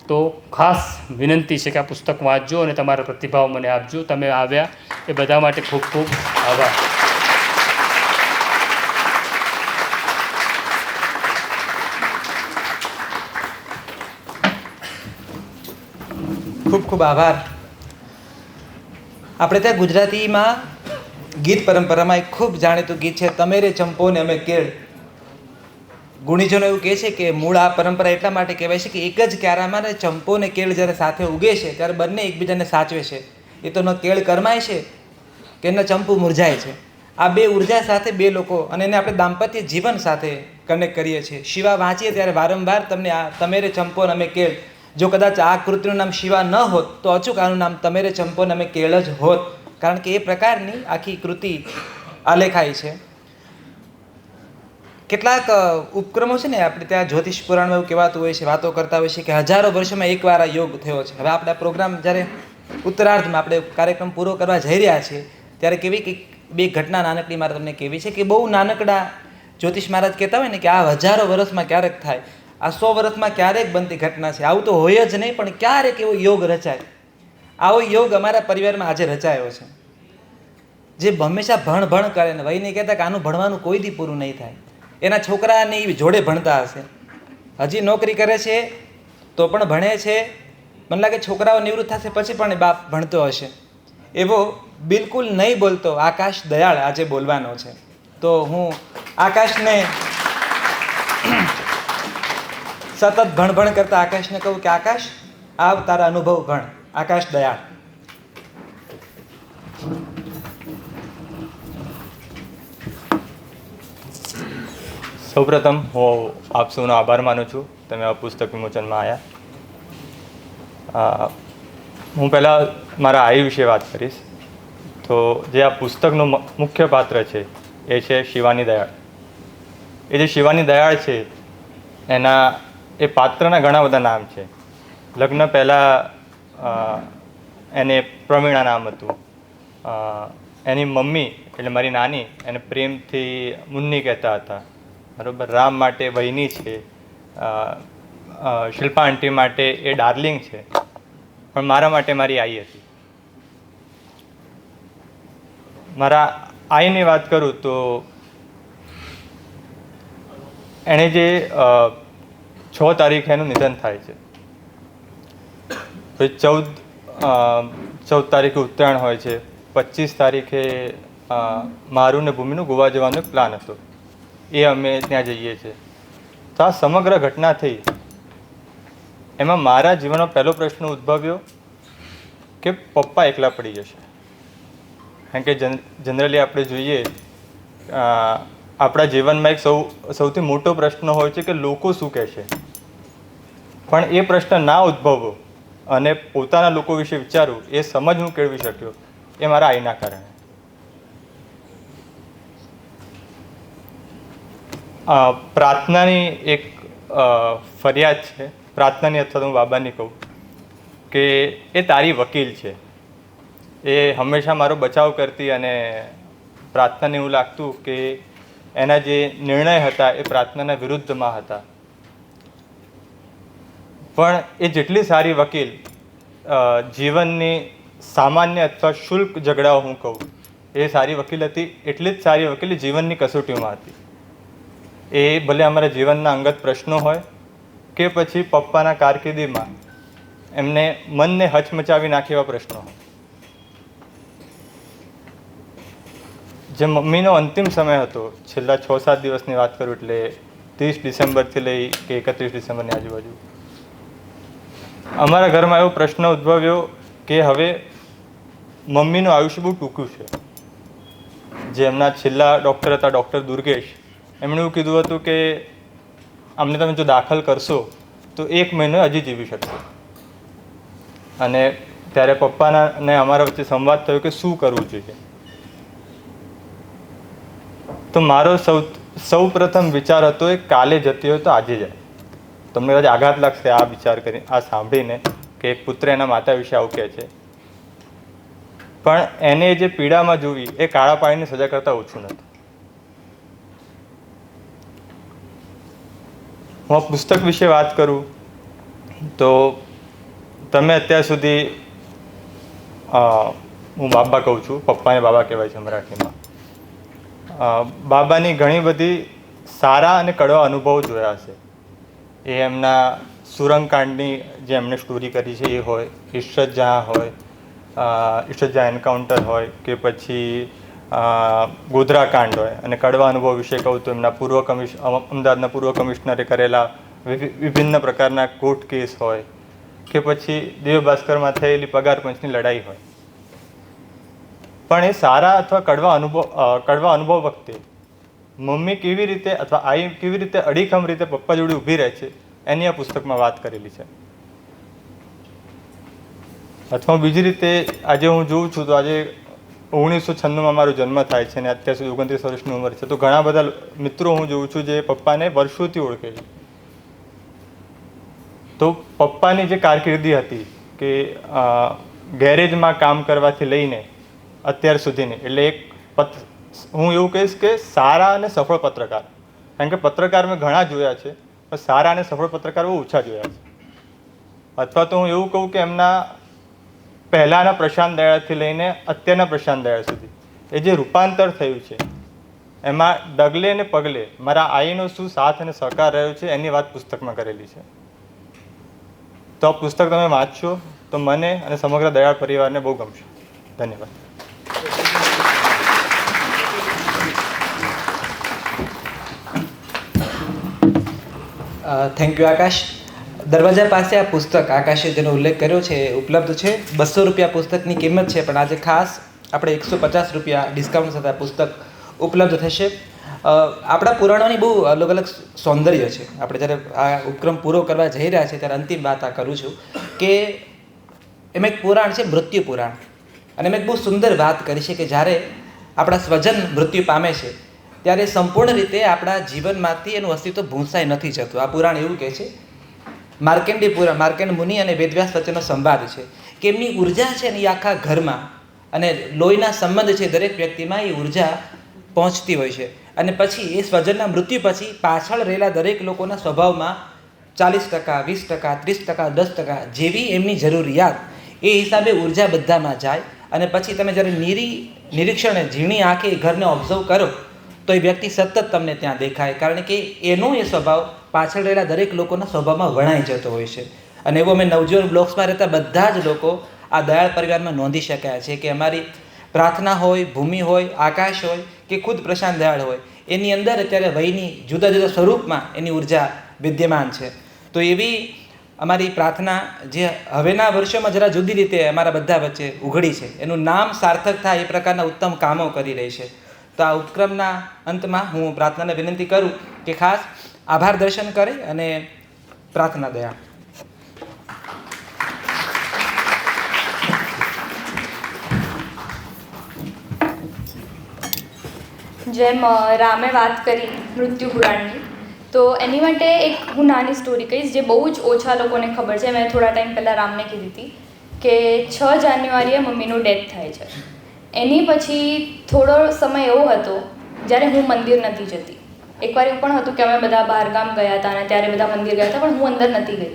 તો ખાસ વિનંતી છે કે આ પુસ્તક વાંચજો અને તમારા પ્રતિભાવ મને આપજો. તમે આવ્યા એ બધા માટે ખૂબ ખૂબ આભાર. ખૂબ ખૂબ આભાર. આપણે ત્યાં ગુજરાતીમાં ગીત પરંપરામાં એક ખૂબ જાણીતું ગીત છે, તમે રે ચંપો ને અમે કેળ. ગુણીજનો એવું કહે છે કે મૂળ આ પરંપરા એટલા માટે કહેવાય છે કે એક જ ક્યારામાં ને ચંપો ને કેળ જ્યારે સાથે ઉગે છે ત્યારે બંને એકબીજાને સાચવે છે. એ તો ન કેળ કરમાય છે કે ન ચંપુ મુરઝાય છે. આ બે ઉર્જા સાથે બે લોકો, અને એને આપણે દાંપત્ય જીવન સાથે કનેક્ટ કરીએ છીએ. શિવા વાંચીએ ત્યારે વારંવાર તમને આ તમે રે ચંપો ને અમે કેળ, જો કદાચ આ કૃતિનું નામ શિવા ન હોત તો અચૂક આનું નામ તમે રે ચંપો ને અમે કેળ જ હોત. કારણ કે એ પ્રકારની આખી કૃતિ આલેખાઈ છે. કેટલાક ઉપક્રમો છે ને આપણે ત્યાં જ્યોતિષ પુરાણમાં એવું કહેવાતું હોય છે, વાતો કરતા હોય છે કે હજારો વર્ષોમાં એકવાર આ યોગ થયો છે. હવે આપણા પ્રોગ્રામ જ્યારે ઉત્તરાર્ધમાં આપણે કાર્યક્રમ પૂરો કરવા જઈ રહ્યા છીએ ત્યારે કેવી કે બે ઘટના નાનકડી મારે તમને કહેવી છે કે બહુ નાનકડા જ્યોતિષ મહારાજ કહેતા હોય ને કે આ હજારો વર્ષમાં ક્યારેક થાય, આ 100 વર્ષમાં ક્યારેક બનતી ઘટના છે. આવું તો હોય જ નહીં, પણ ક્યારેક એવો યોગ રચાય. આવો યોગ અમારા પરિવારમાં આજે રચાયો છે. જે હંમેશા ભણ કરે ને વહીને કહેતા કે આનું ભણવાનું કોઈ દી પૂરું નહીં થાય. એના છોકરાને એ જોડે ભણતા હશે, હજી નોકરી કરે છે તો પણ ભણે છે. મને લાગે છોકરાઓ નિવૃત્ત થશે પછી પણ બાપ ભણતો હશે. એવો બિલકુલ નહીં બોલતો આકાશ દયાળ આજે બોલવાનો છે. તો હું આકાશને સતત ભણ કરતા આકાશને કહું કે આકાશ આવ તારા અનુભવ ભણ. આકાશ દયાળ. સૌપ્રથમ હું આપ સૌનો આભાર માનું છું, તમે આ પુસ્તક વિમોચનમાં આવ્યા. હું પહેલાં મારા આઈ વિશે વાત કરીશ. તો જે આ પુસ્તકનું મુખ્ય પાત્ર છે એ છે શિવાની દયાળ. એ જે શિવાની દયાળ છે એના એ પાત્રના ઘણા બધા નામ છે. લગ્ન પહેલાં એને પ્રવીણા નામ હતું. એની મમ્મી એટલે મારી નાની એને પ્રેમથી મુન્ની કહેતા હતા, બરાબર. રામ માટે વહીની છે, શિલ્પા આંટી માટે એ ડાર્લિંગ છે, પણ મારા માટે મારી આઈ હતી. મારા આઈની વાત કરું તો એણે જે 6 તારીખે એનું નિધન થાય છે. પછી 14 તારીખે ઉત્તરાયણ હોય છે. 25 તારીખે મારું ને ભૂમિનું ગોવા જવાનો એક પ્લાન હતો, એ અમે ત્યાં જઈએ છીએ. તો આ સમગ્ર ઘટના થઈ એમાં મારા જીવનનો પહેલો પ્રશ્ન ઉદ્ભવ્યો કે પપ્પા એકલા પડી જશે. કારણ કે જનરલી આપણે જોઈએ આપણા જીવનમાં એક સૌથી મોટો પ્રશ્ન હોય છે કે લોકો શું કહેશે, પણ એ પ્રશ્ન ના ઉદ્ભવવો અને પોતાના લોકો વિશે વિચારું એ સમજ હું કેળવી શક્યો એ મારા આઈના કારણે. પ્રાર્થનાની એક ફરિયાદ છે, પ્રાર્થનાની અથવા તો હું બાબાની કહું કે એ તારી વકીલ છે. એ હંમેશા મારો બચાવ કરતી અને પ્રાર્થનાને એવું લાગતું કે એના જે નિર્ણય હતા એ પ્રાર્થનાના વિરુદ્ધમાં હતા. પણ એ જેટલી સારી વકીલ જીવનની સામાન્ય અથવા શુલ્ક ઝઘડાઓ હું કહું એ સારી વકીલ હતી, એટલી જ સારી વકીલ જીવનની કસોટીમાં હતી. એ ભલે અમારા જીવનના અંગત પ્રશ્નો હોય કે પછી પપ્પાના કારકિર્દીમાં એમને મનને હચમચાવી નાખે એવા પ્રશ્નો હોય. જે મમ્મીનો અંતિમ સમય હતો, છેલ્લા 6-7 દિવસની વાત કરું એટલે 30 ડિસેમ્બરથી લઈ કે 31 ડિસેમ્બરની આજુબાજુ અમારા ઘરમાં એવો પ્રશ્ન ઉદ્ભવ્યો કે હવે મમ્મીનું આયુષ્ય બહુ ટૂંકું છે. જે એમના છેલ્લા ડૉક્ટર હતા ડૉક્ટર દુર્ગેશ, એમણે એવું કીધું હતું કે અમને તમે જો દાખલ કરશો તો 1 મહિનો હજી જીવી શકશે. અને ત્યારે પપ્પાના અને અમારા વચ્ચે સંવાદ થયો કે શું કરવું જોઈએ. તો મારો સૌ પ્રથમ વિચાર હતો એ કાલે જતી હોય તો આજે જાય. તમને કદાચ આઘાત લાગશે આ વિચાર કરી, આ સાંભળીને કે એક પુત્ર એના માતા વિશે આવું કહે છે, પણ એને જે પીડામાં જોવી એ કાળા પાણીની સજા કરતાં ઓછું નથી. હું આ પુસ્તક વિશે વાત કરું તો તમે અત્યાર સુધી હું બાબા કહું છું, પપ્પાને બાબા કહેવાય છે મરાઠીમાં. બાબાની ઘણી બધી સારા અને કડવા અનુભવો જોયા હશે. એ એમના સુરંગકાંડની જે એમણે સ્ટોરી કરી છે એ હોય, ઈશ્વર જહાં હોય, ઈશ્વર જહાં એન્કાઉન્ટર હોય કે પછી ગોધરા કાંડ હોય. અને કડવા અનુભવ વિશે કહું તો એમના અમદાવાદના પૂર્વ કમિશનરે કરેલા વિભિન્ન પ્રકારના કોર્ટ કેસ હોય કે પછી દેવભાસ્કરમાં થયેલી પગાર પંચની લડાઈ હોય. પણ એ સારા અથવા કડવા અનુભવ વખતે મમ્મી કેવી રીતે અથવા આઈ કેવી રીતે અડીખમ રીતે પપ્પા જોડે ઊભી રહે છે એની આ પુસ્તકમાં વાત કરેલી છે. અથવા બીજી રીતે આજે હું જોઉં છું તો આજે 1996માં મારો જન્મ થાય છે અને અત્યાર સુધી 29 વર્ષની ઉંમર છે. તો ઘણા બધા મિત્રો હું જોઉં છું જે પપ્પાને વર્ષોથી ઓળખે છે. તો પપ્પાની જે કારકિર્દી હતી કે ગેરેજમાં કામ કરવાથી લઈને અત્યાર સુધીની, એટલે એક હું એવું કહીશ કે સારા અને સફળ પત્રકાર. કારણ કે પત્રકાર મેં ઘણા જોયા છે પણ સારા અને સફળ પત્રકાર બહુ ઓછા જોયા છે. અથવા તો હું એવું કહું કે એમના પહેલાંના પ્રશાંત દયાળથી લઈને અત્યારના પ્રશાંત દયાળ સુધી એ જે રૂપાંતર થયું છે એમાં ડગલે ને પગલે મારા આઈનો શું સાથ અને સહકાર રહ્યો છે એની વાત પુસ્તકમાં કરેલી છે. તો આ પુસ્તક તમે વાંચશો તો મને અને સમગ્ર દયાળ પરિવારને બહુ ગમશે. ધન્યવાદ. થેન્ક યુ આકાશ. દરવાજા પાસે આ પુસ્તક આકાશે જેનો ઉલ્લેખ કર્યો છે એ ઉપલબ્ધ છે. 200 રૂપિયા પુસ્તકની કિંમત છે, પણ આજે ખાસ આપણે 150 રૂપિયા ડિસ્કાઉન્ટ સાથે આ પુસ્તક ઉપલબ્ધ થશે. આપણા પુરાણોની બહુ અલગ અલગ સૌંદર્ય છે. આપણે જ્યારે આ ઉપક્રમ પૂરો કરવા જઈ રહ્યા છીએ ત્યારે અંતિમ વાત આ કરું છું કે એમ એક પુરાણ છે મૃત્યુ પુરાણ, અને મેં એક બહુ સુંદર વાત કરી છે કે જ્યારે આપણા સ્વજન મૃત્યુ પામે છે ત્યારે સંપૂર્ણ રીતે આપણા જીવનમાંથી એનું અસ્તિત્વ ભૂંસાઈ નથી જતું. આ પુરાણ એવું કહે છે, માર્કેન્ડ મુનિ અને વેદવ્યાસ વચ્ચેનો સંવાદ છે કે એમની ઉર્જા છે ને એ આખા ઘરમાં અને લોહીના સંબંધ છે દરેક વ્યક્તિમાં એ ઉર્જા પહોંચતી હોય છે. અને પછી એ સ્વજનના મૃત્યુ પછી પાછળ રહેલા દરેક લોકોના સ્વભાવમાં 40%, 20%, 30%, 10% જેવી એમની જરૂરિયાત એ હિસાબે ઉર્જા બધામાં જાય. અને પછી તમે જ્યારે નિરીક્ષણ ઝીણી આંખે એ ઘરને ઓબ્ઝર્વ કરો તો એ વ્યક્તિ સતત તમને ત્યાં દેખાય, કારણ કે એનો એ સ્વભાવ પાછળ રહેલા દરેક લોકોના સ્વભાવમાં વણાઈ જતો હોય છે. અને એવો અમે નવજીવન બ્લોક્સમાં રહેતા બધા જ લોકો આ દયાળ પરિવારમાં નોંધી શક્યા છે કે અમારી પ્રાર્થના હોય, ભૂમિ હોય, આકાશ હોય કે ખુદ પ્રશાંત દયાળ હોય, એની અંદર અત્યારે વયની જુદા જુદા સ્વરૂપમાં એની ઉર્જા વિદ્યમાન છે. તો એવી અમારી પ્રાર્થના જે હવેના વર્ષોમાં જરા જુદી રીતે અમારા બધા વચ્ચે ઉઘડી છે, એનું નામ સાર્થક થાય એ પ્રકારના ઉત્તમ કામો કરી રહી છે. તો આ ઉપક્રમના અંતમાં હું પ્રાર્થનાને વિનંતી કરું કે ખાસ આભાર દર્શન કરે અને પ્રાર્થના દયા. જેમ રામે વાત કરી મૃત્યુ પુરાણની, તો એની માટે એક હું નાની સ્ટોરી કહીશ જે બહુ જ ઓછા લોકોને ખબર છે. મેં થોડા ટાઈમ પહેલાં રામને કીધી હતી કે 6 જાન્યુઆરીએ મમ્મીનું ડેથ થાય છે. એની પછી થોડો સમય એવો હતો જ્યારે હું મંદિર નથી જતી. એકવાર એવું પણ હતું કે અમે બધા બહારગામ ગયા હતા અને ત્યારે બધા મંદિર ગયા હતા, પણ હું અંદર નથી ગઈ.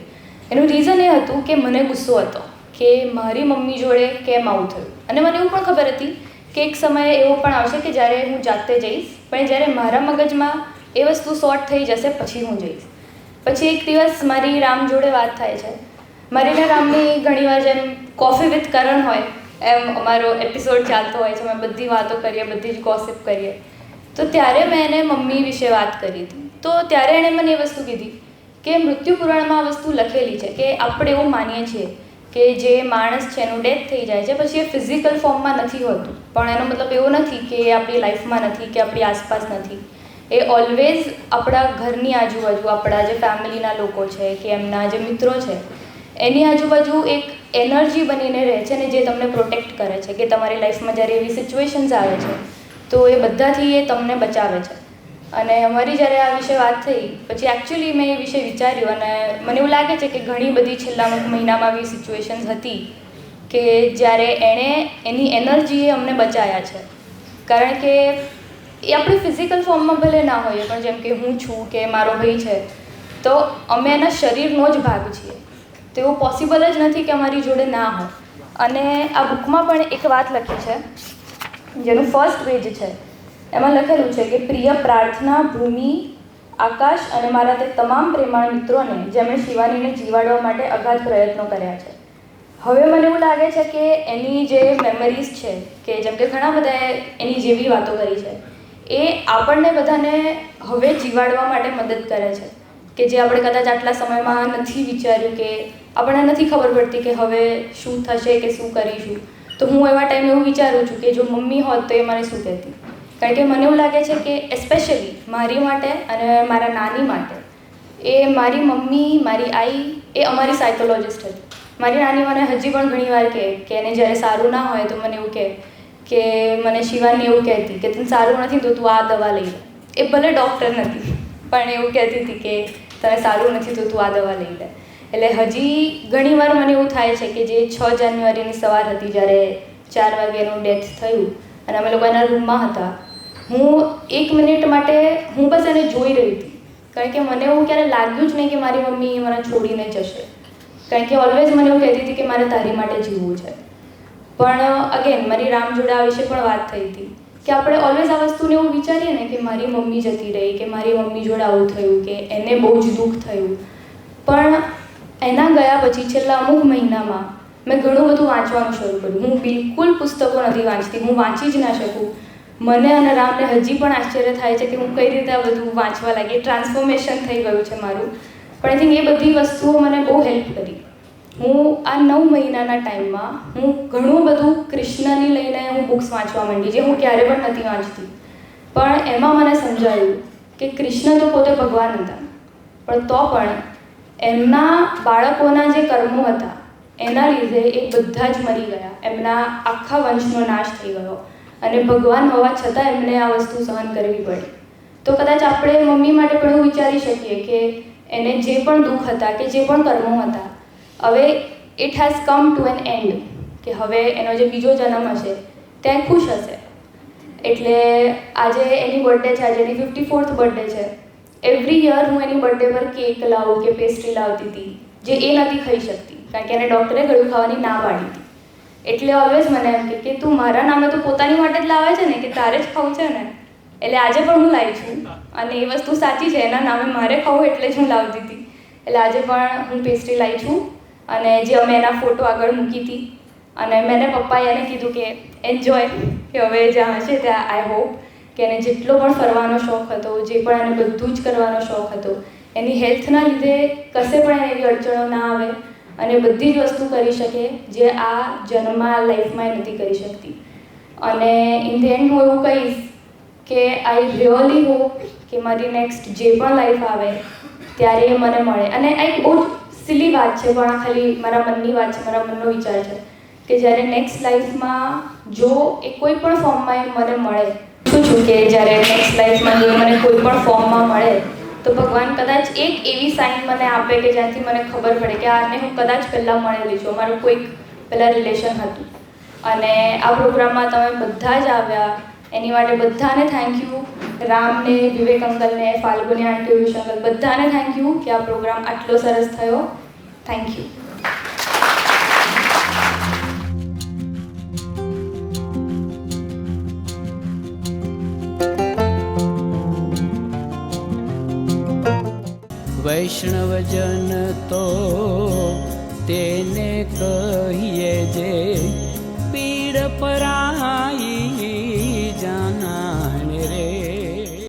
એનું રીઝન એ હતું કે મને ગુસ્સો હતો કે મારી મમ્મી જોડે કેમ આવું થયું. અને મને એવું પણ ખબર હતી કે એક સમય એવો પણ આવશે કે જ્યારે હું જાતે જઈશ, પણ જ્યારે મારા મગજમાં એ વસ્તુ સોર્ટ થઈ જશે પછી હું જઈશ. પછી એક દિવસ મારી રામ જોડે વાત થાય છે. મારી ને રામની ઘણીવાર જેમ કોફી વિથ કરણ હોય એમ અમારો એપિસોડ ચાલતો હોય છે. અમે બધી વાતો કરીએ, બધી જ ગોસિપ કરીએ. તો ત્યારે મેં એને મમ્મી વિશે વાત કરી હતી. તો ત્યારે એણે મને એ વસ્તુ કીધી કે મૃત્યુ પુરાણમાં આ વસ્તુ લખેલી છે કે આપણે એવું માનીએ છીએ કે જે માણસ છે એનું ડેથ થઈ જાય છે પછી એ ફિઝિકલ ફોર્મમાં નથી હોતું, પણ એનો મતલબ એવો નથી કે એ આપણી લાઈફમાં નથી કે આપણી આસપાસ નથી. એ ઓલવેઝ આપણા ઘરની આજુબાજુ, આપણા જે ફેમિલીના લોકો છે કે એમના જે મિત્રો છે એની આજુબાજુ એક એનર્જી બનીને રહે છે ને જે તમને પ્રોટેક્ટ કરે છે કે તમારી લાઈફમાં જ્યારે એવી સિચ્યુએશન્સ આવે છે તો એ બધાથી એ તમને બચાવે છે. અને અમારી જ્યારે આ વિશે વાત થઈ પછી એકચ્યુઅલી મેં એ વિશે વિચાર્યું અને મને એવું લાગે છે કે ઘણી બધી છેલ્લા અમુક મહિનામાં આવી સિચ્યુએશન્સ હતી કે જ્યારે એણે એની એનર્જીએ અમને બચાવ્યા છે. કારણ કે એ આપણે ફિઝિકલ ફોર્મમાં ભલે ના હોઈએ, પણ જેમ કે હું છું કે મારો ભાઈ છે તો અમે એના શરીરનો જ ભાગ છીએ. તો એવું પોસિબલ જ નથી કે અમારી જોડે ના હોય. અને આ બુકમાં પણ એક વાત લખી છે જેનું ફર્સ્ટ પેજ છે. એમાં લખેલું છે કે પ્રિય પ્રાર્થના, ભૂમિ, આકાશ અને મારા તે તમામ પ્રેમાળ મિત્રોને જેમણે શિવાનીને જીવાડવા માટે અગાધ પ્રયત્નો કર્યા છે. હવે મને એવું લાગે છે કે એની જે મેમરીઝ છે કે જેમ કે ઘણા બધાએ એની જેવી વાતો કરી છે એ આપણને બધાને હવે જીવાડવા માટે મદદ કરે છે કે જે આપણે કદાચ આટલા સમયમાં નથી વિચાર્યું, કે આપણને નથી ખબર પડતી કે હવે શું થશે કે શું કરીશું. તો હું એવા ટાઈમે એવું વિચારું છું કે જો મમ્મી હોત તો એ મને શું કહેતી. કારણ કે મને એવું લાગે છે કે એસ્પેશિયલી મારી માટે અને મારા નાની માટે એ મારી મમ્મી, મારી આઈ એ અમારી સાયકોલોજિસ્ટ હતી. મારી નાની મને હજી પણ ઘણીવાર કહે કે એને જ્યારે સારું ના હોય તો મને એવું કહે કે મને શિવાની એવું કહેતી કે તને સારું નથી તો તું આ દવા લઈ લે. એ ભલે ડૉક્ટર નથી પણ એવું કહેતી હતી કે તને સારું નથી તો તું આ દવા લઈ લે. એટલે હજી ઘણીવાર મને એવું થાય છે કે જે 6 જાન્યુઆરીની સવાર હતી જ્યારે 4 વાગે એનું ડેથ થયું અને અમે લોકો એના રૂમમાં હતા, હું 1 મિનિટ માટે હું બસ એને જોઈ રહી હતી. કારણ કે મને એવું ક્યારે લાગ્યું જ નહીં કે મારી મમ્મી મને છોડીને જશે. કારણ કે ઓલવેઝ મને એવું કહેતી હતી કે મારે તારી માટે જીવવું છે. પણ અગેન મારી રામ જોડે આ વિશે પણ વાત થઈ હતી કે આપણે ઓલવેઝ આ વસ્તુને એવું વિચારીએ ને કે મારી મમ્મી જતી રહી, કે મારી મમ્મી જોડે આવું થયું, કે એને બહુ જ દુઃખ થયું. પણ એના ગયા પછી છેલ્લા અમુક મહિનામાં મેં ઘણું બધું વાંચવાનું શરૂ કર્યું. હું બિલકુલ પુસ્તકો નથી વાંચતી, હું વાંચી જ ના શકું. મને અને રામને હજી પણ આશ્ચર્ય થાય છે કે હું કઈ રીતે આ બધું વાંચવા લાગી. ટ્રાન્સફોર્મેશન થઈ ગયું છે મારું. પણ આઈ થિંક એ બધી વસ્તુઓ મને બહુ હેલ્પ કરી. હું આ 9 મહિનાના ટાઈમમાં હું ઘણું બધું કૃષ્ણની લઈને હું બુક્સ વાંચવા માંડી જે હું ક્યારે પણ નથી વાંચતી. પણ એમાં મને સમજાયું કે કૃષ્ણ તો પોતે ભગવાન હતા, પણ તો પણ એમના બાળકોના જે કર્મો હતા એના લીધે એ બધા જ મરી ગયા. એમના આખા વંશનો નાશ થઈ ગયો અને ભગવાન હોવા છતાં એમને આ વસ્તુ સહન કરવી પડી. તો કદાચ આપણે મમ્મી માટે પણ એવું વિચારી શકીએ કે એને જે પણ દુઃખ હતા કે જે પણ કર્મો હતા હવે it has come to an end, કે હવે એનો જે બીજો જન્મ હશે ત્યાં ખુશ હશે. એટલે આજે એની બર્થડે છે, આજે એની 54th બર્થડે છે. એવરી યર હું એની બર્થડે પર કેક લાવું કે પેસ્ટ્રી લાવતી હતી જે એ નથી ખાઈ શકતી કારણ કે એને ડૉક્ટરે ગળ્યું ખાવાની ના પાડી હતી. એટલે ઓલવેઝ મને એમ કે તું મારા નામે તો પોતાની માટે જ લાવે છે ને કે તારે જ ખાવું છે ને. એટલે આજે પણ હું લાવી છું અને એ વસ્તુ સાચી છે, એના નામે મારે ખાવું એટલે જ હું લાવતી હતી. એટલે આજે પણ હું પેસ્ટ્રી લાવી છું અને જે અમે એના ફોટો આગળ મૂકી હતી અને મેં પપ્પાએ એને કીધું કે એન્જોય, કે હવે જ્યાં હશે ત્યાં આઈ હોપ કે એને જેટલો પણ ફરવાનો શોખ હતો, જે પણ એને બધું જ કરવાનો શોખ હતો, એની હેલ્થના લીધે કશે પણ એને એવી અડચણો ના આવે અને બધી જ વસ્તુ કરી શકે જે આ જન્મમાં લાઈફમાં એ નથી કરી શકતી. અને ઇન ધ એન્ડ હું એવું કહીશ કે આઈ રિયલી હોપ કે મારી નેક્સ્ટ જે પણ લાઈફ આવે ત્યારે એ મને મળે. અને આ એક બહુ જ સિલી વાત છે પણ આ ખાલી મારા મનની વાત છે, મારા મનનો વિચાર છે કે જ્યારે નેક્સ્ટ લાઈફમાં જો એ કોઈ પણ ફોર્મમાં એ મને મળે શું છું કે જ્યારે નેક્સ્ટ લાઈફમાં જો મને કોઈ પણ ફોર્મમાં મળે તો ભગવાન કદાચ એક એવી સાઇન મને આપે કે જ્યાંથી મને ખબર પડે કે આને હું કદાચ પહેલાં મળેલી છું, મારું કોઈક પહેલાં રિલેશન હતું. અને આ પ્રોગ્રામમાં તમે બધા જ આવ્યા એની માટે બધાને થેન્ક યુ. રામને, વિવેક અંકલને, ફાલ્ગુની આંટી, વિશ અંકલ બધાને થેન્ક યુ કે આ પ્રોગ્રામ આટલો સરસ થયો. Thank you. વૈષ્ણવજન તો તેને કહીએ